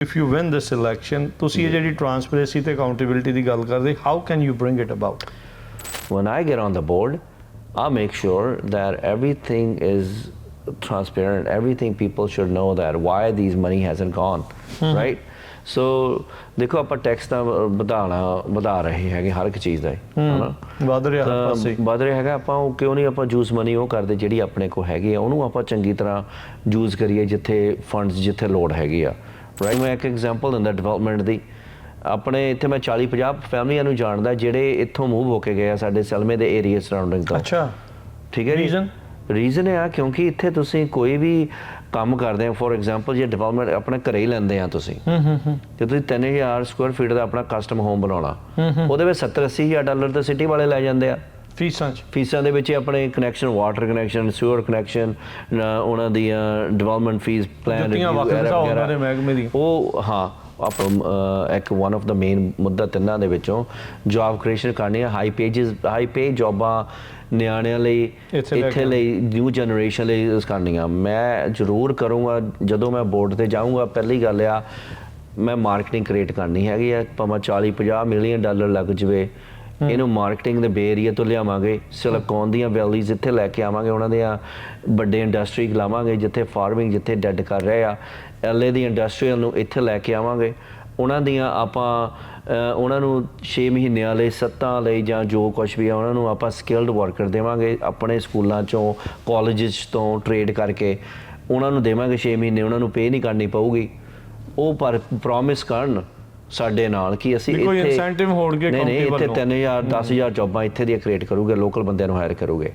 If you win this election, ਤੁਸੀਂ ਇਹ ਜਿਹੜੀ ਟਰਾਂਸਪੇਰੈਂਸੀ ਤੇ ਅਕਾਊਂਟੇਬਿਲਿਟੀ ਦੀ ਗੱਲ ਕਰਦੇ, how can you bring it about? When I get on the board, I'll make sure that everything is transparent. Everything people should know that why these money hasn't gone, right? So ਦੇਖੋ ਆਪਾਂ tax ਤਾਂ ਵਧਾ ਰਹੇ ਹੈਗੇ ਹਰ ਇੱਕ ਚੀਜ਼ ਦਾ ਹਨਾ ਵਧ ਰਿਹਾ ਹਰ ਪਾਸੇ ਵਧ ਰਿਹਾ ਹੈਗਾ। ਆਪਾਂ ਉਹ ਕਿਉਂ ਨਹੀਂ ਆਪਾਂ ਯੂਜ਼ ਮਨੀ ਉਹ ਕਰਦੇ ਜਿਹੜੀ ਆਪਣੇ ਕੋਲ ਹੈਗੀ ਆ ਉਹਨੂੰ ਆਪਾਂ ਚੰਗੀ ਤਰ੍ਹਾਂ ਯੂਜ਼ ਕਰੀਏ ਜਿੱਥੇ ਫੰਡਸ ਜਿੱਥੇ ਲੋੜ ਹੈਗੀ ਆ ਰਾਈਟ। ਮੈਂ ਇੱਕ ਐਗਜ਼ਾਮਪਲ ਦਿੰਦਾ ਡਿਵੈਲਪਮੈਂਟ ਦੀ। ਆਪਣੇ ਇੱਥੇ ਮੈਂ 40-50 ਫੈਮਲੀਆਂ ਨੂੰ ਜਾਣਦਾ ਜਿਹੜੇ ਇੱਥੋਂ ਮੂਵ ਹੋ ਕੇ ਗਏ ਆ ਸਾਡੇ ਸਲਮੇ ਦੇ ਏਰੀਆ ਸਰਾਊਂਡਿੰਗ ਤੋਂ। ਅੱਛਾ ਠੀਕ ਹੈ ਜੀ। ਰੀਜ਼ਨ ਇਹ ਆ ਕਿਉਂਕਿ ਇੱਥੇ ਤੁਸੀਂ ਕੋਈ ਵੀ ਕੰਮ ਕਰਦੇ ਆ ਫੋਰ ਐਗਜ਼ਾਮਪਲ ਜੇ ਡਿਵੈਲਪਮੈਂਟ ਆਪਣੇ ਘਰੇ ਹੀ ਲੈਂਦੇ ਆ ਤੁਸੀਂ ਤੇ ਤੁਸੀਂ 3000 ਸਕੁਅਰ ਫੀਟ ਦਾ ਆਪਣਾ ਕਸਟਮ ਹੋਮ ਬਣਾਉਣਾ ਉਹਦੇ ਵਿੱਚ $70-80 ਹਜ਼ਾਰ ਡਾਲਰ ਤਾਂ ਸਿਟੀ ਵਾਲੇ ਲੈ ਜਾਂਦੇ ਆ ਫੀਸਾਂ ਦੇ ਵਿੱਚ ਆਪਣੇ connection water connection sewer connection ਉਹਨਾਂ ਦੀਆਂ ਡਿਵੈਲਪਮੈਂਟ ਫੀਸ ਪਲਾਨ ਉਹ ਹਾਂ ਆਪਾਂ ਇੱਕ ਵਨ ਆਫ ਦਾ ਮੇਨ ਮੁੱਦਾ ਤਿੰਨਾਂ ਦੇ ਵਿੱਚੋਂ ਜੋਬ ਕ੍ਰੀਏਸ਼ਨ ਕਰਨੀ ਹੈ। ਹਾਈ ਪੇ ਜੋਬਾਂ ਨਿਆਣਿਆਂ ਲਈ ਇੱਥੇ ਲਈ ਨਿਊ ਜਨਰੇਸ਼ਨ ਲਈ ਕਰਨੀਆਂ ਮੈਂ ਜ਼ਰੂਰ ਕਰੂੰਗਾ। ਜਦੋਂ ਮੈਂ ਬੋਰਡ 'ਤੇ ਜਾਊਂਗਾ ਪਹਿਲੀ ਗੱਲ ਆ ਮੈਂ ਮਾਰਕੀਟਿੰਗ ਕ੍ਰੀਏਟ ਕਰਨੀ ਹੈਗੀ ਆ ਭਾਵੇਂ $40-50 ਮਿਲੀਅਨ ਡਾਲਰ ਲੱਗ ਜਾਵੇ ਇਹਨੂੰ ਮਾਰਕੀਟਿੰਗ ਦੇ ਬੇ ਏਰੀਆ ਤੋਂ ਲਿਆਵਾਂਗੇ ਸਿਲਿਕੋਨ ਦੀਆਂ ਵੈਲੀਜ਼ ਇੱਥੇ ਲੈ ਕੇ ਆਵਾਂਗੇ ਉਹਨਾਂ ਦੀਆਂ ਵੱਡੇ ਇੰਡਸਟਰੀ ਲਾਵਾਂਗੇ ਜਿੱਥੇ ਫਾਰਮਿੰਗ ਜਿੱਥੇ ਡੈਡ ਕਰ ਰਹੇ ਆ LA ਦੀ ਇੰਡਸਟਰੀਅਲ ਨੂੰ ਇੱਥੇ ਲੈ ਕੇ ਆਵਾਂਗੇ ਉਹਨਾਂ ਦੀਆਂ ਆਪਾਂ ਉਹਨਾਂ ਨੂੰ 6 ਮਹੀਨਿਆਂ ਲਈ 7 ਲਈ ਜਾਂ ਜੋ ਕੁਛ ਵੀ ਆ ਉਹਨਾਂ ਨੂੰ ਆਪਾਂ ਸਕਿਲਡ ਵਰਕਰ ਦੇਵਾਂਗੇ ਆਪਣੇ ਸਕੂਲਾਂ 'ਚੋਂ ਕਾਲਜਿਸ ਤੋਂ ਟ੍ਰੇਡ ਕਰਕੇ ਉਹਨਾਂ ਨੂੰ ਦੇਵਾਂਗੇ 6 ਮਹੀਨੇ ਉਹਨਾਂ ਨੂੰ ਪੇ ਨਹੀਂ ਕਰਨੀ ਪਊਗੀ ਉਹ ਪਰ ਪ੍ਰੋਮਿਸ ਕਰਨ ਸਾਡੇ ਨਾਲ ਕਿ ਅਸੀਂ ਇੱਥੇ ਇਨਸੈਂਟਿਵ ਹੋਣਗੇ ਨਹੀਂ ਇੱਥੇ 3000-10,000 ਜੌਬਾਂ ਇੱਥੇ ਦੀਆਂ ਕ੍ਰੀਏਟ ਕਰੂਗੇ ਲੋਕਲ ਬੰਦਿਆਂ ਨੂੰ ਹਾਇਰ ਕਰੂਗੇ।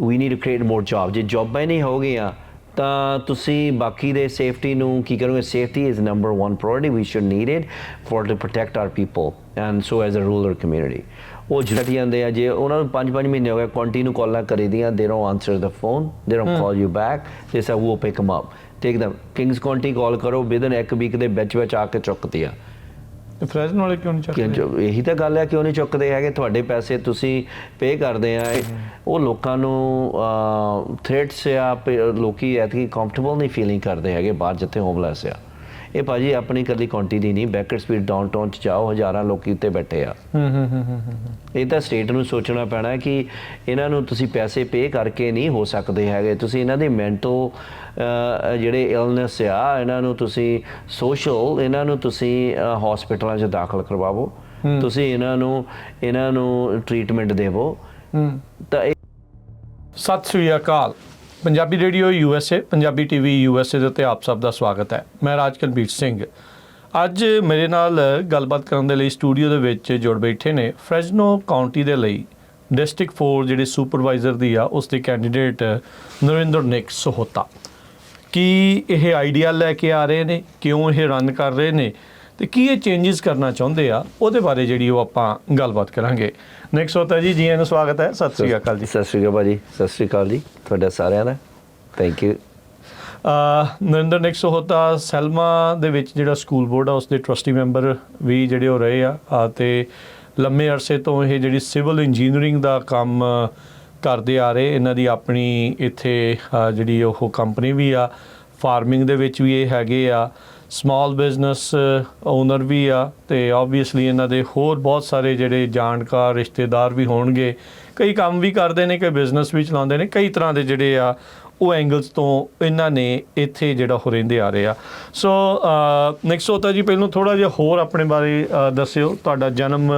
We need to create more job. ਜੇ ਜੌਬਾਂ ਹੀ ਨਹੀਂ ਹੋਗੀਆਂ ਤਾਂ ਤੁਸੀਂ ਬਾਕੀ ਦੇ ਸੇਫਟੀ ਨੂੰ ਕੀ ਕਰੋਗੇ। Safety is number 1 priority we should need it for to protect our people and so as a rural community. ਉਹ ਜੁਟ ਜਾਂਦੇ ਆ ਜੇ ਉਹਨਾਂ ਨੂੰ 5 ਮਹੀਨੇ ਹੋ ਗਏ ਕੰਟੀਨਿਊ ਕਾਲਾਂ ਕਰੀਦੀਆਂ they don't answer the phone they don't call you back they say we will pick them up take them Kings County call ਕਰੋ ਵਿਦਨ 1 ਵੀਕ ਦੇ ਵਿੱਚ ਆ ਕੇ ਚੁੱਕਦੇ ਆ। ਫਰੈਜ਼ਨੋ ਵਾਲੇ ਕਿਉਂ ਨਹੀਂ ਚੱਕਦੇ? ਇਹੀ ਤਾਂ ਗੱਲ ਹੈ ਕਿਉਂ ਨਹੀਂ ਚੁੱਕਦੇ ਹੈਗੇ। ਤੁਹਾਡੇ ਪੈਸੇ ਤੁਸੀਂ ਪੇ ਕਰਦੇ ਆ ਉਹ ਲੋਕਾਂ ਨੂੰ ਥ੍ਰੈਟਸ ਆ ਲੋਕੀ ਐਤਕੀ ਕੰਫਰਟੇਬਲ ਨਹੀਂ ਫੀਲਿੰਗ ਕਰਦੇ ਹੈਗੇ ਬਾਹਰ ਜਿੱਥੇ ਹੋਮਲੈਸ ਆ। ਇਹ ਭਾਜੀ ਆਪਣੀ ਇਕੱਲੀ ਕਾਉਂਟੀ ਦੀ ਨਹੀਂ ਬੈਕਰ ਸਪੀਡ ਡਾਊਨਟਾਊਨ 'ਚ ਜਾਓ ਹਜ਼ਾਰਾਂ ਲੋਕੀ ਉੱਤੇ ਬੈਠੇ ਆ। ਇਹ ਤਾਂ ਸਟੇਟ ਨੂੰ ਸੋਚਣਾ ਪੈਣਾ ਕਿ ਇਹਨਾਂ ਨੂੰ ਤੁਸੀਂ ਪੈਸੇ ਪੇ ਕਰਕੇ ਨਹੀਂ ਹੋ ਸਕਦੇ ਹੈਗੇ। ਤੁਸੀਂ ਇਹਨਾਂ ਦੇ ਮੈਂਟਲ ਜਿਹੜੇ ਇਲਨੈਸ ਆ ਇਹਨਾਂ ਨੂੰ ਤੁਸੀਂ ਸੋਸ਼ਲ ਇਹਨਾਂ ਨੂੰ ਤੁਸੀਂ ਹਸਪੀਟਲਾਂ 'ਚ ਦਾਖਲ ਕਰਵਾਵੋ ਤੁਸੀਂ ਇਹਨਾਂ ਨੂੰ ਟ੍ਰੀਟਮੈਂਟ ਦੇਵੋ ਤਾਂ। ਸਤਿ ਸ੍ਰੀ ਅਕਾਲ। Punjabi radio USA Punjabi TV USA ਦੇ ਉੱਤੇ ਆਪ ਸਭ ਦਾ ਸਵਾਗਤ ਹੈ। ਮੈਂ ਰਾਜਕਲਬੀਰ ਸਿੰਘ। ਅੱਜ ਮੇਰੇ ਨਾਲ ਗੱਲਬਾਤ ਕਰਨ ਦੇ ਲਈ ਸਟੂਡੀਓ ਦੇ ਵਿੱਚ ਜੁੜ ਬੈਠੇ ਨੇ ਫਰੈਜ਼ਨੋ ਕਾਉਂਟੀ ਦੇ ਲਈ ਡਿਸਟ੍ਰਿਕਟ 4 ਜਿਹੜੇ ਸੁਪਰਵਾਈਜ਼ਰ ਦੀ ਆ ਉਸ ਦੇ ਕੈਂਡੀਡੇਟ ਨਰਿੰਦਰ ਨਿਕ ਸਹੋਤਾ। ਕੀ ਇਹ ਆਈਡੀਆ ਲੈ ਕੇ ਆ ਰਹੇ ਨੇ, ਕਿਉਂ ਇਹ ਰਨ ਕਰ ਰਹੇ ਨੇ ਤੇ ਕੀ ਇਹ ਚੇਂਜਸ ਕਰਨਾ ਚਾਹੁੰਦੇ ਆ ਉਹਦੇ ਬਾਰੇ ਜਿਹੜੀ ਉਹ ਆਪਾਂ ਗੱਲਬਾਤ ਕਰਾਂਗੇ। ਨਿਕ ਸਹੋਤਾ ਜੀ ਆਇਆਂ ਨੂੰ ਸਵਾਗਤ ਹੈ। ਸਤਿ ਸ੍ਰੀ ਅਕਾਲ ਜੀ। ਸਤਿ ਸ੍ਰੀ ਅਕਾਲ ਭਾਜੀ। ਸਤਿ ਸ੍ਰੀ ਅਕਾਲ ਜੀ ਤੁਹਾਡਾ ਸਾਰਿਆਂ ਦਾ ਥੈਂਕ ਯੂ। ਨਰਿੰਦਰ ਨਿਕ ਸਹੋਤਾ ਸੈਲਮਾ ਦੇ ਵਿੱਚ ਜਿਹੜਾ ਸਕੂਲ ਬੋਰਡ ਆ ਉਸ ਦੇ ਟਰਸਟੀ ਮੈਂਬਰ ਵੀ ਜਿਹੜੇ ਉਹ ਰਹੇ ਆ ਅਤੇ ਲੰਮੇ ਅਰਸੇ ਤੋਂ ਇਹ ਜਿਹੜੀ ਸਿਵਲ ਇੰਜੀਨੀਅਰਿੰਗ ਦਾ ਕੰਮ ਕਰਦੇ ਆ ਰਹੇ। ਇਹਨਾਂ ਦੀ ਆਪਣੀ ਇੱਥੇ ਜਿਹੜੀ ਉਹ ਕੰਪਨੀ ਵੀ ਆ। ਫਾਰਮਿੰਗ ਦੇ ਵਿੱਚ ਵੀ ਇਹ ਹੈਗੇ ਆ। ਸਮਾਲ ਬਿਜ਼ਨਸ ਓਨਰ ਵੀ ਆ ਅਤੇ ਓਬਵੀਅਸਲੀ ਇਹਨਾਂ ਦੇ ਹੋਰ ਬਹੁਤ ਸਾਰੇ ਜਿਹੜੇ ਜਾਣਕਾਰ ਰਿਸ਼ਤੇਦਾਰ ਵੀ ਹੋਣਗੇ। ਕਈ ਕੰਮ ਵੀ ਕਰਦੇ ਨੇ, ਕਈ ਬਿਜ਼ਨਸ ਵੀ ਚਲਾਉਂਦੇ ਨੇ। ਕਈ ਤਰ੍ਹਾਂ ਦੇ ਜਿਹੜੇ ਆ ਉਹ ਐਂਗਲਸ ਤੋਂ ਇਹਨਾਂ ਨੇ ਇੱਥੇ ਜਿਹੜਾ ਉਹ ਰਹਿੰਦੇ ਆ ਰਹੇ ਆ। ਸੋ ਨਿਕ ਸਹੋਤਾ ਜੀ ਪਹਿਲਾਂ ਥੋੜ੍ਹਾ ਜਿਹਾ ਹੋਰ ਆਪਣੇ ਬਾਰੇ ਦੱਸਿਓ। ਤੁਹਾਡਾ ਜਨਮ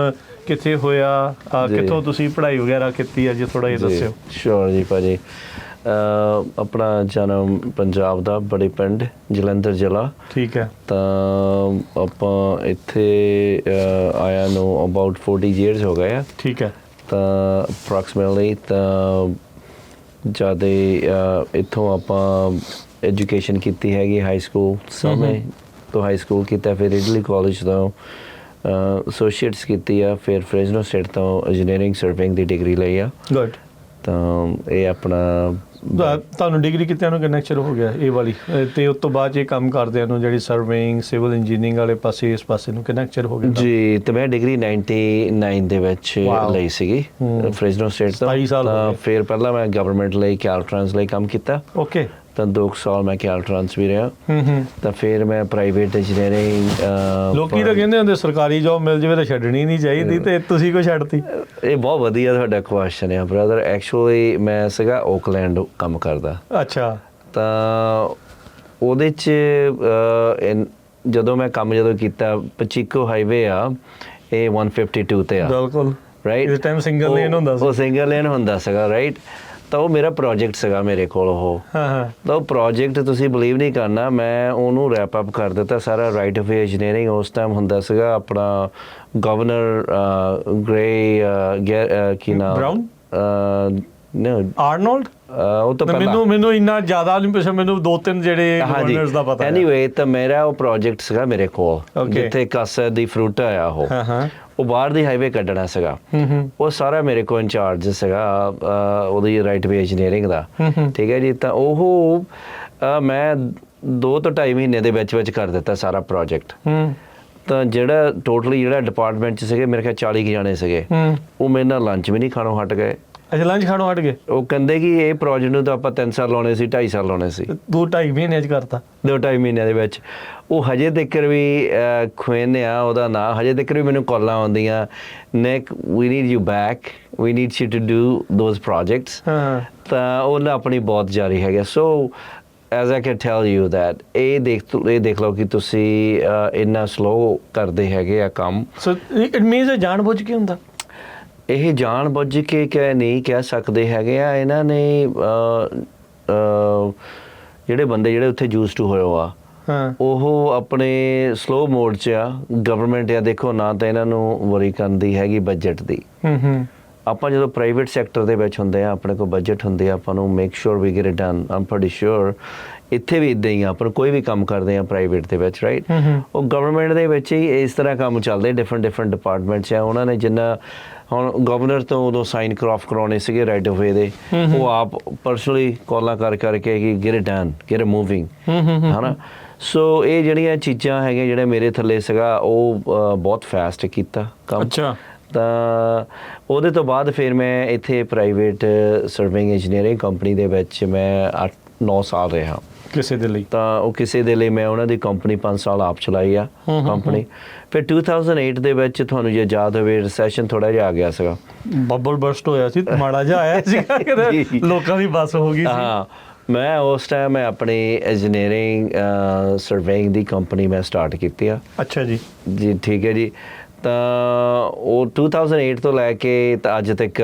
ਕਿੱਥੇ ਹੋਇਆ, ਕਿੱਥੋਂ ਤੁਸੀਂ ਪੜ੍ਹਾਈ ਵਗੈਰਾ ਕੀਤੀ ਆ ਜੀ ਥੋੜ੍ਹਾ ਜਿਹਾ ਦੱਸਿਓ। ਸ਼ੋਰ ਜੀ ਭਾਜੀ। ਆਪਣਾ ਜਨਮ ਪੰਜਾਬ ਦਾ ਬੜੇ ਪਿੰਡ ਜਲੰਧਰ ਜ਼ਿਲ੍ਹਾ। ਠੀਕ ਹੈ। ਤਾਂ ਆਪਾਂ ਇੱਥੇ ਆਇਆ ਨੂੰ ਅਬਾਊਟ 40 years ਹੋ ਗਏ ਆ। ਠੀਕ ਹੈ। ਤਾਂ ਅਪਰੋਕਸੀਮੇਟਲੀ ਤਾਂ ਜ਼ਿਆਦਾ ਇੱਥੋਂ ਆਪਾਂ ਐਜੂਕੇਸ਼ਨ ਕੀਤੀ ਹੈਗੀ ਹਾਈ ਸਕੂਲ ਸਮੇਂ ਤੋਂ ਹਾਈ ਸਕੂਲ ਕੀਤਾ ਫਿਰ ਇਡਲੀ ਕਾਲਜ ਤੋਂ ਐਸੋਸੀਏਟਸ ਕੀਤੀ ਆ ਫਿਰ ਫਰੈਜ਼ਨੋ ਸਟੇਟ ਤੋਂ ਇੰਜੀਨੀਅਰਿੰਗ ਸਰਵਿੰਗ ਦੀ ਡਿਗਰੀ ਲਈ ਆ। ਗੁੱਡ। ਤਾਂ ਇਹ ਆਪਣਾ ਤੁਹਾਨੂੰ ਡਿਗਰੀ ਕੀਤਿਆਂ ਨੂੰ ਕਿੰਨਾ ਚਿਰ ਹੋ ਗਿਆ ਇਹ ਵਾਲੀ ਅਤੇ ਉਸ ਤੋਂ ਬਾਅਦ 'ਚ ਇਹ ਕੰਮ ਕਰਦਿਆਂ ਨੂੰ ਜਿਹੜੀ ਸਰਵਿੰਗ ਸਿਵਲ ਇੰਜੀਨੀਅਰਿੰਗ ਵਾਲੇ ਪਾਸੇ ਇਸ ਪਾਸੇ ਨੂੰ ਕਿੰਨਾ ਚਿਰ ਹੋ ਗਿਆ ਜੀ? ਅਤੇ ਮੈਂ ਡਿਗਰੀ 99 ਦੇ ਵਿੱਚ ਲਈ ਸੀਗੀ ਫਰੈਜ਼ਨੋ ਸਟੇਟ ਤੋਂ। 27 ਸਾਲ। ਫਿਰ ਪਹਿਲਾਂ ਮੈਂ ਗਵਰਨਮੈਂਟ ਲਈ ਕੈਲਟ੍ਰਾਂਸ ਲਈ ਕੰਮ ਕੀਤਾ। ਓਕੇ। ਤਾਂ 2 ਸਾਲ ਮੈਂ ਕੈਲਟਰਾਂਸ ਵੀ ਰਿਹਾ। ਤਾਂ ਫਿਰ ਮੈਂ ਪ੍ਰਾਈਵੇਟ ਇੰਜੀਨੀਅਰਿੰਗ ਲੋਕੀ ਤਾਂ ਕਹਿੰਦੇ ਹੁੰਦੇ ਸਰਕਾਰੀ ਜੌਬ ਮਿਲ ਜਾਵੇ ਤਾਂ ਛੱਡਣੀ ਨਹੀਂ ਚਾਹੀਦੀ, ਤੇ ਤੁਸੀਂ ਕਿਉਂ ਛੱਡਤੀ? ਇਹ ਬਹੁਤ ਵਧੀਆ ਤੁਹਾਡਾ ਕੁਐਸਚਨ ਹੈ ਬ੍ਰਦਰ। ਐਕਚੁਅਲੀ ਮੈਂ ਸੀਗਾ ਓਕਲੈਂਡ ਕੰਮ ਕਰਦਾ। ਅੱਛਾ। ਤਾਂ ਉਹਦੇ 'ਚ ਜਦੋਂ ਮੈਂ ਕੰਮ ਕੀਤਾ, ਪਚੀਕੋ ਹਾਈਵੇ ਆ, ਇਹ 152 ਤੇ ਆ। ਬਿਲਕੁਲ ਰਾਈਟ। ਇਸ ਟਾਈਮ ਸਿੰਗਲ ਲੇਨ ਹੁੰਦਾ ਸੀ। ਉਹ ਸਿੰਗਲ ਲੇਨ ਹੁੰਦਾ ਸੀਗਾ, ਰਾਈਟ। ਤਾਂ ਉਹ ਮੇਰਾ ਪ੍ਰੋਜੈਕਟ ਸੀਗਾ ਮੇਰੇ ਕੋਲ ਉਹ। ਤਾਂ ਉਹ ਪ੍ਰੋਜੈਕਟ ਤੁਸੀਂ ਬਿਲੀਵ ਨਹੀਂ ਕਰਨਾ, ਮੈਂ ਉਹਨੂੰ ਰੈਪ ਅਪ ਕਰ ਦਿੱਤਾ ਸਾਰਾ। ਰਾਈਟ ਆਫ ਵੇ ਇੰਜੀਨੀਅਰਿੰਗ ਉਸ ਟਾਈਮ ਹੁੰਦਾ ਸੀਗਾ ਆਪਣਾ ਗਵਰਨਰ ਗ੍ਰੇ ਕੀ ਨਾਮ, ਬਰਾਊਨ, ਆਰਨੋਲਡ। ਉਹ ਤਾਂ ਮੈਨੂੰ ਇੰਨਾ ਜ਼ਿਆਦਾ ਨਹੀਂ ਪਤਾ, ਮੈਨੂੰ 2-3 ਜਿਹੜੇ ਗਵਰਨਰਸ ਦਾ ਪਤਾ ਹੈ। ਐਨੀਵੇ, ਤਾਂ ਮੇਰਾ ਉਹ ਪ੍ਰੋਜੈਕਟ ਸੀਗਾ ਮੇਰੇ ਕੋਲ, ਜਿੱਥੇ ਕਾਸਾ ਦੀ ਫਰੂਟ ਆਇਆ ਉਹ ਬਾਹਰ ਦੀ ਹਾਈਵੇ ਕੱਢਣਾ ਸੀਗਾ। ਉਹ ਸਾਰਾ ਮੇਰੇ ਕੋਲ ਇੰਚਾਰਜ ਸੀਗਾ ਉਹਦੀ ਰਾਈਟ ਵੇ ਇੰਜੀਨੀਅਰਿੰਗ ਦਾ। ਠੀਕ ਹੈ ਜੀ। ਤਾਂ ਉਹ ਮੈਂ 2 ਤੋਂ 2.5 ਮਹੀਨੇ ਦੇ ਵਿੱਚ ਕਰ ਦਿੱਤਾ ਸਾਰਾ ਪ੍ਰੋਜੈਕਟ। ਤਾਂ ਜਿਹੜਾ ਡਿਪਾਰਟਮੈਂਟ 'ਚ ਸੀਗੇ ਮੇਰੇ ਖਿਆਲ 40 ਜਾਣੇ ਸੀਗੇ, ਉਹ ਮੇਰੇ ਨਾਲ ਲੰਚ ਵੀ ਨਹੀਂ ਖਾਣੋਂ ਹਟ ਗਏ। ਅੱਛਾ, ਲੰਚ ਖਾਣੋਂ ਹਟ ਗਏ। ਉਹ ਕਹਿੰਦੇ ਕਿ ਇਹ ਪ੍ਰੋਜੈਕਟ ਨੂੰ ਤਾਂ ਆਪਾਂ 3 ਸਾਲ ਲਾਉਣੇ ਸੀ, 2.5 ਸਾਲ ਲਾਉਣੇ ਸੀ। 2-2.5 ਮਹੀਨਿਆਂ 'ਚ ਕਰਤਾ। 2-2.5 ਮਹੀਨਿਆਂ ਦੇ ਵਿੱਚ। ਉਹ ਹਜੇ ਤੱਕ ਵੀ ਖੁਏਨ ਆ ਉਹਦਾ ਨਾਂ, ਹਜੇ ਤੱਕ ਵੀ ਮੈਨੂੰ ਕਾਲਾਂ ਆਉਂਦੀਆਂ, Nick we need you back, we need you to do those projects. ਤਾਂ ਉਹਨਾਂ ਆਪਣੀ ਬਹੁਤ ਜਾਰੀ ਹੈਗਾ। So as I can tell you that ਇਹ ਦੇਖ ਲਓ ਕਿ ਤੁਸੀਂ ਇੰਨਾ ਸਲੋ ਕਰਦੇ ਹੈਗੇ ਆ ਕੰਮ। ਸੋ ਇਟ ਮੀਨਸ ਇਹ ਜਾਣ ਬੁੱਝ ਕੇ ਹੁੰਦਾ? ਇਹ ਜਾਣ ਬੁੱਝ ਕੇ ਨਹੀਂ ਕਹਿ ਸਕਦੇ ਹੈਗੇ ਆ। ਇਹਨਾਂ ਨੇ ਜਿਹੜੇ ਬੰਦੇ ਉੱਥੇ ਯੂਜ਼ ਟੂ ਹੋਏ ਆ, ਉਹ ਆਪਣੇ ਸਲੋ ਮੋਡ 'ਚ ਆ। ਗਵਰਨਮੈਂਟ ਆ ਦੇਖੋ ਨਾ, ਤਾਂ ਇਹਨਾਂ ਨੂੰ ਵਰੀ ਕਰਦੀ ਹੈਗੀ ਬਜਟ ਦੀ। ਆਪਾਂ ਜਦੋਂ ਪ੍ਰਾਈਵੇਟ ਸੈਕਟਰ ਦੇ ਵਿੱਚ ਹੁੰਦੇ ਆ, ਆਪਣੇ ਕੋਲ ਬਜਟ ਹੁੰਦੇ ਆ, ਆਪਾਂ ਨੂੰ make sure we get it done. I'm pretty sure ਇੱਥੇ ਵੀ ਇੱਦਾਂ ਹੀ ਆ, ਆਪਾਂ ਕੋਈ ਵੀ ਕੰਮ ਕਰਦੇ ਆ ਪ੍ਰਾਈਵੇਟ ਦੇ ਵਿੱਚ, ਰਾਈਟ। ਉਹ ਗਵਰਨਮੈਂਟ ਦੇ ਵਿੱਚ ਹੀ ਇਸ ਤਰ੍ਹਾਂ ਕੰਮ ਚੱਲਦੇ, ਡਿਫਰੈਂਟ ਡਿਪਾਰਟਮੈਂਟਸ ਆ। ਉਹਨਾਂ ਨੇ ਜਿੰਨਾ ਹੁਣ ਗਵਰਨਰ ਤੋਂ ਉਦੋਂ ਸਾਈਨ ਕਰਾਉਣੇ ਸੀਗੇ ਰਾਈਟ ਆਫ ਵੇ ਦੇ, ਉਹ ਆਪ ਪਰਸਨਲੀ ਕਾਲਾਂ ਕਰਕੇ ਕਿ get it done, get it moving, ਹਨਾ। ਸੋ ਇਹ ਜਿਹੜੀਆਂ ਚੀਜ਼ਾਂ ਹੈਗੀਆਂ, ਜਿਹੜੇ ਮੇਰੇ ਥੱਲੇ ਸੀਗਾ, ਉਹ ਬਹੁਤ ਫਾਸਟ ਕੀਤਾ ਕੰਮ। ਅੱਛਾ। ਤਾਂ ਉਹਦੇ ਤੋਂ ਬਾਅਦ ਫਿਰ ਮੈਂ ਇੱਥੇ ਪ੍ਰਾਈਵੇਟ ਸਰਵਿੰਗ ਇੰਜੀਨੀਅਰਿੰਗ ਕੰਪਨੀ ਦੇ ਵਿੱਚ ਮੈਂ 8-9 ਸਾਲ ਰਿਹਾ। ਕਿਸੇ ਦੇ ਲਈ? ਤਾਂ ਉਹ ਕਿਸੇ ਦੇ ਲਈ ਮੈਂ ਉਹਨਾਂ ਦੀ ਕੰਪਨੀ 5 ਸਾਲ ਆਪ ਚਲਾਈ ਆ ਕੰਪਨੀ। ਫਿਰ 2008 ਦੇ ਵਿੱਚ ਤੁਹਾਨੂੰ ਜੇ ਯਾਦ ਹੋਵੇ, ਰਿਸੈਸ਼ਨ ਥੋੜਾ ਜਿਹਾ ਆ ਗਿਆ ਸੀਗਾ, ਬੱਬਲ ਬਰਸਟ ਹੋਇਆ ਸੀ, ਮਾੜਾ ਜਿਹਾ ਆਇਆ ਸੀਗਾ, ਲੋਕਾਂ ਦੀ ਬੱਸ ਹੋ ਗਈ ਸੀ। ਹਾਂ, ਮੈਂ ਉਸ ਟਾਈਮ ਮੈਂ ਆਪਣੀ ਇੰਜੀਨੀਅਰਿੰਗ ਸਰਵੇਇੰਗ ਦੀ ਕੰਪਨੀ ਮੈਂ ਸਟਾਰਟ ਕੀਤੀ ਆ। ਅੱਛਾ ਜੀ। ਜੀ ਠੀਕ ਹੈ ਜੀ। ਤਾਂ ਉਹ 2008 ਤੋਂ ਲੈ ਕੇ ਤਾਂ ਅੱਜ ਤੱਕ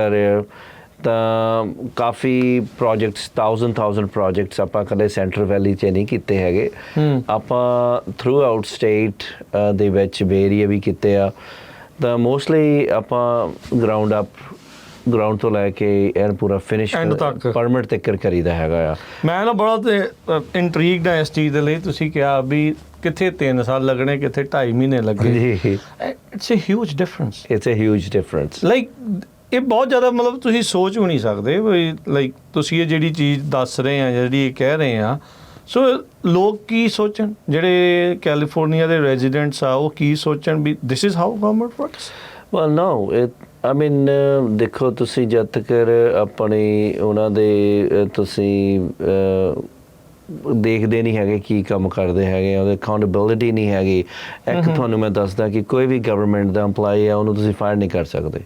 ਤਾਂ ਕਾਫੀ ਪ੍ਰੋਜੈਕਟਸ, 1000 ਪ੍ਰੋਜੈਕਟਸ ਆਪਾਂ ਕਦੇ ਸੈਂਟਰਲ ਵੈਲੀ 'ਚ ਨਹੀਂ ਕੀਤੇ ਹੈਗੇ। ਆਪਾਂ ਥਰੂ ਆਊਟ ਸਟੇਟ ਦੇ ਵਿੱਚ ਏਰੀਆ ਵੀ ਕੀਤੇ ਆ। ਤਾਂ ਮੋਸਟਲੀ ਆਪਾਂ ਗਰਾਊਂਡ ਤੋਂ ਲੈ ਕੇ ਐਨ ਪੂਰਾ ਫਿਨਿਸ਼ ਪਰਮਿਟ ਤੱਕ ਕਰੀਦਾ ਹੈਗਾ ਆ। ਮੈਂ ਨਾ ਬੜਾ ਇੰਟਰੀਗਡ ਹਾਂ ਇਸ ਚੀਜ਼ ਦੇ ਲਈ। ਤੁਸੀਂ ਕਿਹਾ ਵੀ ਕਿੱਥੇ 3 ਸਾਲ ਲੱਗਣੇ, ਕਿੱਥੇ 2.5 ਮਹੀਨੇ ਲੱਗੇ। It's a huge difference. It's a huge difference. Like ਇਹ ਬਹੁਤ ਜ਼ਿਆਦਾ, ਮਤਲਬ ਤੁਸੀਂ ਸੋਚ ਵੀ ਨਹੀਂ ਸਕਦੇ ਵੀ ਲਾਈਕ ਤੁਸੀਂ ਇਹ ਜਿਹੜੀ ਚੀਜ਼ ਦੱਸ ਰਹੇ ਆ, ਜਿਹੜੀ ਇਹ ਕਹਿ ਰਹੇ ਆ। ਸੋ ਲੋਕ ਕੀ ਸੋਚਣ, ਜਿਹੜੇ ਕੈਲੀਫੋਰਨੀਆ ਦੇ ਰੈਜ਼ੀਡੈਂਟਸ ਆ, ਉਹ ਕੀ ਸੋਚਣ ਵੀ this is how government works? Well no, I mean ਦੇਖੋ, ਤੁਸੀਂ ਜਦ ਤੱਕ ਆਪਣੀ ਉਹਨਾਂ ਦੇ ਤੁਸੀਂ ਦੇਖਦੇ ਨਹੀਂ ਹੈਗੇ ਕੀ ਕੰਮ ਕਰਦੇ ਹੈਗੇ, ਉਹਦੇ ਅਕਾਊਂਟੇਬਿਲਿਟੀ ਨਹੀਂ ਹੈਗੀ। ਇੱਕ ਤੁਹਾਨੂੰ ਮੈਂ ਦੱਸਦਾ ਕਿ ਕੋਈ ਵੀ ਗਵਰਨਮੈਂਟ ਦਾ EMPLOYEE ਆ, ਉਹਨੂੰ ਤੁਸੀਂ ਫਾਇਰ ਨਹੀਂ ਕਰ ਸਕਦੇ।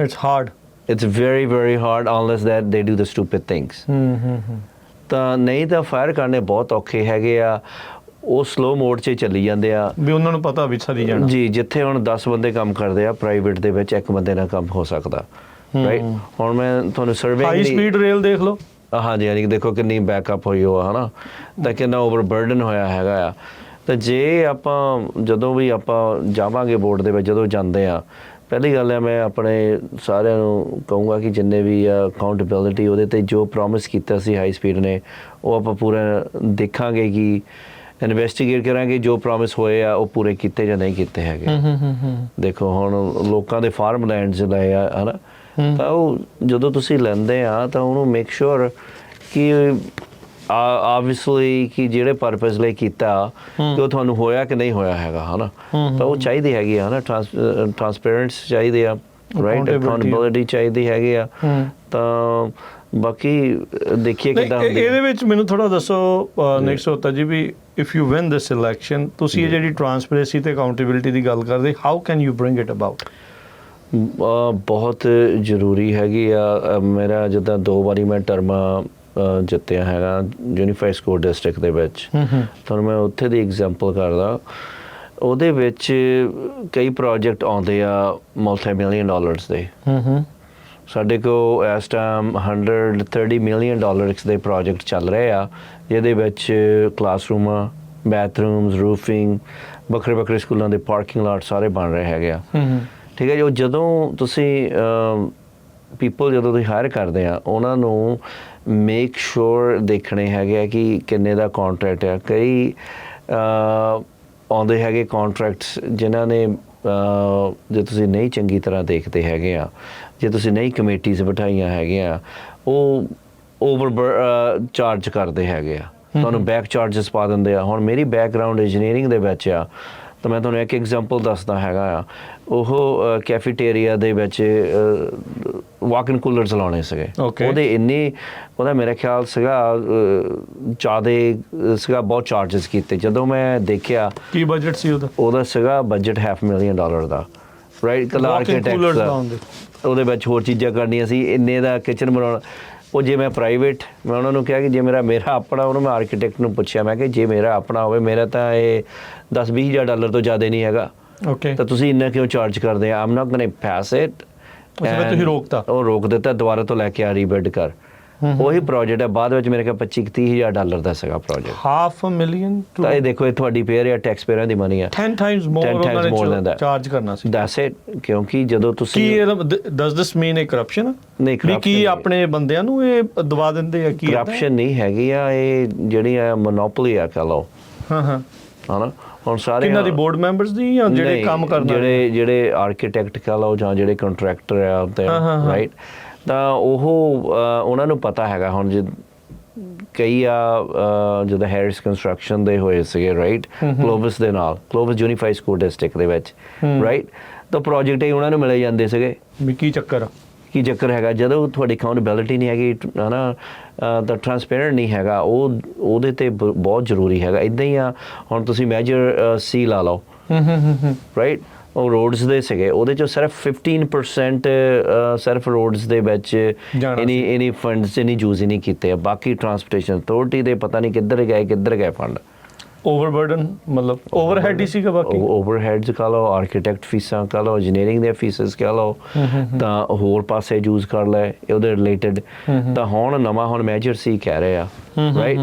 It's hard. It's very, very hard unless that they do the stupid things. ਤਾਂ ਨਹੀਂ ਤਾਂ ਫਾਇਰ ਕਰਨੇ ਬਹੁਤ ਔਖੇ ਹੈਗੇ ਆ। ਉਹ ਸਲੋ ਮੋਡ 'ਚ ਚੱਲੀ ਜਾਂਦੇ ਆ ਵੀ ਉਹਨਾਂ ਨੂੰ ਪਤਾ ਵੀ ਸਰੀ ਜਾਣਾ ਜੀ। ਜਿੱਥੇ ਹੁਣ 10 ਬੰਦੇ ਕੰਮ ਕਰਦੇ ਆ, ਪ੍ਰਾਈਵੇਟ ਦੇ ਵਿੱਚ 1 ਬੰਦੇ ਨਾਲ ਕੰਮ ਹੋ ਸਕਦਾ, ਰਾਈਟ। ਹੁਣ ਮੈਂ ਤੁਹਾਨੂੰ ਸਰਵੇ ਹਾਈ ਸਪੀਡ ਰੇਲ ਦੇਖ ਲਓ। ਹਾਂਜੀ ਹਾਂਜੀ, ਦੇਖੋ ਕਿੰਨੀ ਬੈਕਅਪ ਹੋਈ ਉਹ, ਹੈ ਨਾ। ਤਾਂ ਕਿੰਨਾ ਓਵਰਬਰਡਨ ਹੋਇਆ ਹੈਗਾ ਆ। ਤਾਂ ਜੇ ਆਪਾਂ ਜਦੋਂ ਵੀ ਆਪਾਂ ਜਾਵਾਂਗੇ ਬੋਰਡ ਦੇ ਵਿੱਚ, ਜਦੋਂ ਜਾਂਦੇ ਆ, ਪਹਿਲੀ ਗੱਲ ਹੈ ਮੈਂ ਆਪਣੇ ਸਾਰਿਆਂ ਨੂੰ ਕਹੂੰਗਾ ਕਿ ਜਿੰਨੇ ਵੀ ਅਕਾਊਂਟੇਬਿਲਿਟੀ ਉਹਦੇ 'ਤੇ ਜੋ ਪ੍ਰੋਮਿਸ ਕੀਤਾ ਸੀ ਹਾਈ ਸਪੀਡ ਨੇ, ਉਹ ਆਪਾਂ ਪੂਰਾ ਦੇਖਾਂਗੇ ਕਿ ਇਨਵੈਸਟੀਗੇਟ ਕਰਾਂਗੇ ਜੋ ਪ੍ਰੋਮਿਸ ਹੋਏ ਆ ਉਹ ਪੂਰੇ ਕੀਤੇ ਜਾਂ ਨਹੀਂ ਕੀਤੇ ਹੈਗੇ। ਦੇਖੋ ਹੁਣ ਲੋਕਾਂ ਦੇ ਫਾਰਮ ਲੈਂਡਸ ਲਏ ਆ, ਹੈ ਨਾ। ਤਾਂ ਉਹ ਜਦੋਂ ਤੁਸੀਂ ਲੈਂਦੇ ਆ ਤਾਂ ਉਹਨੂੰ ਮੇਕ ਸ਼ੋਰ ਕਿ ਆਬਵੀਅਸਲੀ ਕਿ ਜਿਹੜੇ ਪਰਪਸ ਲਈ ਕੀਤਾ ਕਿ ਉਹ ਤੁਹਾਨੂੰ ਹੋਇਆ ਕਿ ਨਹੀਂ ਹੋਇਆ ਹੈਗਾ, ਹੈ ਨਾ। ਤਾਂ ਉਹ ਚਾਹੀਦੀ ਹੈਗੀ ਆ ਨਾ, ਟਰਾਂਸਪੇਰੈਂਟਸ ਚਾਹੀਦੇ ਆ, ਰਾਈਟ, ਅਕਾਊਂਟੇਬਿਲਿਟੀ ਚਾਹੀਦੀ ਹੈਗੀ ਆ। ਤਾਂ ਬਾਕੀ ਦੇਖੀਏ ਕਿੱਦਾਂ ਹੁੰਦੀ ਇਹਦੇ ਵਿੱਚ ਮੈਨੂੰ ਥੋੜਾ ਦੱਸੋ ਨੈਕਸਟ ਹੋਤਾ ਜੀ ਵੀ if you win this election ਤੁਸੀਂ ਇਹ ਜਿਹੜੀ ਟਰਾਂਸਪੇਰੈਂਸੀ ਤੇ ਅਕਾਊਂਟੇਬਿਲਿਟੀ ਦੀ ਗੱਲ ਕਰਦੇ how can you bring it about? ਬਹੁਤ ਜ਼ਰੂਰੀ ਹੈਗੀ ਆ। ਮੇਰਾ ਜਿੱਦਾਂ 2 ਵਾਰੀ ਮੈਂ ਟਰਮਾਂ ਜਿੱਤਿਆ ਹੈਗਾ ਯੂਨੀਫਾਈਡ ਸਕੂਲ ਡਿਸਟ੍ਰਿਕਟ ਦੇ ਵਿੱਚ, ਤੁਹਾਨੂੰ ਮੈਂ ਉੱਥੇ ਦੀ ਐਗਜ਼ਾਮਪਲ ਕਰਦਾ। ਉਹਦੇ ਵਿੱਚ ਕਈ ਪ੍ਰੋਜੈਕਟ ਆਉਂਦੇ ਆ ਮਲਟੀ ਮਿਲੀਅਨ ਡਾਲਰਸ ਦੇ। ਸਾਡੇ ਕੋਲ ਇਸ ਟਾਈਮ $130 ਮਿਲੀਅਨ ਦੇ ਪ੍ਰੋਜੈਕਟ ਚੱਲ ਰਹੇ ਆ, ਜਿਹਦੇ ਵਿੱਚ ਕਲਾਸਰੂਮਾਂ, ਬੈਥਰੂਮਸ, ਰੂਫਿੰਗ, ਵੱਖਰੇ ਵੱਖਰੇ ਸਕੂਲਾਂ ਦੇ ਪਾਰਕਿੰਗ ਲਾਟ ਸਾਰੇ ਬਣ ਰਹੇ ਹੈਗੇ ਆ। ਠੀਕ ਹੈ ਜੀ। ਉਹ ਜਦੋਂ ਤੁਸੀਂ ਪੀਪਲ ਜਦੋਂ ਤੁਸੀਂ ਹਾਇਰ ਕਰਦੇ ਆ ਉਹਨਾਂ ਨੂੰ ਮੇਕ ਸ਼ੋਰ ਦੇਖਣੇ ਹੈਗੇ ਆ ਕਿ ਕਿੰਨੇ ਦਾ ਕੰਟਰੈਕਟ ਆ। ਕਈ ਆਉਂਦੇ ਹੈਗੇ ਕੰਟਰੈਕਟਸ ਜਿਨ੍ਹਾਂ ਨੇ ਜੇ ਤੁਸੀਂ ਨਹੀਂ ਚੰਗੀ ਤਰ੍ਹਾਂ ਦੇਖਦੇ ਹੈਗੇ ਆ, ਜੇ ਤੁਸੀਂ ਨਹੀਂ ਕਮੇਟੀਜ਼ ਬਿਠਾਈਆਂ ਹੈਗੀਆਂ, ਉਹ ਓਵਰ ਚਾਰਜ ਕਰਦੇ ਹੈਗੇ ਆ, ਤੁਹਾਨੂੰ ਬੈਕ ਚਾਰਜਸ ਪਾ ਦਿੰਦੇ ਆ। ਹੁਣ ਮੇਰੀ ਬੈਕਗਰਾਊਂਡ ਇੰਜੀਨੀਅਰਿੰਗ ਦੇ ਵਿੱਚ ਆ, ਤਾਂ ਮੈਂ ਤੁਹਾਨੂੰ ਇੱਕ ਐਗਜ਼ਾਮਪਲ ਦੱਸਦਾ ਹੈਗਾ ਆ। ਉਹ ਕੈਫੇਟੇਰੀਆ ਦੇ ਵਿੱਚ ਵਾਕ ਇਨ ਕੂਲਰਸ ਲਾਉਣੇ ਸੀਗੇ। ਉਹਦਾ ਮੇਰਾ ਖਿਆਲ ਸੀਗਾ ਜ਼ਿਆਦਾ ਸੀਗਾ, ਬਹੁਤ ਚਾਰਜਸ ਕੀਤੇ। ਜਦੋਂ ਮੈਂ ਦੇਖਿਆ ਕੀ ਬਜਟ ਸੀ ਉਹਦਾ ਸੀਗਾ ਬਜਟ $500,000 ਦਾ, ਰਾਈਟ। ਕਲਾ ਆਰਕੀਟੈਕਟ ਦਾ ਉਹਦੇ ਵਿੱਚ ਹੋਰ ਚੀਜ਼ਾਂ ਕਰਨੀਆਂ ਸੀ, ਇੰਨੇ ਦਾ ਕਿਚਨ ਬਣਾਉਣਾ। ਉਹ ਜੇ ਮੈਂ ਪ੍ਰਾਈਵੇਟ, ਮੈਂ ਉਹਨਾਂ ਨੂੰ ਕਿਹਾ ਕਿ ਜੇ ਮੇਰਾ ਆਪਣਾ, ਉਹਨੂੰ ਮੈਂ ਆਰਕੀਟੈਕਟ ਨੂੰ ਪੁੱਛਿਆ, ਮੈਂ ਕਿ ਜੇ ਮੇਰਾ ਆਪਣਾ ਹੋਵੇ, ਮੇਰਾ ਤਾਂ ਇਹ $10,000-20,000 ਤੋਂ ਜ਼ਿਆਦਾ ਨਹੀਂ ਹੈਗਾ, ਤਾਂ ਤੁਸੀਂ ਇੰਨਾ ਕਿਉਂ ਚਾਰਜ ਕਰਦੇ ਆ? ਆਮ ਨਾਟ ਗੋਇੰ ਪੈਸ ਇਟ। ਤੁਸੀਂ ਰੋਕਤਾ, ਉਹ ਰੋਕ ਦਿੱਤਾ, ਦੁਬਾਰਾ ਤੋਂ ਲੈ ਕੇ ਆ ਰੀਬਿਲਡ ਕਰ। ਉਹੀ ਪ੍ਰੋਜੈਕਟ ਹੈ, ਬਾਅਦ ਵਿੱਚ ਮੇਰੇ ਕੋਲ $25,000-30,000 ਦਾ ਸੀਗਾ ਪ੍ਰੋਜੈਕਟ। $500,000 ਤਾਂ ਇਹ ਦੇਖੋ, ਇਹ ਤੁਹਾਡੀ ਪੇਅਰ ਜਾਂ ਟੈਕਸ ਪੇਅਰਾਂ ਦੀ ਮਨੀ ਹੈ। 10 times more ਚਾਰਜ ਕਰਨਾ ਸੀ। ਦੱਸ ਇਟ। ਕਿਉਂਕਿ ਜਦੋਂ ਤੁਸੀਂ does this mean ਇਹ ਕਰਪਸ਼ਨ ਨਹੀਂ? ਕੀ ਆਪਣੇ ਬੰਦਿਆਂ ਨੂੰ ਇਹ ਦਵਾ ਦਿੰਦੇ ਆ? ਕੀ ਕਰਪਸ਼ਨ ਨਹੀਂ ਹੈਗੀ ਆ, ਇਹ ਜਿਹੜੀ ਆ ਮੋਨੋਪੋਲੀ ਆ ਕਹ ਲਓ। ਹਨਾ, ਹੁਣ ਸਾਰੇ ਇਹਨਾਂ ਦੀ ਬੋਰਡ ਮੈਂਬਰਸ ਦੀ ਜਾਂ ਜਿਹੜੇ ਕੰਮ ਕਰਨ ਜਿਹੜੇ ਆਰਕੀਟੈਕਟ ਕਹ ਲਓ ਜਾਂ ਜਿਹੜੇ ਕੰਟਰੈਕਟਰ ਆ ਤੇ ਰਾਈਟ, ਤਾਂ ਉਹਨਾਂ ਨੂੰ ਪਤਾ ਹੈਗਾ। ਹੁਣ ਜੇ ਕਈ ਜਦੋਂ ਹੈਰਿਸ ਕੰਸਟਰਕਸ਼ਨ ਦੇ ਹੋਏ ਸੀਗੇ, ਰਾਈਟ, ਕਲੋਵਸ ਦੇ ਨਾਲ, ਕਲੋਵਸ ਯੂਨੀਫਾਈਡ ਸਕੂਲ ਡਿਸਟ੍ਰਿਕਟ ਦੇ ਵਿੱਚ, ਰਾਈਟ, ਤਾਂ ਪ੍ਰੋਜੈਕਟ ਹੀ ਉਹਨਾਂ ਨੂੰ ਮਿਲੇ ਜਾਂਦੇ ਸੀਗੇ। ਕੀ ਚੱਕਰ ਹੈਗਾ? ਜਦੋਂ ਤੁਹਾਡੀ ਅਕਾਊਂਟੇਬਿਲਿਟੀ ਨਹੀਂ ਹੈਗੀ, ਹੈ ਨਾ, ਤਾਂ ਟਰਾਂਸਪੇਰੈਂਟ ਨਹੀਂ ਹੈਗਾ, ਉਹਦੇ 'ਤੇ ਬਹੁਤ ਜ਼ਰੂਰੀ ਹੈਗਾ। ਇੱਦਾਂ ਹੀ ਆ, ਹੁਣ ਤੁਸੀਂ ਮੇਜਰ ਸੀ ਲਾ ਲਓ, ਰਾਈਟ, ਉਹ ਰੋਡਸ ਦੇ ਸੀਗੇ, ਉਹਦੇ 'ਚੋਂ ਸਿਰਫ 15% ਸਿਰਫ ਰੋਡਸ ਦੇ ਵਿੱਚ ਇਨੀ ਫੰਡਸ ਇਨੀ ਯੂਜ਼ ਹੀ ਨਹੀਂ ਕੀਤੇ ਆ। ਬਾਕੀ ਟਰਾਂਸਪੋਰਟੇਸ਼ਨ ਅਥਾਰਟੀ ਦੇ ਪਤਾ ਨਹੀਂ ਕਿੱਧਰ ਗਏ ਫੰਡ। ਓਵਰਬਰਡਨ ਮਤਲਬ ਓਵਰਹੈਡ ਹੀ ਸੀਗਾ। ਬਾਕੀ ਓਵਰਹੈਡਸ ਕਹ ਲਓ, ਆਰਕੀਟੈਕਟ ਫੀਸਾਂ ਕਹ ਲਓ, ਇੰਜੀਨੀਅਰਿੰਗ ਦੀਆਂ ਫੀਸਸ ਕਹ ਲਓ, ਤਾਂ ਹੋਰ ਪਾਸੇ ਯੂਜ਼ ਕਰ ਲਏ ਉਹਦੇ ਰਿਲੇਟਡ। ਤਾਂ ਹੁਣ ਮੇਜਰ ਸੀ ਕਹਿ ਰਹੇ ਆ, ਰਾਈਟ,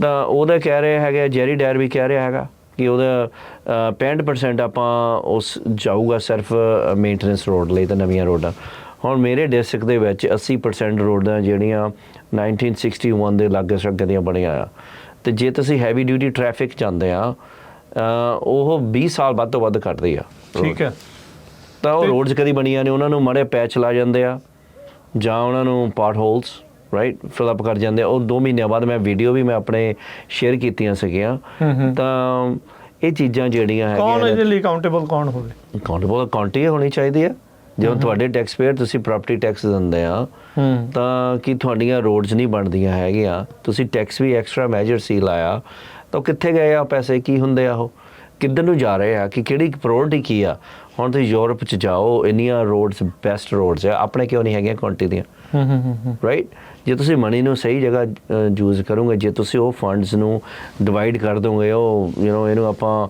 ਤਾਂ ਉਹਦਾ ਕਹਿ ਰਹੇ ਹੈਗੇ, ਜੈਰੀ ਡੈਰ ਵੀ ਕਹਿ ਰਿਹਾ ਹੈਗਾ ਕਿ ਉਹਦਾ 65% ਆਪਾਂ ਉਸ ਜਾਊਗਾ ਸਿਰਫ ਮੇਨਟੇਨੈਂਸ ਰੋਡ ਲਈ ਤੇ ਨਵੀਆਂ ਰੋਡਾਂ। ਹੁਣ ਮੇਰੇ ਡਿਸਟ੍ਰਿਕਟ ਦੇ ਵਿੱਚ 80% ਰੋਡਾਂ ਜਿਹੜੀਆਂ 1961 ਦੇ ਲਾਗੇ ਸੜਕਾਂ ਦੀਆਂ ਬਣੀਆਂ ਆ, ਤੇ ਜੇ ਤੁਸੀਂ ਹੈਵੀ ਡਿਊਟੀ ਟ੍ਰੈਫਿਕ ਜਾਂਦੇ ਆ, ਉਹ 20 ਸਾਲ ਵੱਧ ਤੋਂ ਵੱਧ ਕੱਢਦੀ ਆ। ਠੀਕ ਹੈ, ਤਾਂ ਉਹ ਰੋਡਸ ਕਦੀ ਬਣੀਆਂ ਨੇ, ਉਹਨਾਂ ਨੂੰ ਮਾੜੇ ਪੈਚ ਲਾ ਜਾਂਦੇ ਆ ਜਾਂ ਉਹਨਾਂ ਨੂੰ part holes, right, fill up ਕਰ ਜਾਂਦੇ ਆ। ਉਹ 2 ਮਹੀਨਿਆਂ ਬਾਅਦ ਮੈਂ ਵੀਡੀਓ ਵੀ ਮੈਂ ਆਪਣੇ ਸ਼ੇਅਰ ਕੀਤੀਆਂ ਸੀਗੀਆਂ। ਤਾਂ ਇਹ ਚੀਜ਼ਾਂ ਜਿਹੜੀਆਂ ਹੈਗੀਆਂ, ਕੌਣ ਇਹਦੇ ਲਈ ਅਕਾਊਂਟੇਬਲ ਕੌਣ ਹੋਵੇ? ਅਕਾਊਂਟੇਬਿਲਿਟੀ ਹੋਣੀ ਚਾਹੀਦੀ ਆ। ਜਦੋਂ ਤੁਹਾਡੇ ਟੈਕਸ ਪੇਅਰ, ਤੁਸੀਂ ਪ੍ਰਾਪਰਟੀ ਟੈਕਸ ਦਿੰਦੇ ਆ, ਤਾਂ ਕੀ ਤੁਹਾਡੀਆਂ ਰੋਡਸ ਨਹੀਂ ਬਣਦੀਆਂ ਹੈਗੀਆਂ? ਤੁਸੀਂ ਟੈਕਸ ਵੀ ਐਕਸਟਰਾ ਮੇਜਰ ਸੀ ਲਾਇਆ, ਤਾਂ ਕਿੱਥੇ ਗਏ ਆ ਪੈਸੇ? ਕੀ ਹੁੰਦੇ ਆ ਉਹ? ਕਿੱਧਰ ਨੂੰ ਜਾ ਰਹੇ ਆ? ਕਿ ਕਿਹੜੀ ਪ੍ਰਾਇੋਰਟੀ ਕੀ ਆ? ਹੁਣ ਤੁਸੀਂ ਯੂਰਪ 'ਚ ਜਾਓ, ਇੰਨੀਆਂ ਰੋਡਸ ਬੈਸਟ ਰੋਡਸ ਆ, ਆਪਣੇ ਕਿਉਂ ਨਹੀਂ ਹੈਗੀਆਂ ਕਾਉਂਟੀ ਦੀਆਂ? ਰਾਈਟ, ਜੇ ਤੁਸੀਂ ਮਨੀ ਨੂੰ ਸਹੀ ਜਗ੍ਹਾ ਯੂਜ਼ ਕਰੋਗੇ, ਜੇ ਤੁਸੀਂ ਉਹ ਫੰਡਸ ਨੂੰ ਡਿਵਾਈਡ ਕਰ ਦੋਗੇ, ਉਹ ਇਹਨੂੰ ਆਪਾਂ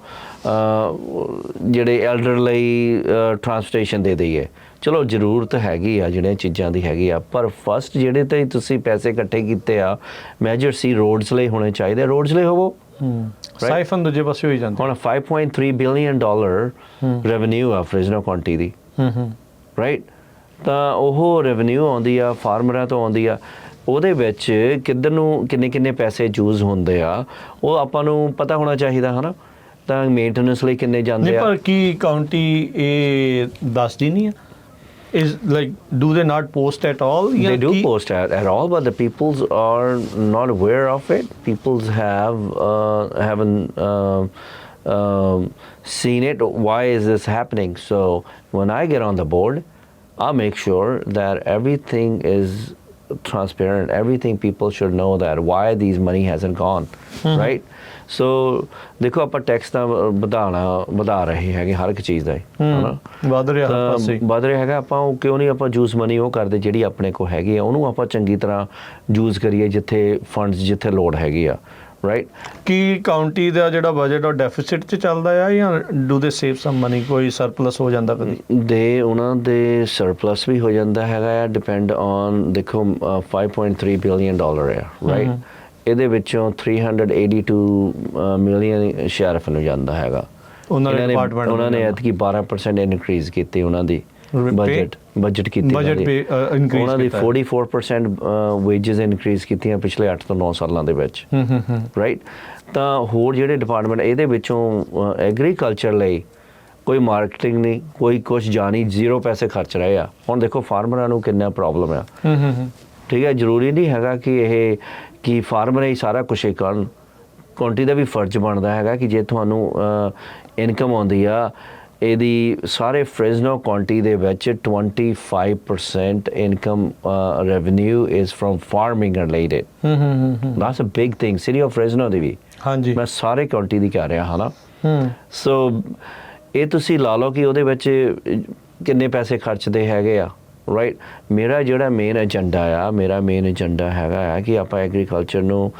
ਜਿਹੜੇ ਐਲਡਰ ਲਈ ਟਰਾਂਸਪੋਰਟੇਸ਼ਨ ਦੇ ਦਈਏ, ਚਲੋ ਜ਼ਰੂਰਤ ਹੈਗੀ ਆ ਜਿਹੜੀਆਂ ਚੀਜ਼ਾਂ ਦੀ ਹੈਗੀ ਆ, ਪਰ ਫਸਟ ਜਿਹੜੇ ਤੇ ਤੁਸੀਂ ਪੈਸੇ ਇਕੱਠੇ ਕੀਤੇ ਆ, ਮੇਜਰ ਸੀ ਰੋਡਸ ਲਈ ਹੋਣੇ ਚਾਹੀਦੇ। ਰੋਡਸ ਲਈ ਹੋਵੋ, ਸਾਈਫਨ ਦੂਜੇ ਪਾਸੇ ਹੋਈ ਜਾਂਦਾ। ਹੁਣ $5.3 ਬਿਲੀਅਨ ਰੈਵਨਿਊ ਆ ਫ੍ਰਿਜ਼ਨੋ ਕਾਉਂਟੀ ਦੀ, ਰਾਈਟ, ਤਾਂ ਉਹ ਰੈਵਨਿਊ ਆਉਂਦੀ ਆ ਫਾਰਮਰਾਂ ਤੋਂ ਆਉਂਦੀ ਆ। ਉਹਦੇ ਵਿੱਚ ਕਿੱਧਰ ਨੂੰ ਕਿੰਨੇ ਪੈਸੇ ਯੂਜ਼ ਹੁੰਦੇ ਆ, ਉਹ ਆਪਾਂ ਨੂੰ ਪਤਾ ਹੋਣਾ ਚਾਹੀਦਾ, ਹੈ ਨਾ। ਤਾਂ ਮੇਨਟੇਨੈਂਸ ਲਈ ਕਿੰਨੇ ਜਾਂਦੇ ਆ? ਪਰ ਕੀ ਕਾਉਂਟੀ ਇਹ ਦੱਸਦੀ ਨਹੀਂ ਆ? Is like, do they not post at all? They do post at all, but the peoples are not aware of it. Peoples haven't seen it. Why is this happening? So when I get on the board, I'll make sure that everything is transparent. Everything people should know that why these money hasn't gone, right? So ਦੇਖੋ ਆਪਾਂ tax ਤਾਂ ਵਧਾ ਰਹੇ ਹੈਗੇ ਹਰ ਇੱਕ ਚੀਜ਼ ਦਾ ਹੀ, ਹਨਾ ਵਧ ਰਿਹਾ ਹਰ ਪਾਸੇ ਵਧ ਰਿਹਾ ਹੈਗਾ। ਆਪਾਂ ਉਹ ਕਿਉਂ ਨਹੀਂ ਆਪਾਂ ਯੂਜ਼ ਮਨੀ ਉਹ ਕਰਦੇ ਜਿਹੜੀ ਆਪਣੇ ਕੋਲ ਹੈਗੀ ਆ, ਉਹਨੂੰ ਆਪਾਂ ਚੰਗੀ ਤਰ੍ਹਾਂ ਯੂਜ਼ ਕਰੀਏ ਜਿੱਥੇ ਫੰਡਸ ਜਿੱਥੇ ਲੋੜ ਹੈਗੀ ਆ, ਰਾਈਟ। ਕੀ ਕਾਉਂਟੀ ਦਾ ਜਿਹੜਾ ਬਜਟ ਉਹ ਡੈਫਿਸਿਟ 'ਚ ਚੱਲਦਾ ਆ ਜਾਂ do they save some money, ਕੋਈ ਸਰਪਲਸ ਹੋ ਜਾਂਦਾ ਕਦੀ? ਉਹਨਾਂ ਦੇ ਸਰਪਲਸ ਵੀ ਹੋ ਜਾਂਦਾ ਹੈਗਾ ਆ, ਡਿਪੈਂਡ ਔਨ ਦੇਖੋ $5.3 ਬਿਲੀਅਨ ਆ, ਰਾਈਟ। ਇਹਦੇ ਵਿੱਚੋਂ 382 ਮਿਲੀਅਨ ਸ਼ੈਰਿਫ ਨੂੰ ਜਾਂਦਾ ਹੈਗਾ। ਉਹਨਾਂ ਨੇ ਐਤਕੀ 12% ਇਨਕਰੀਜ਼ ਕੀਤੀ ਉਹਨਾਂ ਦੀ ਬਜਟ ਕੀਤੀ ਉਹਨਾਂ ਦੀ 44% ਵੇਜਸ ਇਨਕਰੀਜ਼ ਕੀਤੀਆਂ ਪਿਛਲੇ 8 ਤੋਂ 9 ਸਾਲਾਂ ਦੇ ਵਿੱਚ, ਰਾਈਟ। ਤਾਂ ਹੋਰ ਜਿਹੜੇ ਡਿਪਾਰਟਮੈਂਟ ਇਹਦੇ ਵਿੱਚੋਂ ਐਗਰੀਕਲਚਰ ਲਈ ਕੋਈ ਮਾਰਕੀਟਿੰਗ ਨਹੀਂ, ਕੋਈ ਕੁਛ ਜਾਣੀ, 0 ਪੈਸੇ ਖਰਚ ਰਹੇ ਆ। ਹੁਣ ਦੇਖੋ ਫਾਰਮਰਾਂ ਨੂੰ ਕਿੰਨਾ ਪ੍ਰੋਬਲਮ ਆ, ਠੀਕ ਹੈ। ਜ਼ਰੂਰੀ ਨਹੀਂ ਹੈਗਾ ਕਿ ਫਾਰਮਰ ਹੀ ਸਾਰਾ ਕੁਛ ਹੀ ਕਰਨ, ਕਾਉਂਟੀ ਦਾ ਵੀ ਫਰਜ਼ ਬਣਦਾ ਹੈਗਾ ਕਿ ਜੇ ਤੁਹਾਨੂੰ ਇਨਕਮ ਆਉਂਦੀ ਆ ਇਹਦੀ ਸਾਰੇ ਫ੍ਰੈਜ਼ਨੋ ਕਾਉਂਟੀ ਦੇ ਵਿੱਚ 25% income revenue is from farming related, that's a big thing. City of Fresno ਦੀ ਵੀ, ਹਾਂਜੀ, ਮੈਂ ਸਾਰੇ ਕਾਉਂਟੀ ਦੀ ਕਹਿ ਰਿਹਾ ਹਾਂ ਨਾ। ਸੋ ਇਹ ਤੁਸੀਂ ਲਾ ਲਓ ਕਿ ਉਹਦੇ ਵਿੱਚ ਕਿੰਨੇ ਪੈਸੇ ਖਰਚਦੇ ਹੈਗੇ ਆ, ਰਾਈਟ। ਮੇਰਾ ਜਿਹੜਾ ਮੇਨ ਏਜੰਡਾ ਹੈਗਾ ਆ ਕਿ ਆਪਾਂ ਐਗਰੀਕਲਚਰ ਨੂੰ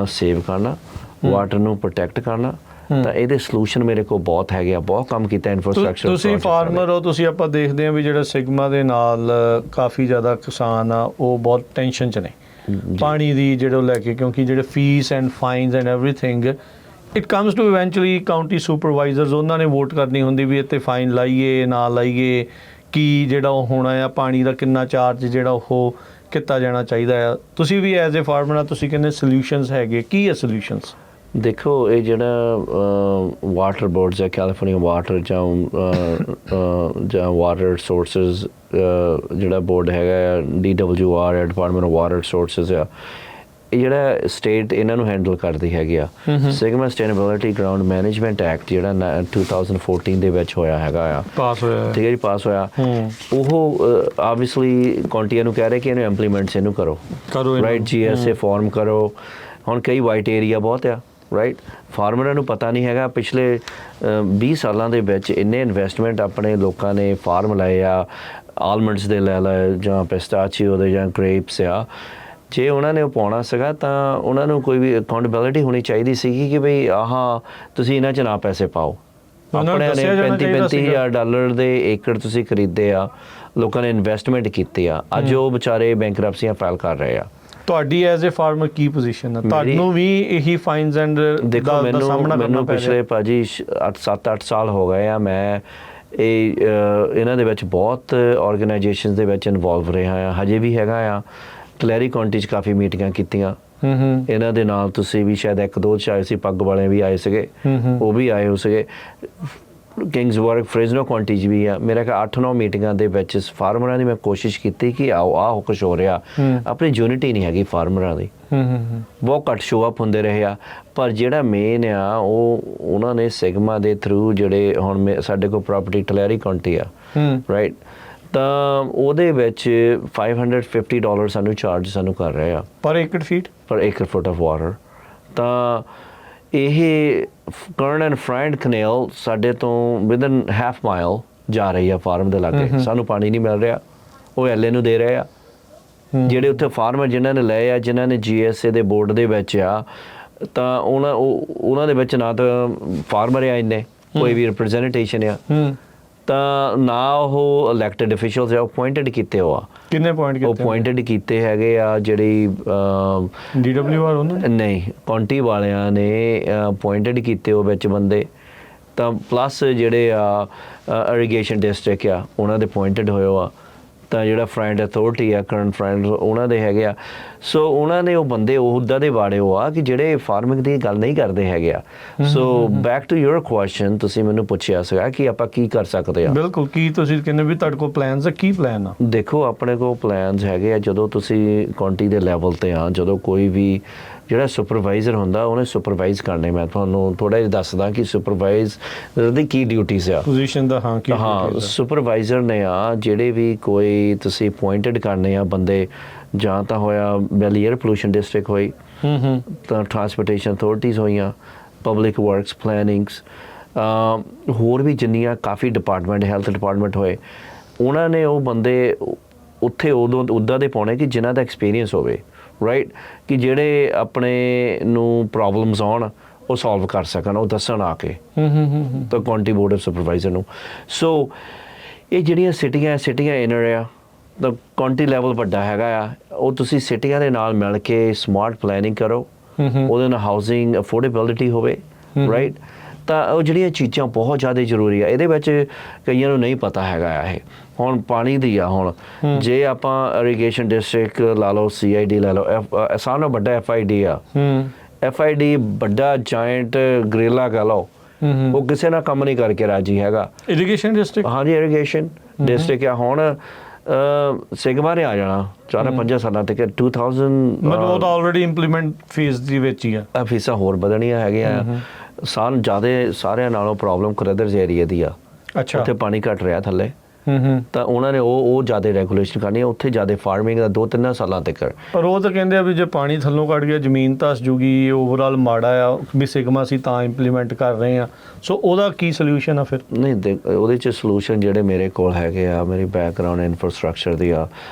ਸੇਵ ਕਰਨਾ, ਵਾਟਰ ਨੂੰ ਪ੍ਰੋਟੈਕਟ ਕਰਨਾ। ਤਾਂ ਇਹਦੇ ਸੋਲੂਸ਼ਨ ਮੇਰੇ ਕੋਲ ਬਹੁਤ ਹੈਗੇ ਆ, ਬਹੁਤ ਕੰਮ ਕੀਤਾ ਇਨਫਰਾਸਟ੍ਰਕਚਰ। ਤੁਸੀਂ ਫਾਰਮਰ ਹੋ, ਤੁਸੀਂ ਆਪਾਂ ਦੇਖਦੇ ਹਾਂ ਵੀ ਜਿਹੜਾ ਸਿਗਮਾ ਦੇ ਨਾਲ ਕਾਫੀ ਜ਼ਿਆਦਾ ਕਿਸਾਨ ਆ ਉਹ ਬਹੁਤ ਟੈਨਸ਼ਨ 'ਚ ਨੇ ਪਾਣੀ ਦੀ ਜਿਹੜਾ ਲੈ ਕੇ, ਕਿਉਂਕਿ ਜਿਹੜੇ fees and fines and everything it comes to eventually county supervisors, ਉਹਨਾਂ ਨੇ ਵੋਟ ਕਰਨੀ ਹੁੰਦੀ ਵੀ ਇੱਥੇ ਫਾਈਨ ਲਾਈਏ ਨਾ ਲਾਈਏ, ਕੀ ਜਿਹੜਾ ਉਹ ਹੋਣਾ ਆ ਪਾਣੀ ਦਾ ਕਿੰਨਾ ਚਾਰਜ ਜਿਹੜਾ ਉਹ ਕੀਤਾ ਜਾਣਾ ਚਾਹੀਦਾ ਆ। ਤੁਸੀਂ ਵੀ ਐਜ਼ ਏ ਫਾਰਮਰ ਆ, ਤੁਸੀਂ ਕਹਿੰਦੇ ਸੋਲਿਊਸ਼ਨਸ ਹੈਗੇ, ਕੀ ਹੈ ਸੋਲਿਊਸ਼ਨਸ? ਦੇਖੋ ਇਹ ਜਿਹੜਾ ਵਾਟਰ ਬੋਰਡਸ ਹੈ, ਕੈਲੀਫੋਰਨੀਆ ਵਾਟਰ ਜਾਂ ਵਾਟਰ ਰਿਸੋਰਸਿਸ ਜਿਹੜਾ ਬੋਰਡ ਹੈਗਾ, DWR department of water resources ਆ, ਇਹ ਜਿਹੜਾ ਸਟੇਟ ਇਹਨਾਂ ਨੂੰ ਹੈਂਡਲ ਕਰਦੀ ਹੈਗੀ ਆ। Sigma sustainability ground management act ਜਿਹੜਾ 2014 ਦੇ ਵਿੱਚ ਹੋਇਆ ਹੈਗਾ ਆ, ਪਾਸ ਹੋਇਆ, ਠੀਕ ਹੈ ਜੀ, ਪਾਸ ਹੋਇਆ। ਉਹ ਆਬਵੀਅਸਲੀ ਕਾਉਂਟੀਆਂ ਨੂੰ ਕਹਿ ਰਹੇ ਕਿ ਇਹਨੂੰ ਇੰਪਲੀਮੈਂਟਸ ਇਹਨੂੰ ਕਰੋ, ਰਾਈਟ, GSA ਫਾਰਮ ਕਰੋ। ਹੁਣ ਕਈ ਵਾਈਟ ਏਰੀਆ ਬਹੁਤ ਆ, ਰਾਈਟ। ਫਾਰਮਰਾਂ ਨੂੰ ਪਤਾ ਨਹੀਂ ਹੈਗਾ ਪਿਛਲੇ 20 ਸਾਲਾਂ ਦੇ ਵਿੱਚ ਇੰਨੇ ਇਨਵੈਸਟਮੈਂਟ ਆਪਣੇ ਲੋਕਾਂ ਨੇ ਫਾਰਮ ਲਏ ਆ, ਆਲਮੰਡਸ ਦੇ ਲੈ ਲਏ ਜਾਂ ਪਿਸਤਾਚੀਓ ਦੇ ਜਾਂ ਗ੍ਰੇਪਸ ਆ। ਜੇ ਉਹਨਾਂ ਨੇ ਉਹ ਪਾਉਣਾ ਸੀਗਾ ਤਾਂ ਉਹਨਾਂ ਨੂੰ ਕੋਈ ਵੀ ਅਕਾਊਂਟੇਬਿਲਿਟੀ ਹੋਣੀ ਚਾਹੀਦੀ ਸੀਗੀ ਕਿ ਬਈ ਤੁਸੀਂ ਇਹਨਾਂ 'ਚ ਨਾ ਪੈਸੇ ਪਾਓ। ਆਪਣੇ ਨੇ $35,000 ਦੇ ਏਕੜ ਤੁਸੀਂ ਖਰੀਦੇ ਆ, ਲੋਕਾਂ ਨੇ ਇਨਵੈਸਟਮੈਂਟ ਕੀਤੀ ਆ, ਅੱਜ ਉਹ ਵਿਚਾਰੇ ਬੈਂਕਰਪਸੀਆਂ ਫਾਈਲ ਕਰ ਰਹੇ ਆ। ਤੁਹਾਡੀ as a farmer Ki position ਹੈ? ਤੁਹਾਨੂੰ ਵੀ ਇਹੀ ਫਾਈਨਸ ਐਂਡ ਦੇਖੋ ਮੈਨੂੰ ਪਿਛਲੇ ਭਾਜੀ 7-8 ਸਾਲ ਹੋ ਗਏ ਆ, ਮੈਂ ਇਹਨਾਂ ਦੇ ਵਿੱਚ ਬਹੁਤ ਆਰਗੇਨਾਈਜੇਸ਼ਨਸ ਦੇ ਵਿੱਚ ਇਨਵੋਲਵ ਰਿਹਾ ਆ, ਹਜੇ ਵੀ ਹੈਗਾ ਆ। ਕਲੈਰੀ ਕਾਉਂਟੀ 'ਚ ਕਾਫੀ ਮੀਟਿੰਗਾਂ ਕੀਤੀਆਂ ਇਹਨਾਂ ਦੇ ਨਾਲ, ਤੁਸੀਂ ਵੀ ਸ਼ਾਇਦ 1-2 'ਚ ਆਏ ਸੀ, ਪੱਗ ਵਾਲੇ ਵੀ ਆਏ ਸੀਗੇ, ਉਹ ਵੀ ਆਏ ਹੋ ਸੀਗੇ। ਕਿੰਗਸਬਰਗ ਫ੍ਰੈਜ਼ਨੋ ਕਾਉਂਟੀ 'ਚ ਵੀ ਆ, ਮੇਰਾ ਕਿ 8-9 ਮੀਟਿੰਗਾਂ ਦੇ ਵਿੱਚ ਫਾਰਮਰਾਂ ਦੀ ਮੈਂ ਕੋਸ਼ਿਸ਼ ਕੀਤੀ ਕਿ ਆਹ ਕੁਛ ਹੋ ਰਿਹਾ। ਆਪਣੀ ਯੂਨਿਟੀ ਨਹੀਂ ਹੈਗੀ ਫਾਰਮਰਾਂ ਦੀ, ਬਹੁਤ ਘੱਟ ਸ਼ੋ ਅਪ ਹੁੰਦੇ ਰਹੇ ਆ। ਪਰ ਜਿਹੜਾ ਮੇਨ ਆ ਉਹਨਾਂ ਨੇ ਸਿਗਮਾ ਦੇ ਥਰੂ ਜਿਹੜੇ ਹੁਣ ਸਾਡੇ ਕੋਲ ਪ੍ਰਾਪਰਟੀ ਕਲੈਰੀ ਕਾਉਂਟੀ ਆ, ਰਾਈਟ, ਤਾਂ ਉਹਦੇ ਵਿੱਚ $550 ਸਾਨੂੰ ਕਰ ਰਹੇ ਆ ਪਰ ਏਕੜ ਫੁੱਟ ਆਫ ਵਾਟਰ। ਤਾਂ ਇਹ ਕਰਨ ਐਂਡ ਫਰਾਈਡ ਕਨੇਲ ਸਾਡੇ ਤੋਂ ਵਿਦਨ ਹਾਫ ਮਾਈਲ ਜਾ ਰਹੀ ਆ ਫਾਰਮ ਦੇ ਲਾਗੇ, ਸਾਨੂੰ ਪਾਣੀ ਨਹੀਂ ਮਿਲ ਰਿਹਾ, ਉਹ LA ਨੂੰ ਦੇ ਰਹੇ ਆ। ਜਿਹੜੇ ਉੱਥੇ ਫਾਰਮਰ ਜਿਨ੍ਹਾਂ ਨੇ ਲਏ ਆ, ਜਿਨ੍ਹਾਂ ਨੇ GSA ਦੇ ਬੋਰਡ ਦੇ ਵਿੱਚ ਆ, ਤਾਂ ਉਹਨਾਂ ਦੇ ਵਿੱਚ ਨਾ ਤਾਂ ਫਾਰਮਰ ਆ ਇੰਨੇ, ਕੋਈ ਵੀ ਰਿਪਰੈਜ਼ੈਂਟੇਸ਼ਨ ਆ, ਤਾਂ ਨਾ ਉਹ ਇਲੈਕਟਡ ਅਫੀਸ਼ੀਅਲਸ ਆ, ਅਪੁਆਇੰਟਡ ਕੀਤੇ ਹੋ ਆ। ਕਿੰਨੇ ਅਪੁਆਇੰਟਡ ਕੀਤੇ ਹੈਗੇ ਆ? ਜਿਹੜੀ DWR ਉਹਨਾਂ ਨਹੀਂ, ਕਾਉਂਟੀ ਵਾਲਿਆਂ ਨੇ ਅਪੁਆਇੰਟਡ ਕੀਤੇ ਉਹ ਵਿੱਚ ਬੰਦੇ। ਤਾਂ ਪਲੱਸ ਜਿਹੜੇ ਆ ਇਰੀਗੇਸ਼ਨ ਡਿਸਟ੍ਰਿਕਟ ਆ ਉਹਨਾਂ ਦੇ ਅਪੁਆਇੰਟਡ ਹੋਏ ਆ। ਤਾਂ ਜਿਹੜਾ ਫਰੈਂਡ ਅਥਾਰਟੀ ਆ, ਕਰੰਟ ਫਰੈਂਡ, ਉਹਨਾਂ ਦੇ ਹੈਗੇ ਆ। ਸੋ ਉਹਨਾਂ ਨੇ ਉਹ ਬੰਦੇ ਉੱਦਾਂ ਦੇ ਵਾੜੇ ਹੋ ਆ ਕਿ ਜਿਹੜੇ ਫਾਰਮਿੰਗ ਦੀ ਗੱਲ ਨਹੀਂ ਕਰਦੇ ਹੈਗੇ ਆ। So back to your question, ਤੁਸੀਂ ਮੈਨੂੰ ਪੁੱਛਿਆ ਸੀਗਾ ਕਿ ਆਪਾਂ ਕੀ ਕਰ ਸਕਦੇ ਆ। ਬਿਲਕੁਲ, ਕੀ ਤੁਸੀਂ ਕਹਿੰਦੇ ਵੀ ਤੁਹਾਡੇ ਕੋਲ ਪਲਾਨਸ ਆ, ਕੀ ਪਲਾਨ ਆ? ਦੇਖੋ ਆਪਣੇ ਕੋਲ ਪਲਾਨਸ ਹੈਗੇ ਆ। ਜਦੋਂ ਤੁਸੀਂ ਕਾਉਂਟੀ ਦੇ ਲੈਵਲ ਤੇ ਆ, ਜਦੋਂ ਕੋਈ ਵੀ ਜਿਹੜਾ ਸੁਪਰਵਾਈਜ਼ਰ ਹੁੰਦਾ ਉਹਨੇ ਸੁਪਰਵਾਈਜ਼ ਕਰਨੇ। ਮੈਂ ਤੁਹਾਨੂੰ ਥੋੜਾ ਜਿਹਾ ਦੱਸਦਾ ਕਿ ਸੁਪਰਵਾਈਜ਼ਰ ਦੀ ਕੀ ਡਿਊਟੀਜ਼ ਆ, ਪੋਜੀਸ਼ਨ ਦਾ। ਹਾਂ, ਕੀ ਹਾਂ, ਸੁਪਰਵਾਈਜ਼ਰ ਨੇ ਆ ਜਿਹੜੇ ਵੀ ਕੋਈ ਤੁਸੀਂ ਅਪੁਆਇੰਟਡ ਕਰਨੇ ਆ ਬੰਦੇ, ਜਾਂ ਤਾਂ ਹੋਇਆ ਵੈਲੀ ਏਅਰ ਪੋਲੂਸ਼ਨ ਡਿਸਟ੍ਰਿਕਟ ਹੋਈ, ਤਾਂ ਟਰਾਂਸਪੋਰਟੇਸ਼ਨ ਅਥਾਰਟੀਜ਼ ਹੋਈਆਂ, ਪਬਲਿਕ ਵਰਕਸ, ਪਲੈਨਿੰਗਸ, ਹੋਰ ਵੀ ਜਿੰਨੀਆਂ ਕਾਫੀ ਡਿਪਾਰਟਮੈਂਟ, ਹੈਲਥ ਡਿਪਾਰਟਮੈਂਟ ਹੋਏ, ਉਹਨਾਂ ਨੇ ਉਹ ਬੰਦੇ ਉੱਥੇ ਉਦੋਂ ਉੱਦਾਂ ਦੇ ਪਾਉਣੇ ਕਿ ਜਿਨ੍ਹਾਂ ਦਾ ਐਕਸਪੀਰੀਅੰਸ ਹੋਵੇ, ਰਾਈਟ, ਕਿ ਜਿਹੜੇ ਆਪਣੇ ਨੂੰ ਪ੍ਰੋਬਲਮਸ ਆਉਣ ਉਹ ਸੋਲਵ ਕਰ ਸਕਣ, ਉਹ ਦੱਸਣ ਆ ਕੇ ਤਾਂ ਕਾਉਂਟੀ ਬੋਰਡ ਆਫ ਸੁਪਰਵਾਈਜ਼ਰ ਨੂੰ। ਸੋ ਇਹ ਜਿਹੜੀਆਂ ਸਿਟੀਆਂ ਇਨਰ ਆ, ਤਾਂ ਕਾਉਂਟੀ ਲੈਵਲ ਵੱਡਾ ਹੈਗਾ ਆ, ਉਹ ਤੁਸੀਂ ਸਿਟੀਆਂ ਦੇ ਨਾਲ ਮਿਲ ਕੇ ਸਮਾਰਟ ਪਲੈਨਿੰਗ ਕਰੋ, ਉਹਦੇ ਨਾਲ ਹਾਊਸਿੰਗ ਅਫੋਰਡੇਬਿਲਿਟੀ ਹੋਵੇ, ਰਾਈਟ। ਤਾਂ ਉਹ ਜਿਹੜੀਆਂ ਚੀਜ਼ਾਂ ਬਹੁਤ ਜ਼ਿਆਦਾ ਜ਼ਰੂਰੀ ਆ, ਇਹਦੇ ਵਿੱਚ ਕਈਆਂ ਨੂੰ ਨਹੀਂ ਪਤਾ ਹੈਗਾ ਆ। ਇਹ ਹੁਣ ਪਾਣੀ ਦੀ ਆ, ਹੁਣ ਜੇ ਆਪਾਂ ਇਰੀਗੇਸ਼ਨ ਡਿਸਟ੍ਰਿਕਟ ਲਾ ਲਓ, CID ਲੈ ਲਓ, ਸਾਰਿਆਂ ਨਾਲੋਂ ਵੱਡਾ FID ਆ। FID ਵੱਡਾ ਜਾਇੰਟ ਗਰੇਲਾ ਕਹਿ ਲਓ, ਉਹ ਕਿਸੇ ਨਾਲ ਕੰਮ ਨਹੀਂ ਕਰਕੇ ਰਾਜੀ ਹੈਗਾ। ਇਰੀਗੇਸ਼ਨ ਡਿਸਟ੍ਰਿਕਟ, ਹਾਂਜੀ, ਇਰੀਗੇਸ਼ਨ ਡਿਸਟ੍ਰਿਕਟ ਆ। ਹੁਣ ਸਿਗਮਾ ਨੇ ਆ ਜਾਣਾ 4-5 ਸਾਲਾਂ ਤੱਕ 2000, ਮਤਲਬ ਉਹ ਤਾਂ ਆਲਰੇਡੀ ਇੰਪਲੀਮੈਂਟ ਫੇਜ਼ ਦੀ ਵਿੱਚ ਹੀ ਆ। ਫੀਸਾਂ ਹੋਰ ਵਧਣੀਆਂ ਹੈਗੀਆਂ। ਜ਼ਿਆਦਾ ਸਾਰਿਆਂ ਨਾਲੋਂ ਪ੍ਰੋਬਲਮ ਕਰਦਰਜ਼ ਏਰੀਆ ਦੀ ਆ। ਅੱਛਾ, ਉੱਥੇ ਪਾਣੀ ਘਟ ਰਿਹਾ ਥੱਲੇ, ਤਾਂ ਉਹਨਾਂ ਨੇ ਉਹ ਜ਼ਿਆਦਾ ਰੈਗੂਲੇਸ਼ਨ ਕਰਨੀ ਹੈ ਉੱਥੇ, ਜ਼ਿਆਦਾ ਫਾਰਮਿੰਗ ਦਾ 2-3 ਸਾਲਾਂ ਤੱਕ। ਪਰ ਉਹ ਤਾਂ ਕਹਿੰਦੇ ਆ ਵੀ ਜੇ ਪਾਣੀ ਥੱਲੋਂ ਕੱਢ ਗਿਆ ਜ਼ਮੀਨ ਧੱਸ ਜੂਗੀ, ਓਵਰਆਲ ਮਾੜਾ ਆ, ਵੀ ਸਿਗਮਾ ਸੀ ਤਾਂ ਇੰਪਲੀਮੈਂਟ ਕਰ ਰਹੇ ਆ। ਸੋ ਉਹਦਾ ਕੀ ਸੋਲਿਊਸ਼ਨ ਆ ਫਿਰ? ਨਹੀਂ, ਉਹਦੇ 'ਚ ਸੋਲਿਊਸ਼ਨ ਜਿਹੜੇ ਮੇਰੇ ਕੋਲ ਹੈਗੇ ਆ, ਮੇਰੀ ਬੈਕਗ੍ਰਾਉਂਡ ਇਨਫਰਾਸਟ੍ਰਕਚਰ ਦੀ ਆ,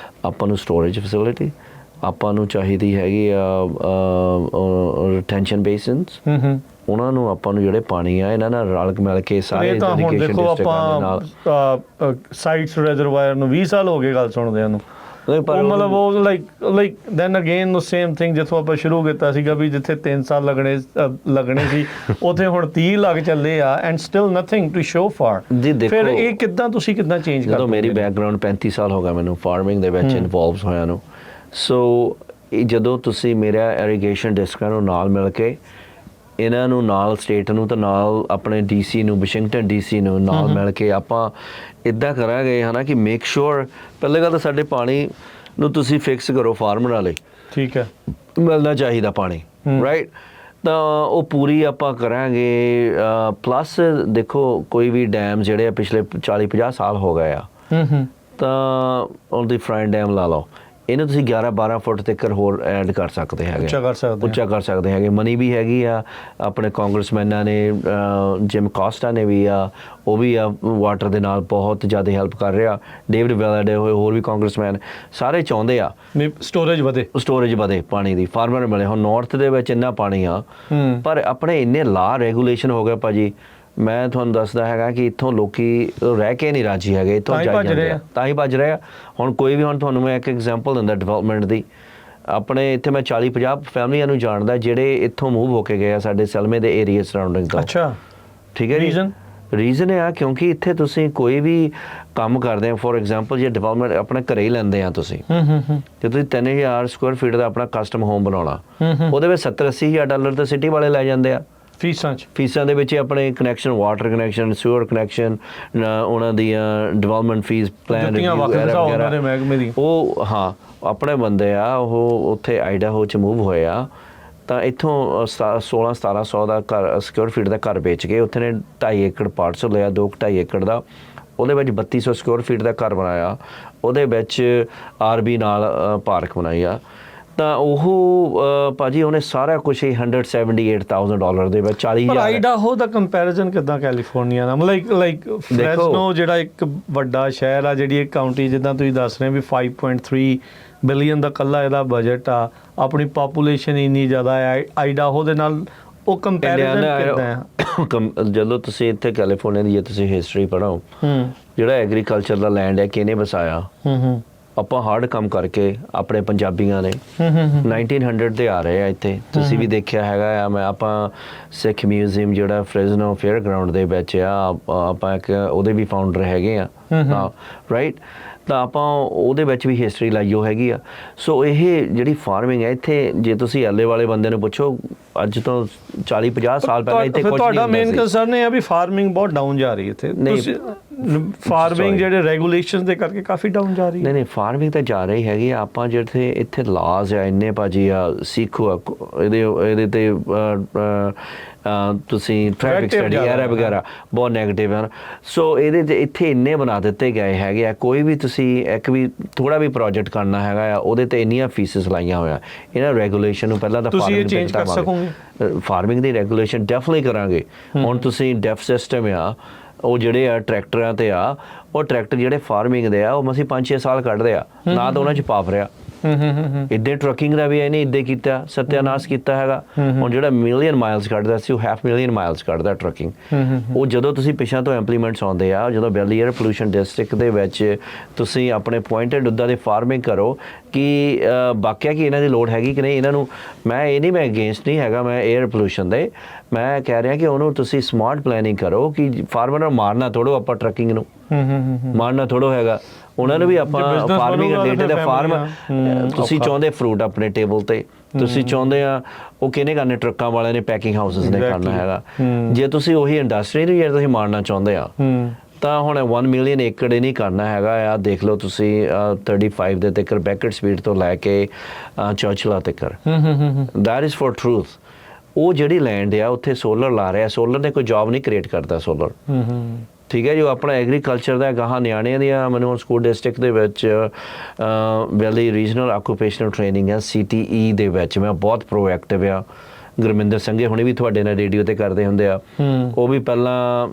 ਆਪਾਂ ਨੂੰ ਸਟੋਰੇਜ ਫੈਸਿਲਿਟੀ, ਆਪਾਂ ਨੂੰ ਚਾਹੀਦੀ ਹੈਗੀ ਆ ਰਿਟੈਂਸ਼ਨ ਬੇਸਿਨਸ, ਉਹਨਾਂ ਨੂੰ ਆਪਾਂ ਨੂੰ ਜਿਹੜੇ ਪਾਣੀ ਆ ਇਹਨਾਂ ਨਾਲ ਰਲ ਮਿਲ ਕੇ ਸਾਰੇ ਇਰੀਗੇਸ਼ਨ ਡਿਸਟ੍ਰਿਕਟਾਂ ਦੇ ਨਾਲ। ਸਾਈਟਸ ਰਿਜ਼ਰਵਾਇਰ ਨੂੰ 20 ਸਾਲ ਹੋ ਗਏ ਗੱਲ ਸੁਣਦਿਆਂ ਨੂੰ। ਮਤਲਬ ਉਹ like then again same thing ਜਿੱਥੋਂ ਆਪਾਂ ਸ਼ੁਰੂ ਕੀਤਾ ਸੀਗਾ ਵੀ ਜਿੱਥੇ 3 ਸਾਲ ਲੱਗਣੇ ਸੀ ਉੱਥੇ ਹੁਣ 30 ਲੱਗ ਚੱਲੇ ਆ, and still nothing to show for. ਫਿਰ ਇਹ ਕਿੱਦਾਂ ਤੁਸੀਂ ਕਿੱਦਾਂ ਚੇਂਜ ਕਰਦੇ? ਮੇਰੀ ਬੈਕਗ੍ਰਾਉਂਡ 35 ਸਾਲ ਹੋ ਗਿਆ ਮੈਨੂੰ ਫਾਰਮਿੰਗ ਦੇ ਵਿੱਚ ਇਨਵੋਲਵ ਹੋਇਆ ਨੂੰ। ਸੋ ਜਦੋਂ ਤੁਸੀਂ ਮੇਰਾ ਇਰੀਗੇਸ਼ਨ ਡਿਸਟ੍ਰਿਕਟ ਨੂੰ ਨਾਲ ਮਿਲ ਕੇ, ਇਹਨਾਂ ਨੂੰ ਨਾਲ ਸਟੇਟ ਨੂੰ ਤਾਂ ਨਾਲ ਆਪਣੇ DC ਨੂੰ, ਵਾਸ਼ਿੰਗਟਨ DC ਨੂੰ ਨਾਲ ਮਿਲ ਕੇ ਆਪਾਂ ਇੱਦਾਂ ਕਰਾਂਗੇ ਹੈ ਨਾ ਕਿ ਮੇਕ ਸ਼ੋਰ, ਪਹਿਲੇ ਗੱਲ ਤਾਂ ਸਾਡੇ ਪਾਣੀ ਨੂੰ ਤੁਸੀਂ ਫਿਕਸ ਕਰੋ ਫਾਰਮਰਾਂ ਲਈ, ਠੀਕ ਹੈ, ਮਿਲਣਾ ਚਾਹੀਦਾ ਪਾਣੀ, ਰਾਈਟ। ਤਾਂ ਉਹ ਪੂਰੀ ਆਪਾਂ ਕਰਾਂਗੇ। ਪਲੱਸ ਦੇਖੋ ਕੋਈ ਵੀ ਡੈਮ ਜਿਹੜੇ ਆ ਪਿਛਲੇ 40-50 ਸਾਲ ਹੋ ਗਏ ਆ, ਤਾਂ ਉਹਦੀ ਫਰਾਈਨ ਡੈਮ ਲਾ ਲਓ, ਇਹਨੂੰ ਤੁਸੀਂ 11-12 ਫੁੱਟ ਤੱਕ ਹੋਰ ਐਡ ਕਰ ਸਕਦੇ ਹੈਗੇ, ਉੱਚਾ ਕਰ ਸਕਦੇ ਹੈਗੇ। ਮਨੀ ਵੀ ਹੈਗੀ ਆ, ਆਪਣੇ ਕਾਂਗਰਸਮੈਨਾਂ ਨੇ, ਜਿਮ ਕੋਸਟਾ ਨੇ ਵੀ ਆ, ਉਹ ਵੀ ਆ ਵਾਟਰ ਦੇ ਨਾਲ ਬਹੁਤ ਜ਼ਿਆਦਾ ਹੈਲਪ ਕਰ ਰਿਹਾ, ਡੇਵਿਡ ਵੈਲਾਡੇ ਹੋਏ, ਹੋਰ ਵੀ ਕਾਂਗਰਸਮੈਨ, ਸਾਰੇ ਚਾਹੁੰਦੇ ਆ ਸਟੋਰੇਜ ਵਧੇ ਪਾਣੀ ਦੀ, ਫਾਰਮਰ ਮਿਲੇ। ਹੁਣ ਨਾਰਥ ਦੇ ਵਿੱਚ ਇੰਨਾ ਪਾਣੀ ਆ, ਪਰ ਆਪਣੇ ਇੰਨੇ ਲਾ ਰੈਗੂਲੇਸ਼ਨ ਹੋ ਗਏ ਭਾਜੀ, ਮੈਂ ਤੁਹਾਨੂੰ ਦੱਸਦਾ ਹੈਗਾ ਕਿ ਇੱਥੋਂ ਲੋਕੀ ਰਹਿ ਕੇ ਨਹੀਂ ਰਾਜੀ ਹੈਗੇ, ਇੱਥੋਂ ਤਾਂ ਹੀ ਭੱਜ ਰਹੇ ਆ। ਹੁਣ ਕੋਈ ਵੀ, ਹੁਣ ਤੁਹਾਨੂੰ ਮੈਂ ਇੱਕ ਐਗਜ਼ਾਮਪਲ ਦਿੰਦਾ ਡਿਵੈਲਪਮੈਂਟ ਦੀ, ਆਪਣੇ ਇੱਥੇ ਮੈਂ 40-50 ਫੈਮਲੀਆਂ ਨੂੰ ਜਾਣਦਾ ਜਿਹੜੇ ਇੱਥੋਂ ਮੂਵ ਹੋ ਕੇ ਗਏ ਆ ਸਾਡੇ ਸਲਮੇ ਦੇ ਏਰੀਆ ਸਰਾਊਂਡਿੰਗ ਤੋਂ। ਅੱਛਾ, ਠੀਕ ਹੈ ਜੀ। ਰੀਜ਼ਨ ਇਹ ਆ ਕਿਉਂਕਿ ਇੱਥੇ ਤੁਸੀਂ ਕੋਈ ਵੀ ਕੰਮ ਕਰਦੇ ਆ, ਫੋਰ ਐਗਜ਼ਾਮਪਲ ਜੇ ਡਿਵੈਲਪਮੈਂਟ ਆਪਣੇ ਘਰੇ ਹੀ ਲੈਂਦੇ ਆ ਤੁਸੀਂ, ਤੇ ਤੁਸੀਂ 3000 ਸਕੁਅਰ ਫੀਟ ਦਾ ਆਪਣਾ ਕਸਟਮ ਹੋਮ ਬਣਾਉਣਾ, ਉਹਦੇ ਵਿੱਚ $70-80 ਹਜ਼ਾਰ ਡਾਲਰ ਤਾਂ ਸਿਟੀ ਵਾਲੇ ਲੈ ਜਾਂਦੇ ਆ ਫੀਸਾਂ ਦੇ ਵਿੱਚ। ਆਪਣੇ connection, water connection, sewer connection, ਉਹਨਾਂ ਦੀਆਂ ਡਿਵੈਲਪਮੈਂਟ ਫੀਸ, ਪਲਾਨ ਵਗੈਰਾ, ਉਹ ਹਾਂ ਆਪਣੇ ਬੰਦੇ ਆ, ਉਹ ਉੱਥੇ ਆਈਡਾਹੋ 'ਚ ਮੂਵ ਹੋਏ ਆ, ਤਾਂ ਇੱਥੋਂ 1600-1700 ਦਾ ਘਰ, ਸਕੁਅਰ ਫੀਟ ਦਾ ਘਰ ਵੇਚ ਕੇ ਉੱਥੇ ਨੇ 2.5 ਏਕੜ ਪਾਰਸਲ ਲਿਆ, 2.5 ਏਕੜ ਦਾ, ਉਹਦੇ ਵਿੱਚ 3200 ਸਕੁਅਰ ਫੀਟ ਦਾ ਘਰ ਬਣਾਇਆ, ਉਹਦੇ ਵਿੱਚ RB ਨਾਲ ਪਾਰਕ ਬਣਾਈ ਆ। ਤਾਂ ਉਹ ਭਾਜੀ ਉਹਨੇ ਸਾਰਾ ਕੁਛ ਹੀ $178,000 ਦੇ ਵਿੱਚ 40,000। ਆਈਡਾਹੋ ਦਾ ਕੰਪੈਰੀਜ਼ਨ ਕਿੱਦਾਂ ਕੈਲੀਫੋਰਨੀਆ ਨਾਲ? ਲਾਈਕ ਫ੍ਰੈਸਨੋ ਜਿਹੜਾ ਇੱਕ ਵੱਡਾ ਸ਼ਹਿਰ ਆ, ਜਿਹੜੀ ਇੱਕ ਕਾਉਂਟੀ ਜਿੱਦਾਂ ਤੁਸੀਂ ਦੱਸ ਰਹੇ ਵੀ 5.3 ਬਿਲੀਅਨ ਦਾ ਕੱਲਾ ਇਹਦਾ ਬਜਟ ਆ, ਆਪਣੀ ਪਾਪੂਲੇਸ਼ਨ ਇੰਨੀ ਜ਼ਿਆਦਾ ਹੈ, ਆਈਡਾਹੋ ਦੇ ਨਾਲ ਉਹ ਕੰਪੈਰੀਜ਼ਨ ਕਿੱਦਾਂ ਆ? ਜਦੋਂ ਤੁਸੀਂ ਇੱਥੇ ਕੈਲੀਫੋਰਨੀਆ ਦੀ ਜੇ ਤੁਸੀਂ ਹਿਸਟਰੀ ਪੜ੍ਹੋ, ਜਿਹੜਾ ਐਗਰੀਕਲਚਰ ਦਾ ਲੈਂਡ ਹੈ ਕਿਹਨੇ ਵਸਾਇਆ? ਆਪਾਂ ਹਾਰਡ ਕੰਮ ਕਰਕੇ ਆਪਣੇ ਪੰਜਾਬੀਆਂ ਨੇ 1900 ਦੇ ਆ ਰਹੇ ਆ ਇੱਥੇ, ਤੁਸੀਂ ਵੀ ਦੇਖਿਆ ਹੈਗਾ ਆ। ਆਪਾਂ ਸਿੱਖ ਮਿਊਜ਼ੀਅਮ ਜਿਹੜਾ ਫ੍ਰੈਸਨੋ ਫੇਅਰ ਗਰਾਊਂਡ ਦੇ ਵਿੱਚ ਆ, ਆਪਾਂ ਇੱਕ ਉਹਦੇ ਵੀ ਫਾਊਂਡਰ ਹੈਗੇ ਆ, ਰਾਈਟ। ਤਾਂ ਆਪਾਂ ਉਹਦੇ ਵਿੱਚ ਵੀ ਹਿਸਟਰੀ ਲਾਈਓ ਹੈਗੀ ਆ। ਸੋ ਇਹ ਜਿਹੜੀ ਫਾਰਮਿੰਗ ਹੈ ਇੱਥੇ, ਜੇ ਤੁਸੀਂ ਐਲੇ ਵਾਲੇ ਬੰਦੇ ਨੂੰ ਪੁੱਛੋ ਅੱਜ ਤੋਂ 40-50 ਸਾਲ ਪਹਿਲਾਂ ਇੱਥੇ ਕੁਝ ਨਹੀਂ ਤੁਹਾਡਾ ਹੁੰਦਾ ਮੇਨ ਸੀ। ਕੰਸਰਨ ਇਹ ਆ ਵੀ ਫਾਰਮਿੰਗ ਬਹੁਤ ਡਾਊਨ ਜਾ ਰਹੀ ਇੱਥੇ। ਨਹੀਂ, ਫਾਰਮਿੰਗ ਜਿਹੜੇ ਰੈਗੂਲੇਸ਼ਨਸ ਦੇ ਕਰਕੇ ਕਾਫੀ ਡਾਊਨ ਜਾ ਰਹੀ ਹੈ। ਨਹੀਂ ਫਾਰਮਿੰਗ ਤਾਂ ਜਾ ਰਹੀ ਹੈਗੀ ਆ। ਆਪਾਂ ਜਿਹੜੇ ਇੱਥੇ ਲਾਜ਼ ਆ ਇੰਨੇ ਭਾਜੀ ਆ, ਸਿੱਖੋ ਇਹਦੇ ਤੇ ਤੁਸੀਂ ਟ੍ਰੈਫਿਕ ਸਟੱਡੀ ਐਰਾ ਵਗੈਰਾ ਬਹੁਤ ਨੈਗੇਟਿਵ ਹਨ। ਸੋ ਇਹਦੇ 'ਚ ਇੱਥੇ ਇੰਨੇ ਬਣਾ ਦਿੱਤੇ ਗਏ ਹੈਗੇ ਆ, ਕੋਈ ਵੀ ਤੁਸੀਂ ਇੱਕ ਵੀ ਥੋੜਾ ਵੀ ਪ੍ਰੋਜੈਕਟ ਕਰਨਾ ਹੈਗਾ ਆ ਉਹਦੇ ਤੇ ਇੰਨੀਆਂ ਫੀਸਿਸ ਲਾਈਆਂ ਹੋਇਆ। ਇਹਨਾਂ ਰੈਗੂਲੇਸ਼ਨ ਨੂੰ ਪਹਿਲਾਂ ਤਾਂ ਤੁਸੀਂ ਇਹ ਚੇਂਜ ਕਰ ਸਕੋਗੇ। ਫਾਰਮਿੰਗ ਦੀ ਰੈਗੂਲੇਸ਼ਨ ਡੈਫੀਨਿਟਲੀ ਕਰਾਂਗੇ। ਹੁਣ ਤੁਸੀਂ ਡੈਫ ਸਿਸਟਮ ਆ, ਉਹ ਜਿਹੜੇ ਆ ਟਰੈਕਟਰਾਂ ਤੇ ਆ, ਉਹ ਟਰੈਕਟਰ ਜਿਹੜੇ ਫਾਰਮਿੰਗ ਦੇ ਆ ਉਹ ਅਸੀਂ 5-6 ਸਾਲ ਕੱਢਦੇ ਆ ਨਾ, ਤਾਂ ਉਹਨਾਂ 'ਚ ਪਾਪ ਰਿਹਾ। ਇੱਦਾਂ ਟਰੱਕਿੰਗ ਦਾ ਵੀ ਇਹਨੇ ਇੱਦਾਂ ਕੀਤਾ, ਸਤਿਆਨਾਸ਼ ਕੀਤਾ ਹੈਗਾ। ਹੁਣ ਜਿਹੜਾ ਮਿਲੀਅਨ ਮਾਈਲਸ ਕੱਢਦਾ ਸੀ ਉਹ 500,000 ਮਾਈਲਸ ਕੱਢਦਾ ਟਰੱਕਿੰਗ। ਉਹ ਜਦੋਂ ਤੁਸੀਂ ਪਿਛਾਂ ਤੋਂ ਇੰਪਲੀਮੈਂਟਸ ਆਉਂਦੇ ਆ, ਜਦੋਂ ਵੈਲੀ ਏਅਰ ਪੋਲਿਊਸ਼ਨ ਡਿਸਟ੍ਰਿਕਟ ਦੇ ਵਿੱਚ ਤੁਸੀਂ ਆਪਣੇ ਪੁਆਇੰਟਡ ਉੱਦਾਂ ਦੇ ਫਾਰਮਿੰਗ ਕਰੋ ਕਿ ਵਾਕਿਆ ਕਿ ਇਹਨਾਂ ਦੀ ਲੋੜ ਹੈਗੀ ਕਿ ਨਹੀਂ। ਇਹਨਾਂ ਨੂੰ ਮੈਂ ਅਗੇਂਸਟ ਨਹੀਂ ਹੈਗਾ, ਮੈਂ ਏਅਰ ਪੋਲਿਊਸ਼ਨ ਦੇ, ਮੈਂ ਕਹਿ ਰਿਹਾ ਕਿ ਉਹਨੂੰ ਤੁਸੀਂ ਸਮਾਰਟ ਪਲੈਨਿੰਗ ਕਰੋ ਕਿ ਫਾਰਮਰ ਨੂੰ ਮਾਰਨਾ ਥੋੜੋ, ਆਪਾਂ ਟਰੱਕਿੰਗ ਨੂੰ ਮਾਰਨਾ ਥੋੜੋ ਹੈਗਾ। ਉਹਨਾਂ ਨੂੰ ਵੀ ਆਪਾਂ ਫਾਰਮਿੰਗ ਰਿਲੇਟਡ ਫਾਰਮ, ਤੁਸੀਂ ਚਾਹੁੰਦੇ ਫਰੂਟ ਆਪਣੇ ਟੇਬਲ ਤੇ, ਤੁਸੀਂ ਚਾਹੁੰਦੇ ਆ ਉਹ ਕਿਹਨੇ ਕਰਨੇ, ਟਰੱਕਾਂ ਵਾਲਿਆਂ ਨੇ, ਪੈਕਿੰਗ ਹਾਊਸਿਸ ਨੇ ਕਰਨਾ ਹੈਗਾ। ਜੇ ਤੁਸੀਂ ਉਹੀ ਇੰਡਸਟਰੀ ਨੂੰ ਤੁਸੀਂ ਮਾਰਨਾ ਚਾਹੁੰਦੇ ਆ ਤਾਂ ਹੁਣ 1 ਮਿਲੀਅਨ ਏਕੜ ਨਹੀਂ ਕਰਨਾ ਹੈਗਾ ਆ। ਦੇਖ ਲਓ ਤੁਸੀਂ 35 ਦੇ ਤੱਕ ਬੈਕਟ ਸਪੀਡ ਤੋਂ ਲੈ ਕੇ ਚਰਚਲਾ ਤੱਕ, ਦੈਟ ਇਜ਼ ਫॉर ਟਰੂਥ। ਉਹ ਜਿਹੜੀ ਲੈਂਡ ਆ ਉੱਥੇ ਸੋਲਰ ਲਾ ਰਿਹਾ, ਸੋਲਰ ਨੇ ਕੋਈ ਜੌਬ ਨਹੀਂ ਕ੍ਰੀਏਟ ਕਰਦਾ ਸੋਲਰ, ਠੀਕ ਹੈ। ਜੋ ਆਪਣਾ ਐਗਰੀਕਲਚਰ ਦਾ ਗਾਹਾਂ ਨਿਆਣਿਆਂ ਦੀਆਂ, ਮੈਨੂੰ ਸਕੂਲ ਡਿਸਟ੍ਰਿਕਟ ਦੇ ਵਿੱਚ ਵੈਲੀ ਰੀਜਨਲ ਆਕੂਪੇਸ਼ਨਲ ਟ੍ਰੇਨਿੰਗ ਹੈ CTE ਦੇ ਵਿੱਚ ਮੈਂ ਬਹੁਤ ਪ੍ਰੋਐਕਟਿਵ ਆ। ਗੁਰਮਿੰਦਰ ਸੰਘੇ ਹੁਣੇ ਵੀ ਤੁਹਾਡੇ ਨਾਲ ਰੇਡੀਓ ਤੇ ਕਰਦੇ ਹੁੰਦੇ ਆ, ਉਹ ਵੀ ਪਹਿਲਾਂ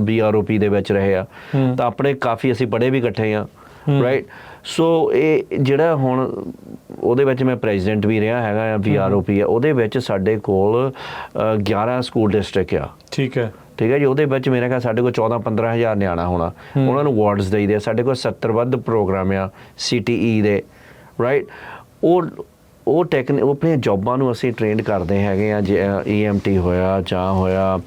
BROP ਦੇ ਵਿੱਚ ਰਹੇ ਆ, ਤਾਂ ਆਪਣੇ ਕਾਫੀ ਅਸੀਂ ਪੜ੍ਹੇ ਵੀ ਇਕੱਠੇ ਆ, ਰਾਈਟ। ਸੋ ਇਹ ਜਿਹੜਾ ਹੁਣ ਉਹਦੇ ਵਿੱਚ ਮੈਂ ਪ੍ਰੈਜ਼ੀਡੈਂਟ ਵੀ ਰਿਹਾ ਹੈਗਾ ਆ, BROP ਆ, ਉਹਦੇ ਵਿੱਚ ਸਾਡੇ ਕੋਲ 11 ਸਕੂਲ ਡਿਸਟ੍ਰਿਕਟ ਆ, ਠੀਕ ਹੈ ਜੀ। ਉਹਦੇ ਵਿੱਚ ਮੇਰੇ ਖਿਆਲ ਸਾਡੇ ਕੋਲ 14-15 ਹਜ਼ਾਰ ਨਿਆਣਾ ਹੋਣਾ, ਉਹਨਾਂ ਨੂੰ ਅਵਾਰਡਸ ਦੇਈਦੇ ਆ। ਸਾਡੇ ਕੋਲ 70 ਵੱਧ ਪ੍ਰੋਗਰਾਮ ਆ CTE ਦੇ, ਰਾਈਟ। ਉਹ ਆਪਣੀਆਂ ਜੌਬਾਂ ਨੂੰ ਅਸੀਂ ਟ੍ਰੇਨਡ ਕਰਦੇ ਹੈਗੇ ਆ। ਜੇ EMT ਹੋਇਆ ਜਾਂ ਹੋਇਆ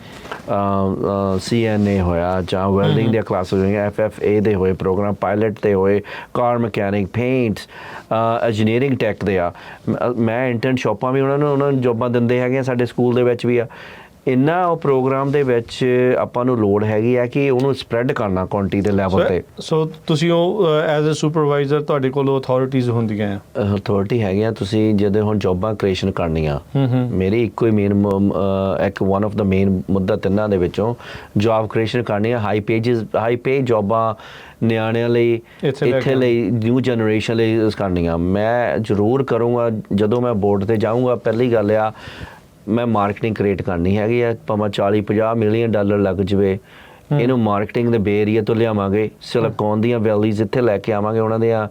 CNA ਹੋਇਆ ਜਾਂ ਵੈਲਡਿੰਗ ਦੀਆਂ ਕਲਾਸਿਸ ਹੋਈਆਂ, FFA ਦੇ ਹੋਏ ਪ੍ਰੋਗਰਾਮ, ਪਾਇਲਟ ਦੇ ਹੋਏ, car mechanic, paints, engineering tech ਦੇ ਆ। ਮੈਂ ਇੰਟਰਨਸ਼ਿਪਾਂ ਵੀ ਉਹਨਾਂ ਨੂੰ ਜੌਬਾਂ ਦਿੰਦੇ ਹੈਗੇ ਆ, ਸਾਡੇ ਸਕੂਲ ਦੇ ਵਿੱਚ ਵੀ ਆ। ਇੰਨਾ ਉਹ ਪ੍ਰੋਗਰਾਮ ਦੇ ਵਿੱਚ ਆਪਾਂ ਨੂੰ ਲੋੜ ਹੈਗੀ ਆ ਕਿ ਉਹਨੂੰ ਸਪਰੈਡ ਕਰਨਾ ਕਾਉਂਟੀ ਦੇ ਲੈਵਲ ਤੇ। ਸੋ ਤੁਸੀਂ ਉਹ ਐਜ਼ ਅ ਸੁਪਰਵਾਈਜ਼ਰ ਤੁਹਾਡੇ ਕੋਲ ਅਥਾਰਟੀਜ਼ ਹੁੰਦੀਆਂ ਆ? ਅਥਾਰਟੀ ਹੈਗੀਆਂ। ਤੁਸੀਂ ਜਦੋਂ ਹੁਣ ਜੌਬਾਂ ਕ੍ਰੀਏਸ਼ਨ ਕਰਨੀਆਂ, ਮੇਰੀ ਇੱਕੋ ਹੀ main one of the main ਮੁੱਦਾ ਤਿੰਨਾਂ ਦੇ ਵਿੱਚੋਂ ਜੌਬ ਕ੍ਰੀਏਸ਼ਨ ਕਰਨੀ ਆ। ਹਾਈ ਪੇ ਜੌਬਾਂ ਨਿਆਣਿਆਂ ਲਈ, ਇੱਥੇ ਲਈ, ਨਿਊ ਜਨਰੇਸ਼ਨ ਲਈ ਕਰਨੀਆਂ। ਮੈਂ ਜ਼ਰੂਰ ਕਰੂੰਗਾ ਜਦੋਂ ਮੈਂ ਬੋਰਡ ਤੇ ਜਾਊਂਗਾ। ਪਹਿਲੀ ਗੱਲ ਆ, ਮੈਂ ਮਾਰਕੀਟਿੰਗ ਕ੍ਰੀਏਟ ਕਰਨੀ ਹੈਗੀ ਆ, ਭਾਵੇਂ $40-50 ਮਿਲੀਅਨ ਲੱਗ ਜਾਵੇ। ਇਹਨੂੰ ਮਾਰਕੀਟਿੰਗ ਦੇ ਬੇ ਏਰੀਆ ਤੋਂ ਲਿਆਵਾਂਗੇ, ਸਿਲਿਕਨ ਦੀਆਂ ਵੈਲੀਜ਼ ਇੱਥੇ ਲੈ ਕੇ ਆਵਾਂਗੇ, ਉਹਨਾਂ ਦੀਆਂ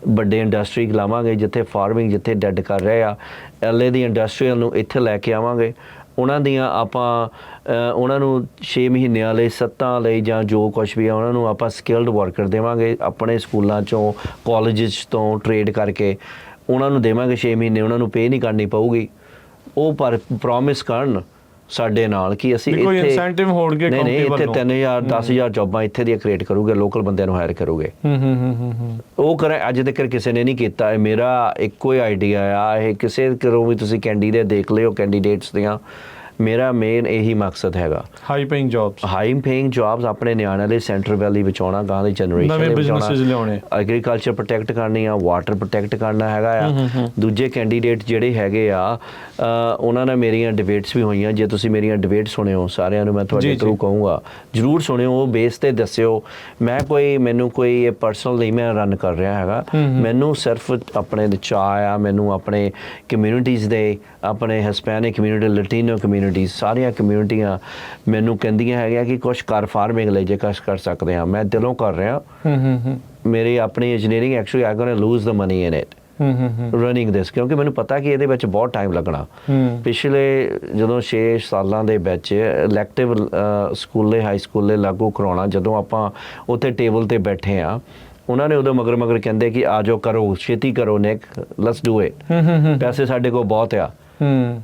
ਵੱਡੇ ਇੰਡਸਟਰੀ ਲਾਵਾਂਗੇ ਜਿੱਥੇ ਫਾਰਮਿੰਗ ਜਿੱਥੇ ਡੈਡ ਕਰ ਰਹੇ ਆ। LA ਦੀ ਇੰਡਸਟਰੀਅਲ ਨੂੰ ਇੱਥੇ ਲੈ ਕੇ ਆਵਾਂਗੇ, ਉਹਨਾਂ ਦੀਆਂ ਆਪਾਂ ਉਹਨਾਂ ਨੂੰ 6 ਮਹੀਨਿਆਂ ਲਈ, 7 ਲਈ ਜਾਂ ਜੋ ਕੁਛ ਵੀ ਆ, ਉਹਨਾਂ ਨੂੰ ਆਪਾਂ ਸਕਿਲਡ ਵਰਕਰ ਦੇਵਾਂਗੇ। ਆਪਣੇ ਸਕੂਲਾਂ 'ਚੋਂ, ਕਾਲਜਿਸ ਤੋਂ ਟ੍ਰੇਡ ਕਰਕੇ ਉਹਨਾਂ ਨੂੰ ਦੇਵਾਂਗੇ 6 ਮਹੀਨੇ, ਉਹਨਾਂ ਨੂੰ ਪੇ ਨਹੀਂ ਕਰਨੀ ਪਊਗੀ। ਉਹ ਪਰ ਪ੍ਰੋਮਿਸ ਕਰਨ ਸਾਡੇ ਨਾਲ ਕਿ ਅਸੀਂ ਇੱਥੇ ਇਨਸੈਂਟਿਵ ਹੋਣਗੇ, ਨਹੀਂ ਇੱਥੇ 3,000 10,000 ਜੌਬਾਂ ਇੱਥੇ ਦੀਆਂ ਕ੍ਰੀਏਟ ਕਰੂਗੇ, ਲੋਕਲ ਬੰਦਿਆਂ ਨੂੰ ਹਾਇਰ ਕਰੂਗੇ। ਉਹ ਕਰੇ ਅੱਜ ਤੱਕ ਕਿਸੇ ਨੇ ਨਹੀਂ ਕੀਤਾ। ਮੇਰਾ ਇੱਕੋ ਹੀ ਆਈਡੀਆ ਆ, ਇਹ ਕਿਸੇ ਕੋਲੋਂ ਵੀ ਤੁਸੀਂ ਕੈਂਡੀਡੇਟ ਦੇਖ ਲਿਓ, ਕੈਂਡੀਡੇਟਸ ਦੀਆਂ, ਮੇਰਾ ਮੇਨ ਇਹੀ ਮਕਸਦ ਹੈਗਾ। ਹਾਈ ਪੇਇੰਗ ਜੌਬਸ ਆਪਣੇ ਨਿਆਣਿਆਂ ਲਈ ਸੈਂਟਰਲ ਵੈਲੀ ਵਿੱਚ ਆਉਣਾ, ਗਾਂ ਦੀ ਜਨਰੇਸ਼ਨ ਲਈ ਬਚਾਉਣਾ, ਐਗਰੀਕਲਚਰ ਪ੍ਰੋਟੈਕਟ ਕਰਨੀ ਆ, ਵਾਟਰ ਪ੍ਰੋਟੈਕਟ ਕਰਨਾ ਹੈਗਾ ਆ। ਦੂਜੇ ਕੈਂਡੀਡੇਟ ਜਿਹੜੇ ਹੈਗੇ ਆ ਉਹਨਾਂ ਨਾਲ ਮੇਰੀਆਂ ਡਿਬੇਟਸ ਵੀ ਹੋਈਆਂ। ਜੇ ਤੁਸੀਂ ਮੇਰੀਆਂ ਡਿਬੇਟ ਸੁਣਿਓ, ਸਾਰਿਆਂ ਨੂੰ ਮੈਂ ਤੁਹਾਡੇ ਥਰੂ ਕਹੂੰਗਾ ਜ਼ਰੂਰ ਸੁਣਿਓ, ਉਹ ਬੇਸ ਤੇ ਦੱਸਿਓ। ਮੈਨੂੰ ਕੋਈ ਇਹ ਪਰਸਨਲ ਨਹੀਂ ਮੈਂ ਰਨ ਕਰ ਰਿਹਾ ਹੈਗਾ, ਮੈਨੂੰ ਸਿਰਫ ਆਪਣੇ ਚਾਅ ਆ, ਮੈਨੂੰ ਆਪਣੇ ਕਮਿਊਨਿਟੀਜ਼ ਦੇ, ਆਪਣੇ ਹਿਸਪੈਨਿਕ ਕਮਿਊਨਿਟੀ, ਲਟੀਨੋ ਕਮਿਊਨਿਟੀ, ਸਾਰੀਆਂ ਕਮਿਊਨਿਟੀਆਂ ਮੈਨੂੰ ਕਹਿੰਦੀਆਂ ਹੈਗੀਆਂ ਕਿ ਕੁਛ ਕਰ ਫਾਰਮਿੰਗ ਲਈ, ਜੇ ਕੁਛ ਕਰ ਸਕਦੇ ਹਾਂ। ਮੈਂ ਦਿਲੋਂ ਕਰ ਰਿਹਾ। ਮੇਰੀ ਆਪਣੀ engineering actually I gonna lose the money in it running this, ਕਿਉਂਕਿ ਮੈਨੂੰ ਪਤਾ ਕਿ ਇਹਦੇ ਵਿੱਚ ਬਹੁਤ ਟਾਈਮ ਲੱਗਣਾ। ਪਿਛਲੇ ਜਦੋਂ 6 ਸਾਲਾਂ ਦੇ ਵਿੱਚ ਇਲੈਕਟਿਵ ਸਕੂਲੇ, ਹਾਈ ਸਕੂਲੇ ਲਾਗੂ ਕਰਾਉਣਾ, ਜਦੋਂ ਆਪਾਂ ਉੱਥੇ ਟੇਬਲ ਤੇ ਬੈਠੇ ਆ, ਉਹਨਾਂ ਨੇ ਉਦੋਂ ਮਗਰ ਕਹਿੰਦੇ ਕਿ ਆ ਜਾਓ, ਕਰੋ, ਛੇਤੀ ਕਰੋ ਨਿਕ, ਲੈਟਸ ਡੂ ਇਟ, ਪੈਸੇ ਸਾਡੇ ਕੋਲ ਬਹੁਤ ਆ।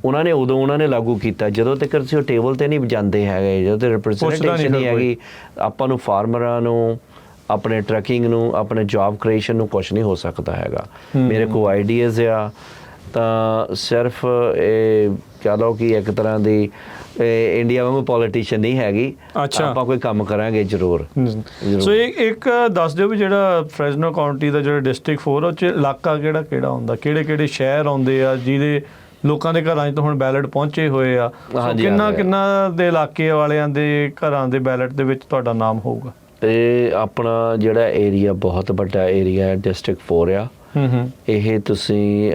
ਉਹਨਾਂ ਨੇ ਲਾਗੂ ਕੀਤਾ। ਜਦੋਂ ਤੱਕ ਅਸੀਂ ਉਹ ਟੇਬਲ ਤੇ ਨਹੀਂ ਜਾਂਦੇ ਹੈਗੇ, ਜਦੋਂ ਤੱਕ ਰਿਪਰੈਜ਼ੈਂਟੇਸ਼ਨ ਨਹੀਂ ਹੈਗੀ, ਆਪਾਂ ਨੂੰ ਫਾਰਮਰਾਂ ਨੂੰ, ਆਪਣੇ ਟਰੱਕਿੰਗ ਨੂੰ, ਆਪਣੇ ਜੌਬ ਕ੍ਰੀਏਸ਼ਨ ਨੂੰ ਕੁਛ ਨਹੀਂ ਹੋ ਸਕਦਾ ਹੈਗਾ। ਮੇਰੇ ਕੋਲ ਆਈਡੀਆਜ਼ ਆ, ਤਾਂ ਸਿਰਫ ਇਹ ਕਹ ਲਓ ਕਿ ਇੱਕ ਤਰ੍ਹਾਂ ਦੀ ਇੰਡੀਆ ਵਾਂਗੂ ਪੋਲੀਟੀਸ਼ੀਅਨ ਨਹੀਂ ਹੈਗੀ। ਅੱਛਾ। ਆਪਾਂ ਕੋਈ ਕੰਮ ਕਰਾਂਗੇ ਜ਼ਰੂਰ। ਸੋ ਇੱਕ ਦੱਸ ਦਿਓ ਵੀ ਜਿਹੜਾ ਫਰੈਜ਼ਨੋ ਕਾਉਂਟੀ ਦਾ ਜਿਹੜਾ ਡਿਸਟ੍ਰਿਕਟ 4 ਉਹ 'ਚ ਇਲਾਕਾ ਕਿਹੜਾ ਹੁੰਦਾ, ਕਿਹੜੇ ਸ਼ਹਿਰ ਆਉਂਦੇ ਆ ਜਿਹਦੇ ਲੋਕਾਂ ਦੇ ਘਰਾਂ 'ਚ ਤਾਂ ਹੁਣ ਬੈਲਟ ਪਹੁੰਚੇ ਹੋਏ ਆ। ਕਿੰਨਾ ਦੇ ਇਲਾਕੇ ਵਾਲਿਆਂ ਦੇ ਘਰਾਂ ਦੇ ਬੈਲਟ ਦੇ ਵਿੱਚ ਤੁਹਾਡਾ ਨਾਮ ਹੋਊਗਾ? ਇਹ ਆਪਣਾ ਜਿਹੜਾ ਏਰੀਆ ਬਹੁਤ ਵੱਡਾ ਏਰੀਆ ਹੈ, ਡਿਸਟ੍ਰਿਕਟ 4 ਆ। ਇਹ ਤੁਸੀਂ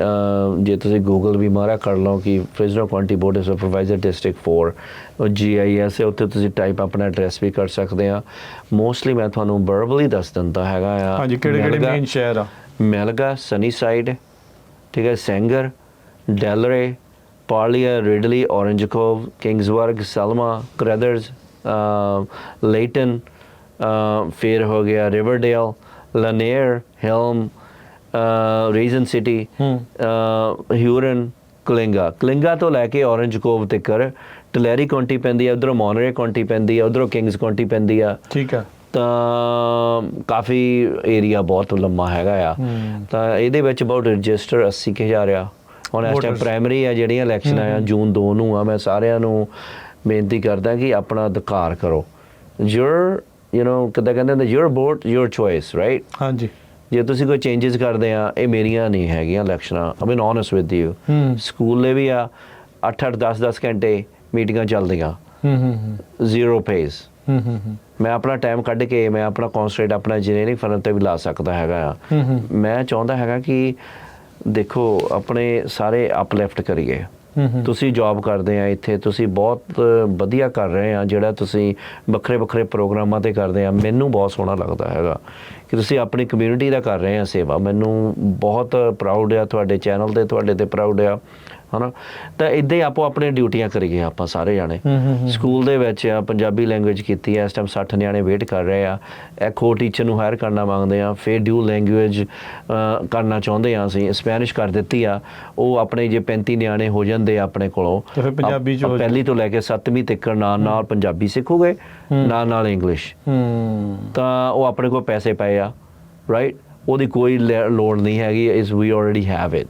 ਜੇ ਤੁਸੀਂ ਗੂਗਲ ਵੀ ਮਾਰਾ ਕਰ ਲਓ ਕਿ Fresno County board of supervisor district 4, ਉਹ GIS ਹੈ, ਉੱਥੇ ਤੁਸੀਂ ਟਾਈਪ ਆਪਣਾ ਐਡਰੈਸ ਵੀ ਕਰ ਸਕਦੇ ਆ। ਮੋਸਟਲੀ ਮੈਂ ਤੁਹਾਨੂੰ ਵਰਬਲੀ ਦੱਸ ਦਿੰਦਾ ਹੈਗਾ ਆ। ਹਾਂਜੀ, ਕਿਹੜੇ ਮੇਨ ਸ਼ਹਿਰ ਆ? ਮੈਲਗਾ, ਸਨੀ ਸਾਈਡ, ਠੀਕ ਹੈ, ਸੈਂਗਰ, ਡੈਲਰੇ, ਪਾਰਲੀਆ, ਰਿਡਲੀ, ਔਰੰਜ ਕੋਵ, ਕਿੰਗਸਵਰਗ, ਸੈਲਮਾ, ਕਰੈਦਰਸ, ਲੇਟਨ, ਫਿਰ ਹੋ ਗਿਆ ਰਿਵਰਡੇਲ, ਲਨੇਰ, ਹਿਲਮ, ਰੀਜਨ ਸਿਟੀ, ਹਿਊਰਨ, ਕਲਿੰਗਾ ਤੋਂ ਲੈ ਕੇ ਔਰੰਜ ਕੋਵ ਤੱਕ ਟਲੈਰੀ ਕਾਉਂਟੀ ਪੈਂਦੀ ਹੈ, ਉੱਧਰੋਂ ਮੋਨਰੇ ਕਾਉਂਟੀ ਪੈਂਦੀ ਹੈ, ਉੱਧਰੋਂ ਕਿੰਗਸ ਕਾਉਂਟੀ ਪੈਂਦੀ ਆ। ਠੀਕ ਆ। ਤਾਂ ਕਾਫੀ ਏਰੀਆ ਬਹੁਤ ਲੰਮਾ ਹੈਗਾ ਆ। ਤਾਂ ਇਹਦੇ ਵਿੱਚ ਅਬਾਊਟ ਰਜਿਸਟਰ 80,000 ਆ। ਹੁਣ ਇਸ ਟਾਈਮ ਪ੍ਰਾਇਮਰੀ ਆ ਜਿਹੜੀਆਂ ਇਲੈਕਸ਼ਨਾਂ ਆ ਜੂਨ 2 ਨੂੰ ਆ। ਮੈਂ ਸਾਰਿਆਂ ਨੂੰ ਬੇਨਤੀ ਕਰਦਾ ਕਿ ਆਪਣਾ ਅਧਿਕਾਰ ਕਰੋ। ਕਿੱਦਾਂ ਕਹਿੰਦੇ ਹੁੰਦੇ, your vote your choice, right? ਹਾਂਜੀ। ਜੇ ਤੁਸੀਂ ਕੋਈ ਚੇਂਜਸ ਕਰਦੇ ਆ, ਇਹ ਮੇਰੀਆਂ ਨਹੀਂ ਹੈਗੀਆਂ ਇਲੈਕਸ਼ਨਾਂ। ਆਈ ਮੀਨ ਓਨੈਸਟ ਵਿਦ ਯੂ। ਸਕੂਲੇ ਵੀ ਆ 8-8 10-10 ਘੰਟੇ ਮੀਟਿੰਗਾਂ ਚੱਲਦੀਆਂ, ਜ਼ੀਰੋ ਪੇਸ। ਮੈਂ ਆਪਣਾ ਟਾਈਮ ਕੱਢ ਕੇ ਮੈਂ ਆਪਣਾ ਕੌਂਸਟਰੇਟ ਆਪਣਾ ਇੰਜੀਨੀਅਰਿੰਗ ਫਰਮ 'ਤੇ ਵੀ ਲਾ ਸਕਦਾ ਹੈਗਾ ਆ। ਮੈਂ ਚਾਹੁੰਦਾ ਹੈਗਾ ਕਿ ਦੇਖੋ ਆਪਣੇ ਸਾਰੇ ਅਪਲਿਫਟ ਕਰੀਏ। ਤੁਸੀਂ ਜੌਬ ਕਰਦੇ ਆ ਇੱਥੇ, ਤੁਸੀਂ ਬਹੁਤ ਵਧੀਆ ਕਰ ਰਹੇ ਆ। ਜਿਹੜਾ ਤੁਸੀਂ ਵੱਖਰੇ ਪ੍ਰੋਗਰਾਮਾਂ 'ਤੇ ਕਰਦੇ ਆ, ਮੈਨੂੰ ਬਹੁਤ ਸੋਹਣਾ ਲੱਗਦਾ ਹੈਗਾ ਕਿ ਤੁਸੀਂ ਆਪਣੀ ਕਮਿਊਨਿਟੀ ਦਾ ਕਰ ਰਹੇ ਆ ਸੇਵਾ। ਮੈਨੂੰ ਬਹੁਤ ਪ੍ਰਾਊਡ ਆ ਤੁਹਾਡੇ ਚੈਨਲ 'ਤੇ, ਤੁਹਾਡੇ 'ਤੇ ਪ੍ਰਾਊਡ ਆ, ਹੈ ਨਾ? ਤਾਂ ਇੱਦਾਂ ਹੀ ਆਪੋ ਆਪਣੀਆਂ ਡਿਊਟੀਆਂ ਕਰੀਏ ਆਪਾਂ ਸਾਰੇ ਜਾਣੇ। ਸਕੂਲ ਦੇ ਵਿੱਚ ਆ ਪੰਜਾਬੀ ਲੈਂਗੁਏਜ ਕੀਤੀ ਹੈ, ਇਸ ਟਾਈਮ 60 ਨਿਆਣੇ ਵੇਟ ਕਰ ਰਹੇ ਆ। ਇੱਕ ਹੋਰ ਟੀਚਰ ਨੂੰ ਹਾਇਰ ਕਰਨਾ ਮੰਗਦੇ ਆ। ਫਿਰ ਡਿਊ ਲੈਂਗੁਏਜ ਕਰਨਾ ਚਾਹੁੰਦੇ ਆ ਅਸੀਂ, ਸਪੈਨਿਸ਼ ਕਰ ਦਿੱਤੀ ਆ। ਉਹ ਆਪਣੇ ਜੇ 35 ਨਿਆਣੇ ਹੋ ਜਾਂਦੇ ਆ ਆਪਣੇ ਕੋਲੋਂ, ਪੰਜਾਬੀ ਪਹਿਲੀ ਤੋਂ ਲੈ ਕੇ 7ਵੀਂ ਤੱਕ ਨਾਲ ਪੰਜਾਬੀ ਸਿੱਖੋਗੇ, ਨਾਲ ਇੰਗਲਿਸ਼। ਤਾਂ ਉਹ ਆਪਣੇ ਕੋਲ ਪੈਸੇ ਪਏ ਆ, ਰਾਈਟ? ਉਹਦੀ ਕੋਈ ਲੋੜ ਨਹੀਂ ਹੈਗੀ। ਵੀ ਆਲਰੇਡੀ ਹੈਵ ਇਟ।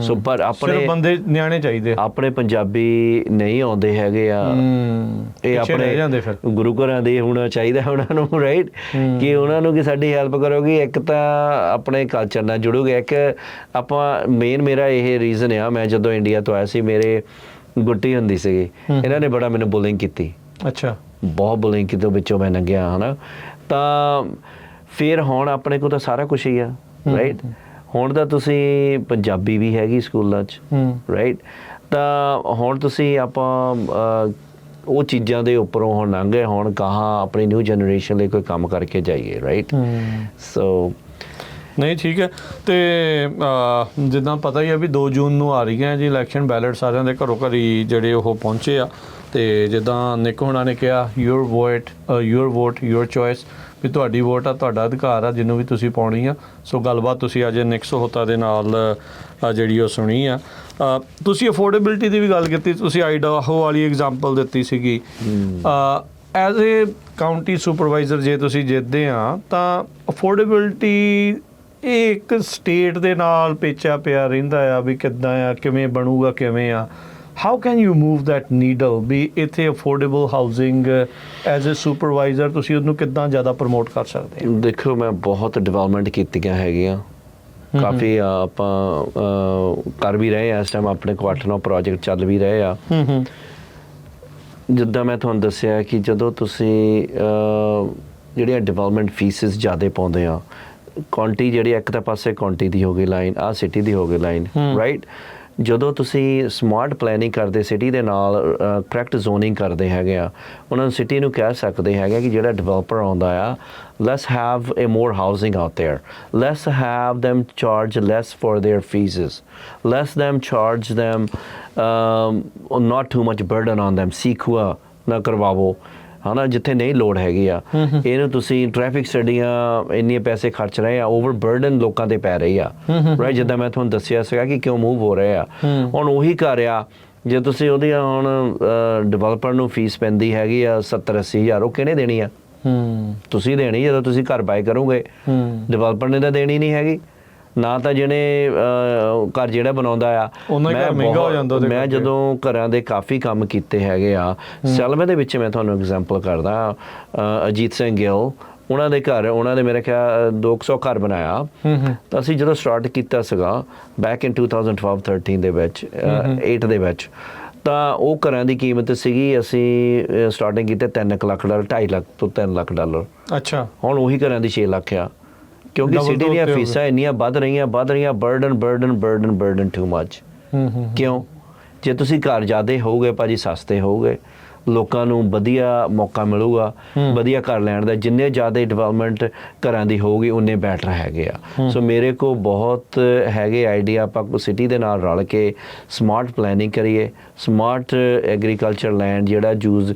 ਸੋ ਪਰ ਆਪਣੇ ਬੰਦੇ ਨਿਆਣੇ ਚਾਹੀਦੇ, ਆਪਣੇ ਪੰਜਾਬੀ ਨਹੀਂ ਆਉਂਦੇ ਹੈਗੇ ਆ। ਇਹ ਆਪਣੇ ਗੁਰੂ ਘਰਾਂ ਦੇ ਹੋਣਾ ਚਾਹੀਦਾ ਉਹਨਾਂ ਨੂੰ, ਰਾਈਟ? ਕਿ ਉਹਨਾਂ ਨੂੰ ਕਿ ਸਾਡੀ ਹੈਲਪ ਕਰੋਗੇ। ਇੱਕ ਤਾਂ ਆਪਣੇ ਕਲਚਰ ਨਾਲ ਜੁੜੋਗੇ। ਇੱਕ ਆਪਾਂ ਮੇਰਾ ਇਹ ਰੀਜ਼ਨ ਆ, ਮੈਂ ਜਦੋਂ ਇੰਡੀਆ ਤੋਂ ਆਇਆ ਸੀ, ਮੇਰੇ ਗੁੱਟੀ ਹੁੰਦੀ ਸੀਗੀ, ਇਹਨਾਂ ਨੇ ਬੜਾ ਮੈਨੂੰ ਬੁਲਿੰਗ ਕੀਤੀ। ਅੱਛਾ। ਬਹੁਤ ਬੁਲਿੰਗ ਕੀਤੀ, ਵਿੱਚੋਂ ਮੈਂ ਲੰਘਿਆ, ਹੈ ਨਾ? ਤਾਂ ਫਿਰ ਹੁਣ ਆਪਣੇ ਕੋਲ ਤਾਂ ਸਾਰਾ ਕੁਛ ਹੀ ਆ, ਰਾਈਟ? ਹੁਣ ਤਾਂ ਤੁਸੀਂ ਪੰਜਾਬੀ ਵੀ ਹੈਗੀ ਸਕੂਲਾਂ 'ਚ, ਰਾਈਟ? ਤਾਂ ਹੁਣ ਤੁਸੀਂ ਆਪਾਂ ਉਹ ਚੀਜ਼ਾਂ ਦੇ ਉੱਪਰੋਂ ਹੁਣ ਲੰਘ ਗਏ। ਹੁਣ ਕਹਾਂ ਆਪਣੀ ਨਿਊ ਜਨਰੇਸ਼ਨ ਲਈ ਕੋਈ ਕੰਮ ਕਰਕੇ ਜਾਈਏ, ਰਾਈਟ? ਸੋ ਨਹੀਂ, ਠੀਕ ਹੈ। ਅਤੇ ਜਿੱਦਾਂ ਪਤਾ ਹੀ ਆ ਵੀ 2 ਜੂਨ ਨੂੰ ਆ ਰਹੀਆਂ ਜੀ ਇਲੈਕਸ਼ਨ, ਬੈਲਟ ਸਾਰਿਆਂ ਦੇ ਘਰੋਂ ਘਰੀ ਜਿਹੜੇ ਉਹ ਪਹੁੰਚੇ ਆ। ਅਤੇ ਜਿੱਦਾਂ ਨਿੱਕ ਹੋਣਾ ਨੇ ਕਿਹਾ, ਯੂਰ ਵੋਟ ਯੂਰ ਚੋਇਸ, ਵੀ ਤੁਹਾਡੀ ਵੋਟ ਆ, ਤੁਹਾਡਾ ਅਧਿਕਾਰ ਆ ਜਿਹਨੂੰ ਵੀ ਤੁਸੀਂ ਪਾਉਣੀ ਆ। ਸੋ ਗੱਲਬਾਤ ਤੁਸੀਂ ਅੱਜ ਨਿੱਕ ਸਹੋਤਾ ਦੇ ਨਾਲ ਜਿਹੜੀ ਉਹ ਸੁਣੀ ਆ। ਤੁਸੀਂ ਅਫੋਰਡੇਬਿਲਿਟੀ ਦੀ ਵੀ ਗੱਲ ਕੀਤੀ, ਤੁਸੀਂ ਆਈਡਾਹੋ ਵਾਲੀ ਐਗਜ਼ਾਮਪਲ ਦਿੱਤੀ ਸੀਗੀ। ਐਜ਼ ਏ ਕਾਊਂਟੀ ਸੁਪਰਵਾਈਜ਼ਰ ਜੇ ਤੁਸੀਂ ਜਿੱਤਦੇ ਆ ਤਾਂ ਅਫੋਰਡੇਬਿਲਿਟੀ ਇਹ ਇੱਕ ਸਟੇਟ ਦੇ ਨਾਲ ਪੇਚਾ ਪਿਆ ਰਹਿੰਦਾ ਆ ਵੀ ਕਿੱਦਾਂ ਆ, ਕਿਵੇਂ ਬਣੂਗਾ, ਕਿਵੇਂ ਆ। How can you move that needle ਵੀ ਇੱਥੇ affordable housing as a supervisor ਤੁਸੀਂ ਉਹਨੂੰ ਕਿੱਦਾਂ ਜ਼ਿਆਦਾ ਪ੍ਰਮੋਟ ਕਰ ਸਕਦੇ ਹੋ? ਦੇਖੋ, ਮੈਂ ਬਹੁਤ ਡਿਵੈਲਪਮੈਂਟ ਕੀਤੀਆਂ ਹੈਗੀਆਂ, ਕਾਫੀ ਆਪਾਂ ਕਰ ਵੀ ਰਹੇ ਆ। ਇਸ ਟਾਈਮ ਆਪਣੇ ਕੋਲ 8-9 ਪ੍ਰੋਜੈਕਟ ਚੱਲ ਵੀ ਰਹੇ ਆ। ਜਿੱਦਾਂ ਮੈਂ ਤੁਹਾਨੂੰ ਦੱਸਿਆ ਕਿ ਜਦੋਂ ਤੁਸੀਂ ਜਿਹੜੀਆਂ ਡਿਵੈਲਪਮੈਂਟ ਫੀਸਿਸ ਜ਼ਿਆਦਾ ਪਾਉਂਦੇ ਆ, ਕਾਉਂਟੀ ਜਿਹੜੀ ਇੱਕ ਤਾਂ ਪਾਸੇ ਕਾਉਂਟੀ ਦੀ ਹੋ ਗਈ ਲਾਈਨ, ਆਹ ਸਿਟੀ ਦੀ ਹੋ ਗਈ ਲਾਈਨ, ਰਾਈਟ? ਜਦੋਂ ਤੁਸੀਂ ਸਮਾਰਟ ਪਲੈਨਿੰਗ ਕਰਦੇ, ਸਿਟੀ ਦੇ ਨਾਲ ਕਰੈਕਟ ਜ਼ੋਨਿੰਗ ਕਰਦੇ ਹੈਗੇ ਆ, ਉਹਨਾਂ ਨੂੰ ਸਿਟੀ ਨੂੰ ਕਹਿ ਸਕਦੇ ਹੈਗੇ ਕਿ ਜਿਹੜਾ ਡਿਵੈਲਪਰ ਆਉਂਦਾ ਆ, let's have A more housing out there, let's have them charge less for their fees, let's them charge them not too much burden on them, ਸੀਖੂਆ ਨਾ ਕਰਵਾਵੋ, ਹੈ ਨਾ? ਜਿੱਥੇ ਨਹੀਂ ਲੋੜ ਹੈਗੀ ਆ। ਇਹਨੂੰ ਤੁਸੀਂ ਟ੍ਰੈਫਿਕ ਸਟੱਡੀਆਂ ਇੰਨੇ ਪੈਸੇ ਖਰਚ ਰਹੇ ਆ, ਓਵਰ ਬਰਡਨ ਲੋਕਾਂ 'ਤੇ ਪੈ ਰਹੀ ਆ, ਰਾਈਟ? ਜਿੱਦਾਂ ਮੈਂ ਤੁਹਾਨੂੰ ਦੱਸਿਆ ਸੀਗਾ ਕਿ ਕਿਉਂ ਮੂਵ ਹੋ ਰਹੇ ਆ। ਹੁਣ ਉਹੀ ਘਰ ਆ, ਜੇ ਤੁਸੀਂ ਉਹਦੀ ਹੁਣ ਡਿਵੈਲਪਰ ਨੂੰ ਫੀਸ ਪੈਂਦੀ ਹੈਗੀ ਆ 70-80 ਹਜ਼ਾਰ, ਉਹ ਕਿਹਨੇ ਦੇਣੀ ਆ? ਤੁਸੀਂ ਦੇਣੀ ਜਦੋਂ ਤੁਸੀਂ ਘਰ ਬਾਏ ਕਰੋਗੇ। ਡਿਵੈਲਪਰ ਨੇ ਤਾਂ ਦੇਣੀ ਨਹੀਂ ਹੈਗੀ, ਨਾ ਤਾਂ ਜਿਹਨੇ ਘਰ ਜਿਹੜਾ ਬਣਾਉਂਦਾ ਆ, ਉਹਨਾਂ ਹੀ ਘਰ ਮਹਿੰਗਾ ਹੋ ਜਾਂਦਾ ਉਹਦੇ ਮੈਂ ਕਰਕੇ। ਜਦੋਂ ਘਰਾਂ ਦੇ ਕਾਫੀ ਕੰਮ ਕੀਤੇ ਹੈਗੇ ਆ, ਸੈਲਮੇ ਦੇ ਵਿੱਚ ਮੈਂ ਤੁਹਾਨੂੰ ਐਗਜ਼ਾਮਪਲ ਕਰਦਾ, ਅਜੀਤ ਸਿੰਘ ਗਿੱਲ, ਉਹਨਾਂ ਦੇ ਘਰ, ਉਹਨਾਂ ਦੇ ਮੇਰੇ ਖਿਆਲ 200 ਘਰ ਬਣਾਇਆ। ਤਾਂ ਅਸੀਂ ਜਦੋਂ ਸਟਾਰਟ ਕੀਤਾ ਸੀਗਾ ਬੈਕ ਇਨ 2012-13 ਦੇ ਵਿੱਚ, 8 ਦੇ ਵਿੱਚ, ਤਾਂ ਉਹ ਘਰਾਂ ਦੀ ਕੀਮਤ ਸੀਗੀ, ਅਸੀਂ ਸਟਾਰਟਿੰਗ ਕੀਤੀ $3 ਲੱਖ, 2.5 ਲੱਖ ਤੋਂ $3 ਲੱਖ। ਅੱਛਾ। ਹੁਣ ਉਹੀ ਘਰਾਂ ਦੀ 6 ਲੱਖ ਆ, ਕਿਉਂਕਿ Double ਸਿਟੀ ਤੋਂ ਦੀਆਂ ਉੱਤੇ ਹੋ ਫੀਸਾਂ ਇੰਨੀਆਂ ਵੱਧ ਰਹੀਆਂ, ਬਰਡਨ ਟੂ ਮਚ। ਕਿਉਂ? ਜੇ ਤੁਸੀਂ ਘਰ ਜ਼ਿਆਦੇ ਹੋਊਗੇ ਭਾਜੀ, ਸਸਤੇ ਹੋਊਗੇ, ਲੋਕਾਂ ਨੂੰ ਵਧੀਆ ਮੌਕਾ ਮਿਲੂਗਾ ਵਧੀਆ ਘਰ ਲੈਣ ਦਾ। ਜਿੰਨੇ ਜ਼ਿਆਦਾ ਡਿਵੈਲਪਮੈਂਟ ਘਰਾਂ ਦੀ ਹੋਊਗੀ ਉਨੇ ਬੈਟਰ ਹੈਗੇ ਆ। ਸੋ ਮੇਰੇ ਕੋਲ ਬਹੁਤ ਹੈਗੇ ਆਈਡੀਆ, ਆਪਾਂ ਸਿਟੀ ਦੇ ਨਾਲ ਰਲ ਕੇ ਸਮਾਰਟ ਪਲੈਨਿੰਗ ਕਰੀਏ, ਸਮਾਰਟ ਐਗਰੀਕਲਚਰ ਲੈਂਡ ਜਿਹੜਾ ਯੂਜ਼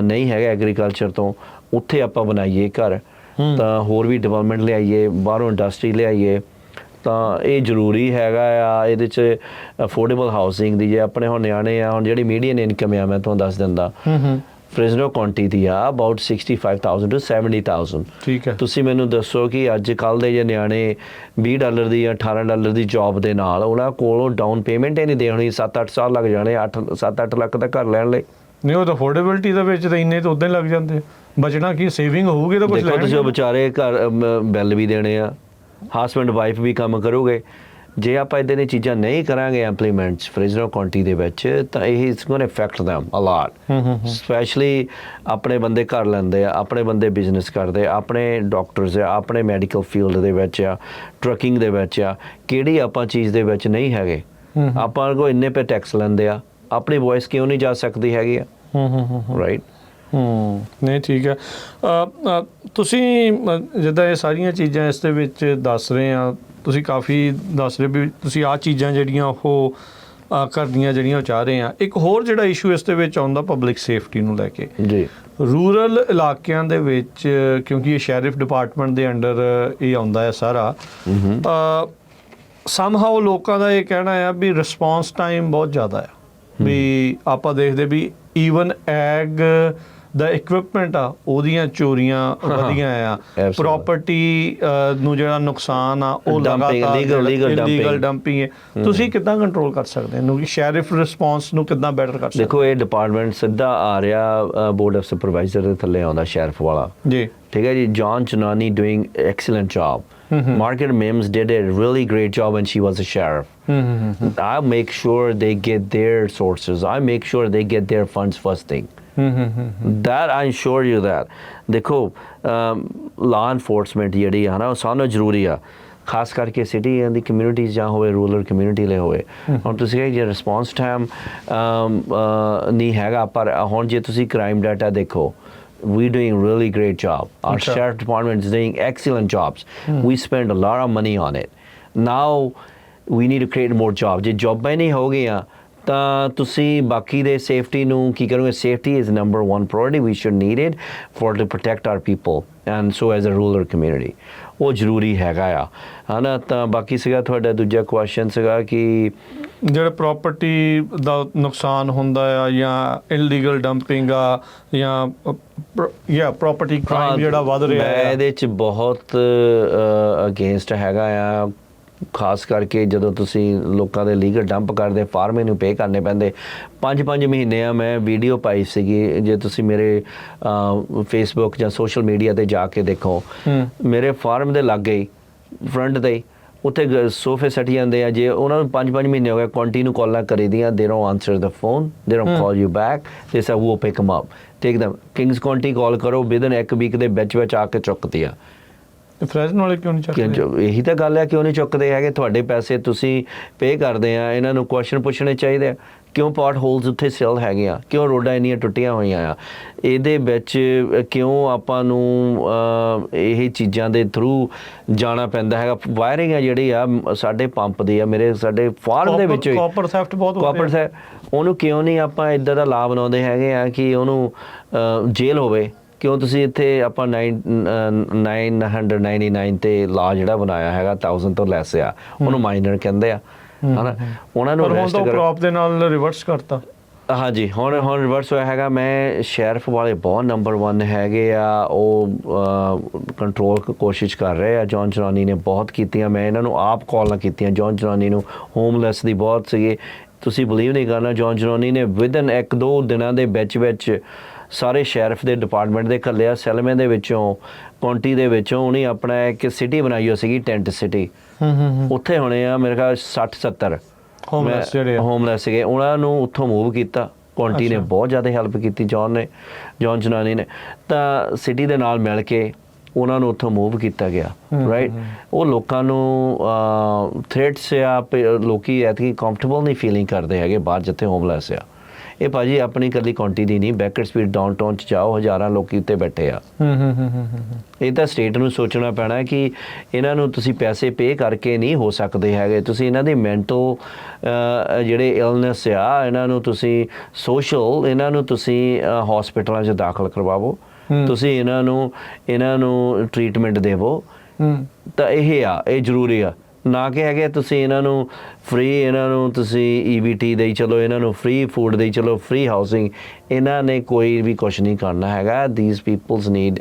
ਨਹੀਂ ਹੈਗਾ ਐਗਰੀਕਲਚਰ ਤੋਂ, ਉੱਥੇ ਆਪਾਂ ਬਣਾਈਏ ਘਰ, ਤਾਂ ਹੋਰ ਵੀ ਡਿਵੈਲਪਮੈਂਟ ਲਿਆਈਏ, ਬਾਹਰੋਂ ਇੰਡਸਟਰੀ ਲਿਆਈਏ। ਤਾਂ ਇਹ ਜ਼ਰੂਰੀ ਹੈਗਾ ਆ। ਇਹਦੇ 'ਚ ਅਫੋਰਡੇਬਲ ਹਾਊਸਿੰਗ ਦੀ, ਜੇ ਆਪਣੇ ਹੁਣ ਨਿਆਣੇ ਆ, ਹੁਣ ਜਿਹੜੀ ਮੀਡੀਅਨ ਇਨਕਮ ਆ ਮੈਂ ਤੁਹਾਨੂੰ ਦੱਸ ਦਿੰਦਾ, ਫ੍ਰਿਜ਼ਨੋ ਕਾਉਂਟੀ ਦੀ ਆ ਅਬਾਊਟ 65,000 to 70,000। ਠੀਕ ਹੈ। ਤੁਸੀਂ ਮੈਨੂੰ ਦੱਸੋ ਕਿ ਅੱਜ ਕੱਲ੍ਹ ਦੇ ਜੇ ਨਿਆਣੇ $20 ਦੀ ਜਾਂ $18 ਦੀ ਜੌਬ ਦੇ ਨਾਲ, ਉਹਨਾਂ ਕੋਲੋਂ ਡਾਊਨ ਪੇਮੈਂਟ ਹੀ ਨਹੀਂ ਦੇਣੀ, 7-8 ਸਾਲ ਲੱਗ ਜਾਣੇ 7-8 ਲੱਖ ਦਾ ਘਰ ਲੈਣ ਲਈ। ਨਹੀਂ, ਉਹ ਤਾਂ ਅਫੋਰਡੇਬਿਲਟੀ ਦੇ ਵਿੱਚ ਤਾਂ ਇੰਨੇ ਤਾਂ ਉਦਾਂ ਹੀ ਲੱਗ ਜਾਂਦੇ, ਬਚਣਾ ਕੀ, ਸੇਵਿੰਗ ਹੋਊਗੀ ਤਾਂ ਕੁਝ ਦੇਖੋ ਤੁਸੀਂ ਉਹ ਵਿਚਾਰੇ ਘਰ ਬਿੱਲ ਵੀ ਦੇਣੇ ਆ, ਹਸਬੈਂਡ ਵਾਈਫ ਵੀ ਕੰਮ ਕਰੋਗੇ। ਜੇ ਆਪਾਂ ਇੱਦਾਂ ਦੀਆਂ ਚੀਜ਼ਾਂ ਨਹੀਂ ਕਰਾਂਗੇ ਇੰਪਲੀਮੈਂਟਸ ਫ੍ਰਿਜ਼ਨੋ ਕਾਉਂਟੀ ਦੇ ਵਿੱਚ, ਤਾਂ ਇਹ it's going affect them a lot। Especially ਆਪਣੇ ਬੰਦੇ ਘਰ ਲੈਂਦੇ ਆ, ਆਪਣੇ ਬੰਦੇ ਬਿਜ਼ਨਸ ਕਰਦੇ, ਆਪਣੇ ਡਾਕਟਰਸ ਆ, ਆਪਣੇ ਮੈਡੀਕਲ ਫੀਲਡ ਦੇ ਵਿੱਚ ਆ, ਟਰੱਕਿੰਗ ਦੇ ਵਿੱਚ ਆ, ਕਿਹੜੀ ਆਪਾਂ ਚੀਜ਼ ਦੇ ਵਿੱਚ ਨਹੀਂ ਹੈਗੇ। ਆਪਾਂ ਕੋਲ ਇੰਨੇ ਪੇ ਟੈਕਸ ਲੈਂਦੇ ਆ, ਆਪਣੀ ਵੌਇਸ ਕਿਉਂ ਨਹੀਂ ਜਾ ਸਕਦੀ ਹੈਗੀ ਆ, ਰਾਈਟ? ਨਹੀਂ, ਠੀਕ ਹੈ। ਤੁਸੀਂ ਜਿੱਦਾਂ ਇਹ ਸਾਰੀਆਂ ਚੀਜ਼ਾਂ ਇਸ ਦੇ ਵਿੱਚ ਦੱਸ ਰਹੇ ਆ, ਤੁਸੀਂ ਕਾਫੀ ਦੱਸ ਰਹੇ ਵੀ ਤੁਸੀਂ ਆਹ ਚੀਜ਼ਾਂ ਜਿਹੜੀਆਂ ਉਹ ਕਰਦੀਆਂ ਜਿਹੜੀਆਂ ਉਹ ਚਾਹ ਰਹੇ ਆ। ਇੱਕ ਹੋਰ ਜਿਹੜਾ ਇਸ਼ੂ ਇਸ ਦੇ ਵਿੱਚ ਆਉਂਦਾ ਪਬਲਿਕ ਸੇਫਟੀ ਨੂੰ ਲੈ ਕੇ ਜੀ। ਰੂਰਲ ਇਲਾਕਿਆਂ ਦੇ ਵਿੱਚ, ਕਿਉਂਕਿ ਇਹ ਸ਼ੈਰਿਫ ਡਿਪਾਰਟਮੈਂਟ ਦੇ ਅੰਡਰ ਇਹ ਆਉਂਦਾ ਹੈ ਸਾਰਾ, ਸਮਹਾਓ ਲੋਕਾਂ ਦਾ ਇਹ ਕਹਿਣਾ ਆ ਵੀ ਰਿਸਪੌਂਸ ਟਾਈਮ ਬਹੁਤ ਜ਼ਿਆਦਾ ਆ। ਵੀ ਆਪਾਂ ਦੇਖਦੇ ਵੀ ਈਵਨ ਐਗ ਦਾ ਇਕਵਿਪਮੈਂਟ ਆ, ਉਹਦੀਆਂ ਚੋਰੀਆਂ ਵਧੀਆਂ ਆ, ਪ੍ਰਾਪਰਟੀ ਨੂੰ ਜਿਹੜਾ ਨੁਕਸਾਨ ਆ ਉਹ ਲਗਾਤਾਰ ਇਲੀਗਲ ਡੰਪਿੰਗ ਹੈ। ਤੁਸੀਂ ਕਿੱਦਾਂ ਕੰਟਰੋਲ ਕਰ ਸਕਦੇ ਹੋ ਕਿ ਸ਼ੈਰਿਫ ਰਿਸਪੌਂਸ ਨੂੰ ਕਿੱਦਾਂ ਬੈਟਰ ਕਰ ਸਕਦੇ? ਦੇਖੋ, ਇਹ ਡਿਪਾਰਟਮੈਂਟ ਸਿੱਧਾ ਆ ਰਿਹਾ ਬੋਰਡ ਆਫ ਸੁਪਰਵਾਈਜ਼ਰ ਦੇ ਥੱਲੇ ਆਉਂਦਾ, ਸ਼ੈਰਿਫ ਵਾਲਾ ਜੀ, ਠੀਕ ਹੈ ਜੀ। John Chanani doing excellent job. Margaret Mims did a really great job when she was a sheriff. I make sure they get their sources. I make sure they get their funds first thing. That I assure you that. ਦੇਖੋ, law enforcement ਜਿਹੜੀ ਆ ਨਾ ਉਹ ਸਾਨੂੰ ਜ਼ਰੂਰੀ ਆ, ਖਾਸ ਕਰਕੇ ਸਿਟੀ ਦੀ ਕਮਿਊਨਿਟੀਜ਼ ਜਾਂ ਹੋਵੇ, ਰੂਰਲ ਕਮਿਊਨਿਟੀ ਲਈ ਹੋਵੇ। ਹੁਣ ਤੁਸੀਂ ਕਹੇ ਜੇ ਰਿਸਪੌਂਸ ਟਾਈਮ ਨਹੀਂ ਹੈਗਾ, ਪਰ ਹੁਣ ਜੇ ਤੁਸੀਂ ਕ੍ਰਾਈਮ ਡਾਟਾ ਦੇਖੋ, we're doing really great job. Our sheriff department is doing excellent jobs. We spend a lot of money on it. Now we need to create more jobs. ਜੇ ਜੌਬਾਂ ਹੀ ਨਹੀਂ ਹੋ ਗਈਆਂ ਤਾਂ ਤੁਸੀਂ ਬਾਕੀ ਦੇ ਸੇਫਟੀ ਨੂੰ ਕੀ ਕਰੋਗੇ? Safety is number one priority. We should need it to protect our people and so as a rural community. ਉਹ ਜ਼ਰੂਰੀ ਹੈਗਾ ਆ, ਹੈ ਨਾ। ਤਾਂ ਬਾਕੀ ਸੀਗਾ ਤੁਹਾਡਾ ਦੂਜਾ ਕੁਐਸਚਨ ਸੀਗਾ ਕਿ ਜਿਹੜਾ ਪ੍ਰਾਪਰਟੀ ਦਾ ਨੁਕਸਾਨ ਹੁੰਦਾ ਆ ਜਾਂ ਇਲੀਗਲ ਡੰਪਿੰਗ ਆ ਜਾਂ ਪ੍ਰਾਪਰਟੀ ਕ੍ਰਾਈਮ ਜਿਹੜਾ ਵੱਧ ਰਿਹਾ ਹੈ। ਮੈਂ ਇਹਦੇ 'ਚ ਬਹੁਤ ਅਗੇਂਸਟ ਹੈਗਾ ਆ, ਖਾਸ ਕਰਕੇ ਜਦੋਂ ਤੁਸੀਂ ਲੋਕਾਂ ਦੇ ਲੀਗਲ ਡੰਪ ਕਰਦੇ, ਫਾਰਮੇ ਨੂੰ ਪੇ ਕਰਨੇ ਪੈਂਦੇ। 5 ਮਹੀਨੇ ਆ ਮੈਂ ਵੀਡੀਓ ਪਾਈ ਸੀਗੀ, ਜੇ ਤੁਸੀਂ ਮੇਰੇ ਫੇਸਬੁੱਕ ਜਾਂ ਸੋਸ਼ਲ ਮੀਡੀਆ ਤੇ ਜਾ ਕੇ ਦੇਖੋ, ਮੇਰੇ ਫਾਰਮ ਦੇ ਲਾਗੇ ਹੀ ਫਰੰਟ ਤੇ ਉੱਥੇ ਸੋਫੇ ਸੱਟ ਜਾਂਦੇ ਆ। ਜੇ ਉਹਨਾਂ ਨੂੰ 5 ਮਹੀਨੇ ਹੋ ਗਏ ਕੰਟੀਨਿਊ ਕਾਲਾਂ ਕਰੀ ਦੀਆਂ, they don't answer the phone, they don't call you back, they say we'll pick them up, take them, Kings County call ਕਰੋ, within 1 ਵੀਕ ਦੇ ਵਿੱਚ ਆ ਕੇ ਚੁੱਕਦੀ ਆ। ਫ੍ਰੈਜ਼ਨ ਵਾਲੇ ਕਿਉਂ ਨਹੀਂ ਚੱਕਦੇ? ਇਹੀ ਤਾਂ ਗੱਲ ਹੈ, ਕਿਉਂ ਨਹੀਂ ਚੁੱਕਦੇ ਹੈਗੇ? ਤੁਹਾਡੇ ਪੈਸੇ ਤੁਸੀਂ ਪੇ ਕਰਦੇ ਆ, ਇਹਨਾਂ ਨੂੰ ਕੁਐਸਚਨ ਪੁੱਛਣੇ ਚਾਹੀਦੇ ਆ, ਕਿਉਂ ਪੋਟ ਹੋਲਸ ਉੱਥੇ ਸਟਿਲ ਹੈਗੇ ਆ, ਕਿਉਂ ਰੋਡਾਂ ਇੰਨੀਆਂ ਟੁੱਟੀਆਂ ਹੋਈਆਂ ਆ, ਇਹਦੇ ਵਿੱਚ ਕਿਉਂ ਆਪਾਂ ਨੂੰ ਇਹ ਚੀਜ਼ਾਂ ਦੇ ਥਰੂ ਜਾਣਾ ਪੈਂਦਾ ਹੈਗਾ। ਵਾਇਰਿੰਗ ਆ ਜਿਹੜੀ ਆ ਸਾਡੇ ਪੰਪ ਦੀ ਆ, ਸਾਡੇ ਫਾਰਮ ਦੇ ਵਿੱਚ ਕਾਪਰ ਥੈਫਟ ਬਹੁਤ ਕਾਪਰ ਥੈਫਟ, ਉਹਨੂੰ ਕਿਉਂ ਨਹੀਂ ਆਪਾਂ ਇੱਦਾਂ ਦਾ ਲਾਭ ਬਣਾਉਂਦੇ ਹੈਗੇ ਆ ਕਿ ਉਹਨੂੰ ਜੇਲ੍ਹ ਹੋਵੇ? ਕਿਉਂ ਤੁਸੀਂ ਇੱਥੇ ਆਪਾਂ 999 ਤੇ ਲਾ ਜਿਹੜਾ ਬਣਾਇਆ ਹੈਗਾ 1000 ਤੋਂ ਲੈਸ ਆ, ਉਹਨੂੰ ਮਾਈਨਰ ਕਹਿੰਦੇ ਆ, ਹਨਾ। ਉਹਨਾਂ ਨੂੰ ਕ੍ਰੌਪ ਦੇ ਨਾਲ ਰਿਵਰਸ ਕਰਤਾ। ਹਾਂਜੀ ਹੁਣ ਰਿਵਰਸ ਹੋਇਆ ਹੈਗਾ। ਮੈਂ ਸ਼ੈਰਿਫ ਵਾਲੇ ਬਹੁਤ ਨੰਬਰ 1 ਹੈਗੇ ਆ, ਉਹ ਕੰਟਰੋਲ ਕੋਸ਼ਿਸ਼ ਕਰ ਰਹੇ ਆ। ਜੌਨ ਚਰਾਨੀ ਨੇ ਬਹੁਤ ਕੀਤੀਆਂ, ਮੈਂ ਇਹਨਾਂ ਨੂੰ ਆਪ ਕਾਲਾਂ ਕੀਤੀਆਂ ਜੌਨ ਚਰਾਨੀ ਨੂੰ। ਹੋਮਲੈਸ ਦੀ ਬਹੁਤ ਸੀਗੇ, ਤੁਸੀਂ ਬਲੀਵ ਨਹੀਂ ਕਰਨਾ, ਜੌਨ ਚਰਾਨੀ ਨੇ ਵਿਦਨ 1-2 ਦਿਨਾਂ ਦੇ ਵਿੱਚ ਸਾਰੇ ਸ਼ੈਰਿਫ ਦੇ ਡਿਪਾਰਟਮੈਂਟ ਦੇ ਘੱਲਿਆ। ਸੈਲਮੇ ਦੇ ਵਿੱਚੋਂ, ਕਾਉਂਟੀ ਦੇ ਵਿੱਚੋਂ ਉਹਨੇ ਆਪਣਾ ਇੱਕ ਸਿਟੀ ਬਣਾਈ ਹੋ ਸੀਗੀ, ਟੈਂਟ ਸਿਟੀ। ਉੱਥੇ ਹੋਣੇ ਆ ਮੇਰੇ ਖਿਆਲ 60-70 ਹੋਮਲੈਸ ਸੀਗੇ, ਉਹਨਾਂ ਨੂੰ ਉੱਥੋਂ ਮੂਵ ਕੀਤਾ। ਕਾਉਂਟੀ ਨੇ ਬਹੁਤ ਜ਼ਿਆਦਾ ਹੈਲਪ ਕੀਤੀ, ਜੌਨ ਚਰਾਨੀ ਨੇ। ਤਾਂ ਸਿਟੀ ਦੇ ਨਾਲ ਮਿਲ ਕੇ ਉਹਨਾਂ ਨੂੰ ਉੱਥੋਂ ਮੂਵ ਕੀਤਾ ਗਿਆ, ਰਾਈਟ। ਉਹ ਲੋਕਾਂ ਨੂੰ ਥ੍ਰੈਟਸ ਆ, ਲੋਕੀ ਐਤਕੀ ਕੰਫਰਟੇਬਲ ਨਹੀਂ ਫੀਲਿੰਗ ਕਰਦੇ ਹੈਗੇ ਬਾਹਰ ਜਿੱਥੇ ਹੋਮਲੈਸ ਆ। ਇਹ ਭਾਜੀ ਆਪਣੀ ਇਕੱਲੀ ਕਾਉਂਟੀ ਦੀ ਨਹੀਂ, ਬੈਕਰ ਸਟਰੀਟ ਡਾਊਨਟਾਊਨ 'ਚ ਜਾਓ, ਹਜ਼ਾਰਾਂ ਲੋਕੀ ਉੱਤੇ ਬੈਠੇ ਆ। ਇਹ ਤਾਂ ਸਟੇਟ ਨੂੰ ਸੋਚਣਾ ਪੈਣਾ ਕਿ ਇਹਨਾਂ ਨੂੰ ਤੁਸੀਂ ਪੈਸੇ ਪੇ ਕਰਕੇ ਨਹੀਂ ਹੋ ਸਕਦੇ ਹੈਗੇ, ਤੁਸੀਂ ਇਹਨਾਂ ਦੀ ਮੈਂਟਲ ਜਿਹੜੇ ਇਲਨੈਸ ਆ, ਇਹਨਾਂ ਨੂੰ ਤੁਸੀਂ ਸੋਸ਼ਲ, ਇਹਨਾਂ ਨੂੰ ਤੁਸੀਂ ਹੌਸਪੀਟਲਾਂ 'ਚ ਦਾਖਲ ਕਰਵਾਵੋ, ਤੁਸੀਂ ਇਹਨਾਂ ਨੂੰ ਟਰੀਟਮੈਂਟ ਦੇਵੋ। ਤਾਂ ਇਹ ਜ਼ਰੂਰੀ ਆ, ਨਾ ਕਿ ਹੈਗੇ ਤੁਸੀਂ ਇਹਨਾਂ ਨੂੰ ਫ੍ਰੀ, ਇਹਨਾਂ ਨੂੰ ਤੁਸੀਂ EBT ਦੇਈ ਚਲੋ, ਇਹਨਾਂ ਨੂੰ ਫ੍ਰੀ ਫੂਡ ਦੇਈ ਚਲੋ, ਫ੍ਰੀ ਹਾਊਸਿੰਗ। ਇਹਨਾਂ ਨੇ ਕੋਈ ਵੀ ਕੁਛ ਨਹੀਂ ਕਰਨਾ ਹੈਗਾ। These peoples need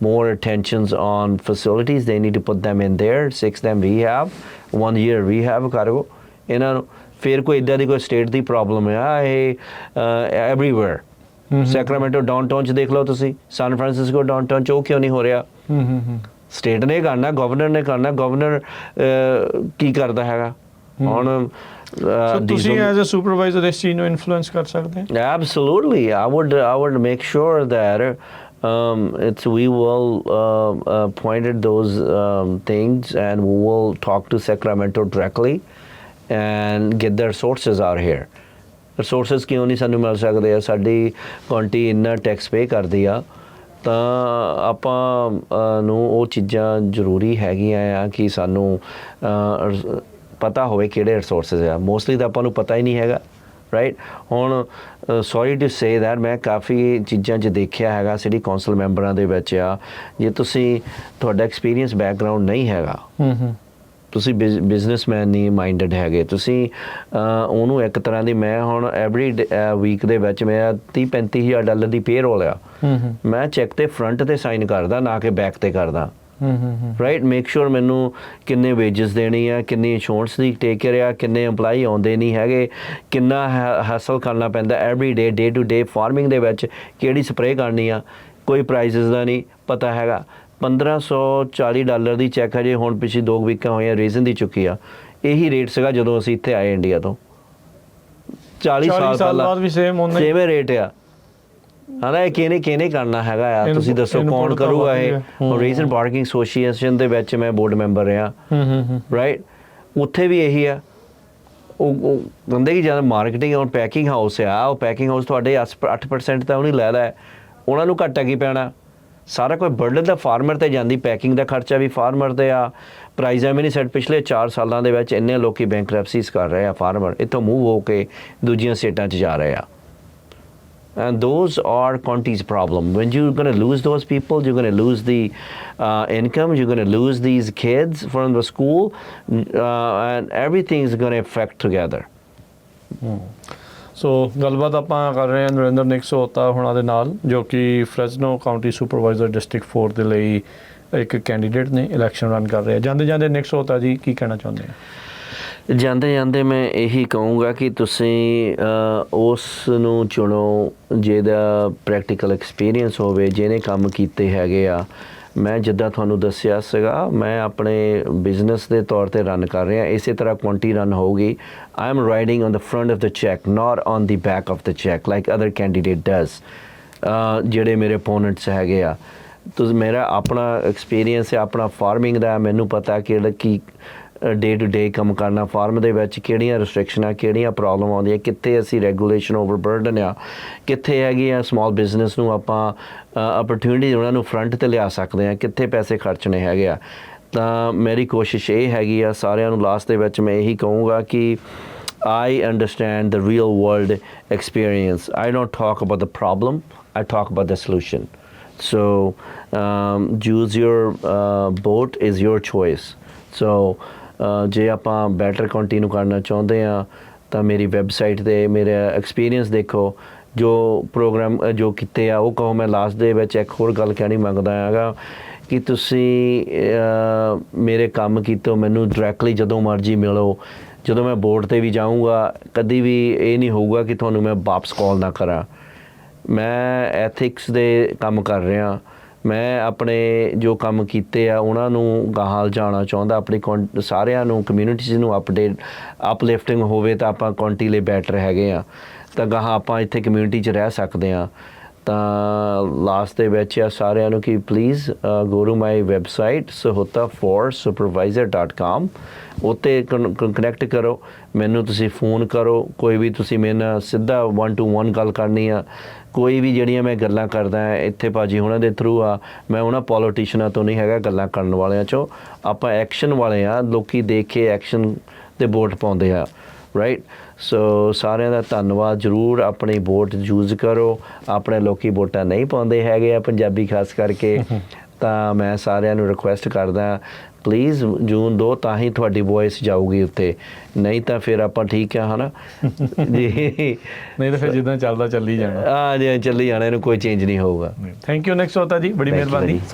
more attentions on facilities. They need to put them in there, 6 them rehab, 1 year rehab ਕਰੋ ਇਹਨਾਂ ਨੂੰ। ਫਿਰ ਕੋਈ ਇੱਦਾਂ ਦੀ ਕੋਈ ਸਟੇਟ ਦੀ ਪ੍ਰੋਬਲਮ ਆ, ਇਹ ਐਵਰੀਵੇਅਰ। ਸੈਕਰਾਮੈਂਟੋ ਡਾਊਨਟਾਊਨ 'ਚ ਦੇਖ ਲਓ ਤੁਸੀਂ, ਸੈਨ ਫਰਾਂਸਿਸਕੋ ਡਾਊਨਟਾਊਨ 'ਚ ਉਹ ਕਿਉਂ ਨਹੀਂ ਹੋ ਰਿਹਾ? ਸਟੇਟ ਨੇ ਕਰਨਾ, ਗਵਰਨਰ ਨੇ ਕਰਨਾ। ਗਵਰਨਰ ਕੀ ਕਰਦਾ ਹੈਗਾ ਹੁਣ? ਤੁਸੀਂ ਐਜ਼ ਅ ਸੁਪਰਵਾਈਜ਼ਰ ਇਸ ਚੀਜ਼ ਨੂੰ ਇਨਫਲੂਐਂਸ ਕਰ ਸਕਦੇ ਹੋ? Absolutely. I would make sure that we will point at those things, and we will talk to Sacramento directly and get their resources out here. Resources ਕਿਉਂ ਨਹੀਂ ਸਾਨੂੰ ਮਿਲ ਸਕਦੇ ਆ? ਸਾਡੀ ਕਾਉਂਟੀ ਇੰਨਾ ਟੈਕਸ ਪੇ ਕਰਦੀ ਆ, ਤਾਂ ਆਪਾਂ ਨੂੰ ਉਹ ਚੀਜ਼ਾਂ ਜ਼ਰੂਰੀ ਹੈਗੀਆਂ ਆ ਕਿ ਸਾਨੂੰ ਪਤਾ ਹੋਵੇ ਕਿਹੜੇ ਰਿਸੋਰਸਿਸ ਆ। ਮੋਸਟਲੀ ਤਾਂ ਆਪਾਂ ਨੂੰ ਪਤਾ ਹੀ ਨਹੀਂ ਹੈਗਾ, ਰਾਈਟ। ਹੁਣ ਸੌਰੀ ਟੂ ਸੇ ਦੈਟ, ਮੈਂ ਕਾਫੀ ਚੀਜ਼ਾਂ 'ਚ ਦੇਖਿਆ ਹੈਗਾ ਸਿਟੀ ਕੌਂਸਲ ਮੈਂਬਰਾਂ ਦੇ ਵਿੱਚ ਆ, ਜੇ ਤੁਹਾਡਾ ਐਕਸਪੀਰੀਅੰਸ ਬੈਕਗਰਾਊਂਡ ਨਹੀਂ ਹੈਗਾ, ਤੁਸੀਂ ਬਿਜ਼ਨਸਮੈਨ ਨਹੀਂ ਮਾਈਂਡਡ ਹੈਗੇ, ਤੁਸੀਂ ਉਹਨੂੰ ਇੱਕ ਤਰ੍ਹਾਂ ਦੀ, ਮੈਂ ਹੁਣ ਐਵਰੀ ਵੀਕ ਦੇ ਵਿੱਚ ਮੇਰਾ $30-35,000 ਦੀ ਪੇਰੋਲ ਆ, ਮੈਂ ਚੈੱਕ ਤੇ ਫਰੰਟ ਤੇ ਸਾਈਨ ਕਰਦਾ, ਨਾ ਕਿ ਬੈਕ ਤੇ ਕਰਦਾ, ਰਾਈਟ। ਮੇਕ ਸ਼ੋਰ ਮੈਨੂੰ ਕਿੰਨੇ ਵੇਜਸ ਦੇਣੀ ਆ, ਕਿੰਨੀ ਇੰਸ਼ੋਰੈਂਸ ਦੀ ਟੇਕ ਕੇਅਰ ਆ, ਕਿੰਨੇ ਇੰਪਲਾਈ ਆਉਂਦੇ ਨਹੀਂ ਹੈਗੇ, ਕਿੰਨਾ ਹਾਸਲ ਕਰਨਾ ਪੈਂਦਾ every day to day farming ਦੇ ਵਿੱਚ, ਕਿਹੜੀ ਸਪਰੇਅ ਕਰਨੀ ਆ, ਕੋਈ ਪ੍ਰਾਈਸਿਸ ਦਾ ਨਹੀਂ ਪਤਾ ਹੈਗਾ। $1,540 ਦੀ ਚੈੱਕ ਹਜੇ ਹੁਣ ਪਿਛਲੀ 2 ਵੀਕਾਂ ਹੋਈਆਂ ਰੀਜ਼ਨ ਦੀ ਚੁੱਕੀ ਆ। ਇਹੀ ਰੇਟ ਸੀਗਾ ਜਦੋਂ ਅਸੀਂ ਇੱਥੇ ਆਏ ਇੰਡੀਆ ਤੋਂ, 40 ਸਾਲ ਬਾਅਦ ਵੀ ਸੇਮ ਰੇਟ ਆ। ਹਾਂ, ਇਹ ਕਿਹਨੇ ਕਰਨਾ ਹੈਗਾ ਆ? ਤੁਸੀਂ ਦੱਸੋ ਕੌਣ ਕਰੂਗਾ ਇਹ? ਰੀਜ਼ਨ ਪਾਰਕਿੰਗ ਐਸੋਸੀਏਸ਼ਨ ਦੇ ਵਿੱਚ ਮੈਂ ਬੋਰਡ ਮੈਂਬਰ ਰਿਹਾ, ਰਾਈਟ। ਉੱਥੇ ਵੀ ਇਹੀ ਆ, ਉਹ ਕਹਿੰਦੇ ਕਿ ਜਦੋਂ ਮਾਰਕੀਟਿੰਗ ਔਰ ਪੈਕਿੰਗ ਹਾਊਸ ਆ, ਉਹ ਪੈਕਿੰਗ ਹਾਊਸ ਤੁਹਾਡੇ 8% ਤਾਂ ਉਹਨੇ ਲੈ ਲਿਆ, ਉਹਨਾਂ ਨੂੰ ਘਾਟਾ ਕੀ ਪੈਣਾ? ਸਾਰਾ ਕੋਈ ਬਰਡਨ ਦਾ ਫਾਰਮਰ 'ਤੇ ਜਾਂਦੀ, ਪੈਕਿੰਗ ਦਾ ਖਰਚਾ ਵੀ ਫਾਰਮਰ 'ਤੇ ਆ। ਪ੍ਰਾਈਜ਼ ਐਵੇਂ ਨਹੀਂ ਸੈੱਟ, ਪਿਛਲੇ 4 ਸਾਲਾਂ ਦੇ ਵਿੱਚ ਇੰਨੇ ਲੋਕੀ ਬੈਂਕਰਪਸੀਜ਼ ਕਰ ਰਹੇ ਆ, ਫਾਰਮਰ ਇੱਥੋਂ ਮੂਵ ਹੋ ਕੇ ਦੂਜੀਆਂ ਸਟੇਟਾਂ 'ਚ ਜਾ ਰਹੇ ਆ। And those are Conti's problem. When you're going to lose those people, you're going to lose the income, you're going to lose these kids from the school, and everything is going to affect together. ਸੋ ਗੱਲਬਾਤ ਆਪਾਂ ਕਰ ਰਹੇ ਹਾਂ ਨਰਿੰਦਰ ਨਿਕਸੋਤਾ ਹੁਣਾਂ ਦੇ ਨਾਲ, ਜੋ ਕਿ ਫਰੈਜ਼ਨੋ ਕਾਉਂਟੀ ਸੁਪਰਵਾਈਜ਼ਰ ਡਿਸਟ੍ਰਿਕਟ 4 ਦੇ ਲਈ ਇੱਕ ਕੈਂਡੀਡੇਟ ਨੇ, ਇਲੈਕਸ਼ਨ ਰਨ ਕਰ ਰਹੇ ਆ। ਜਾਂਦੇ ਨਿਕਸੋਤਾ ਜੀ ਕੀ ਕਹਿਣਾ ਚਾਹੁੰਦੇ ਆ? ਜਾਂਦੇ ਮੈਂ ਇਹੀ ਕਹੂੰਗਾ ਕਿ ਤੁਸੀਂ ਉਸ ਨੂੰ ਚੁਣੋ ਜਿਹਦਾ ਪ੍ਰੈਕਟੀਕਲ ਐਕਸਪੀਰੀਅੰਸ ਹੋਵੇ, ਜਿਹਨੇ ਕੰਮ ਕੀਤੇ ਹੈਗੇ ਆ। ਮੈਂ ਜਿੱਦਾਂ ਤੁਹਾਨੂੰ ਦੱਸਿਆ ਸੀਗਾ, ਮੈਂ ਆਪਣੇ ਬਿਜ਼ਨਸ ਦੇ ਤੌਰ 'ਤੇ ਰਨ ਕਰ ਰਿਹਾ, ਇਸੇ ਤਰ੍ਹਾਂ ਕਾਉਂਟੀ ਰਨ ਹੋਊਗੀ। I am riding on the front of the check, not on the back of the check like other candidate does, ਜਿਹੜੇ ਮੇਰੇ ਓਪੋਨੈਂਟਸ ਹੈਗੇ ਆ। ਤੁਸੀਂ, ਮੇਰਾ ਆਪਣਾ ਐਕਸਪੀਰੀਅੰਸ ਹੈ ਆਪਣਾ ਫਾਰਮਿੰਗ ਦਾ, ਮੈਨੂੰ ਪਤਾ ਕਿਹੜਾ ਕੀ ਡੇ ਟੂ ਡੇ ਕੰਮ ਕਰਨਾ ਫਾਰਮ ਦੇ ਵਿੱਚ, ਕਿਹੜੀਆਂ ਰਿਸਟ੍ਰਿਕਸ਼ਨਾਂ, ਕਿਹੜੀਆਂ ਪ੍ਰੋਬਲਮ ਆਉਂਦੀਆਂ, ਕਿੱਥੇ ਅਸੀਂ ਰੈਗੂਲੇਸ਼ਨ ਓਵਰਬਰਡਨ ਆ, ਕਿੱਥੇ ਹੈਗੀ ਆ ਸਮਾਲ ਬਿਜ਼ਨਸ ਨੂੰ ਆਪਾਂ ਅਪਰਚੁਨਿਟੀ ਉਹਨਾਂ ਨੂੰ ਫਰੰਟ 'ਤੇ ਲਿਆ ਸਕਦੇ ਹਾਂ, ਕਿੱਥੇ ਪੈਸੇ ਖਰਚਣੇ ਹੈਗੇ ਆ। ਤਾਂ ਮੇਰੀ ਕੋਸ਼ਿਸ਼ ਇਹ ਹੈਗੀ ਆ ਸਾਰਿਆਂ ਨੂੰ, ਲਾਸਟ ਦੇ ਵਿੱਚ ਮੈਂ ਇਹੀ ਕਹੂੰਗਾ ਕਿ I understand the real world experience. I don't talk about the problem, I talk about the solution. So choose your boat is your choice. So ਜੇ ਆਪਾਂ ਬੈਟਰ ਕਾਉਂਟੀ ਨੂੰ ਕਰਨਾ ਚਾਹੁੰਦੇ ਹਾਂ ਤਾਂ ਮੇਰੀ ਵੈਬਸਾਈਟ ਤੇ ਮੇਰਾ ਐਕਸਪੀਰੀਅੰਸ ਦੇਖੋ, ਜੋ ਪ੍ਰੋਗਰਾਮ ਜੋ ਕੀਤੇ ਆ ਉਹ ਕਹੋ। ਮੈਂ ਲਾਸਟ ਦੇ ਵਿੱਚ ਇੱਕ ਹੋਰ ਗੱਲ ਕਹਿਣੀ ਮੰਗਦਾ ਹੈਗਾ ਕਿ ਤੁਸੀਂ ਮੇਰੇ ਕੰਮ ਕੀਤੇ ਮੈਨੂੰ ਡਾਇਰੈਕਟਲੀ ਜਦੋਂ ਮਰਜ਼ੀ ਮਿਲੋ। ਜਦੋਂ ਮੈਂ ਬੋਰਡ ਤੇ ਵੀ ਜਾਊਂਗਾ ਕਦੀ ਵੀ ਇਹ ਨਹੀਂ ਹੋਊਗਾ ਕਿ ਤੁਹਾਨੂੰ ਮੈਂ ਵਾਪਸ ਕਾਲ ਨਾ ਕਰਾਂ। ਮੈਂ ਐਥਿਕਸ ਦੇ ਕੰਮ ਕਰ ਰਿਹਾ, ਮੈਂ ਆਪਣੇ ਜੋ ਕੰਮ ਕੀਤੇ ਆ ਉਹਨਾਂ ਨੂੰ ਗਾਹਾਂ ਜਾਣਾ ਚਾਹੁੰਦਾ, ਆਪਣੀ ਸਾਰਿਆਂ ਨੂੰ ਕਮਿਊਨਿਟੀਜ਼ ਨੂੰ ਅਪਲਿਫਟਿੰਗ ਹੋਵੇ ਤਾਂ ਆਪਾਂ ਕਾਉਂਟੀ ਲਈ ਬੈਟਰ ਹੈਗੇ ਆ, ਤਾਂ ਗਾਹਾਂ ਆਪਾਂ ਇੱਥੇ ਕਮਿਊਨਿਟੀ 'ਚ ਰਹਿ ਸਕਦੇ ਹਾਂ। ਤਾਂ ਲਾਸਟ ਦੇ ਵਿੱਚ ਆ ਸਾਰਿਆਂ ਨੂੰ ਕਿ please go to my website sahotaforsupervisor.com, ਉੱਤੇ ਕਨੈਕਟ ਕਰੋ ਮੈਨੂੰ, ਤੁਸੀਂ ਫੋਨ ਕਰੋ, ਕੋਈ ਵੀ ਤੁਸੀਂ ਮੇਰੇ ਨਾਲ ਸਿੱਧਾ 1-to-1 ਗੱਲ ਕਰਨੀ ਆ। ਕੋਈ ਵੀ ਜਿਹੜੀਆਂ ਮੈਂ ਗੱਲਾਂ ਕਰਦਾ ਇੱਥੇ ਭਾਜੀ ਉਹਨਾਂ ਦੇ ਥਰੂ ਆ, ਮੈਂ ਉਹਨਾਂ ਪੋਲੀਟੀਸ਼ੀਅਨਾਂ ਤੋਂ ਨਹੀਂ ਹੈਗਾ ਗੱਲਾਂ ਕਰਨ ਵਾਲਿਆਂ 'ਚੋਂ, ਆਪਾਂ ਐਕਸ਼ਨ ਵਾਲੇ ਆ। ਲੋਕੀ ਦੇਖ ਕੇ ਐਕਸ਼ਨ ਦੇ ਵੋਟ ਪਾਉਂਦੇ ਆ, ਰਾਈਟ। ਸੋ ਸਾਰਿਆਂ ਦਾ ਧੰਨਵਾਦ। ਜ਼ਰੂਰ ਆਪਣੀ ਵੋਟ ਯੂਜ਼ ਕਰੋ। ਆਪਣੇ ਲੋਕੀ ਵੋਟਾਂ ਨਹੀਂ ਪਾਉਂਦੇ ਹੈਗੇ ਆ, ਪੰਜਾਬੀ ਖਾਸ ਕਰਕੇ, ਤਾਂ ਮੈਂ ਸਾਰਿਆਂ ਨੂੰ ਰਿਕੁਐਸਟ ਕਰਦਾ ਪਲੀਜ਼ ਜੂਨ 2 ਤਾਂ ਹੀ ਤੁਹਾਡੀ ਵੋਇਸ ਜਾਊਗੀ ਉੱਤੇ, ਨਹੀਂ ਤਾਂ ਫਿਰ ਆਪਾਂ ਠੀਕ ਆ, ਹੈ ਨਾ ਜੀ। ਨਹੀਂ ਤਾਂ ਫਿਰ ਜਿੱਦਾਂ ਚੱਲਦਾ ਚੱਲੀ ਜਾਣਾ। ਹਾਂ ਜੀ, ਚੱਲੀ ਜਾਣਾ, ਇਹਨੂੰ ਕੋਈ ਚੇਂਜ ਨਹੀਂ ਹੋਊਗਾ। ਥੈਂਕ ਯੂ ਨੈਕਸਟ ਹੋਤਾ ਜੀ, ਬੜੀ ਮਿਹਰਬਾਨੀ।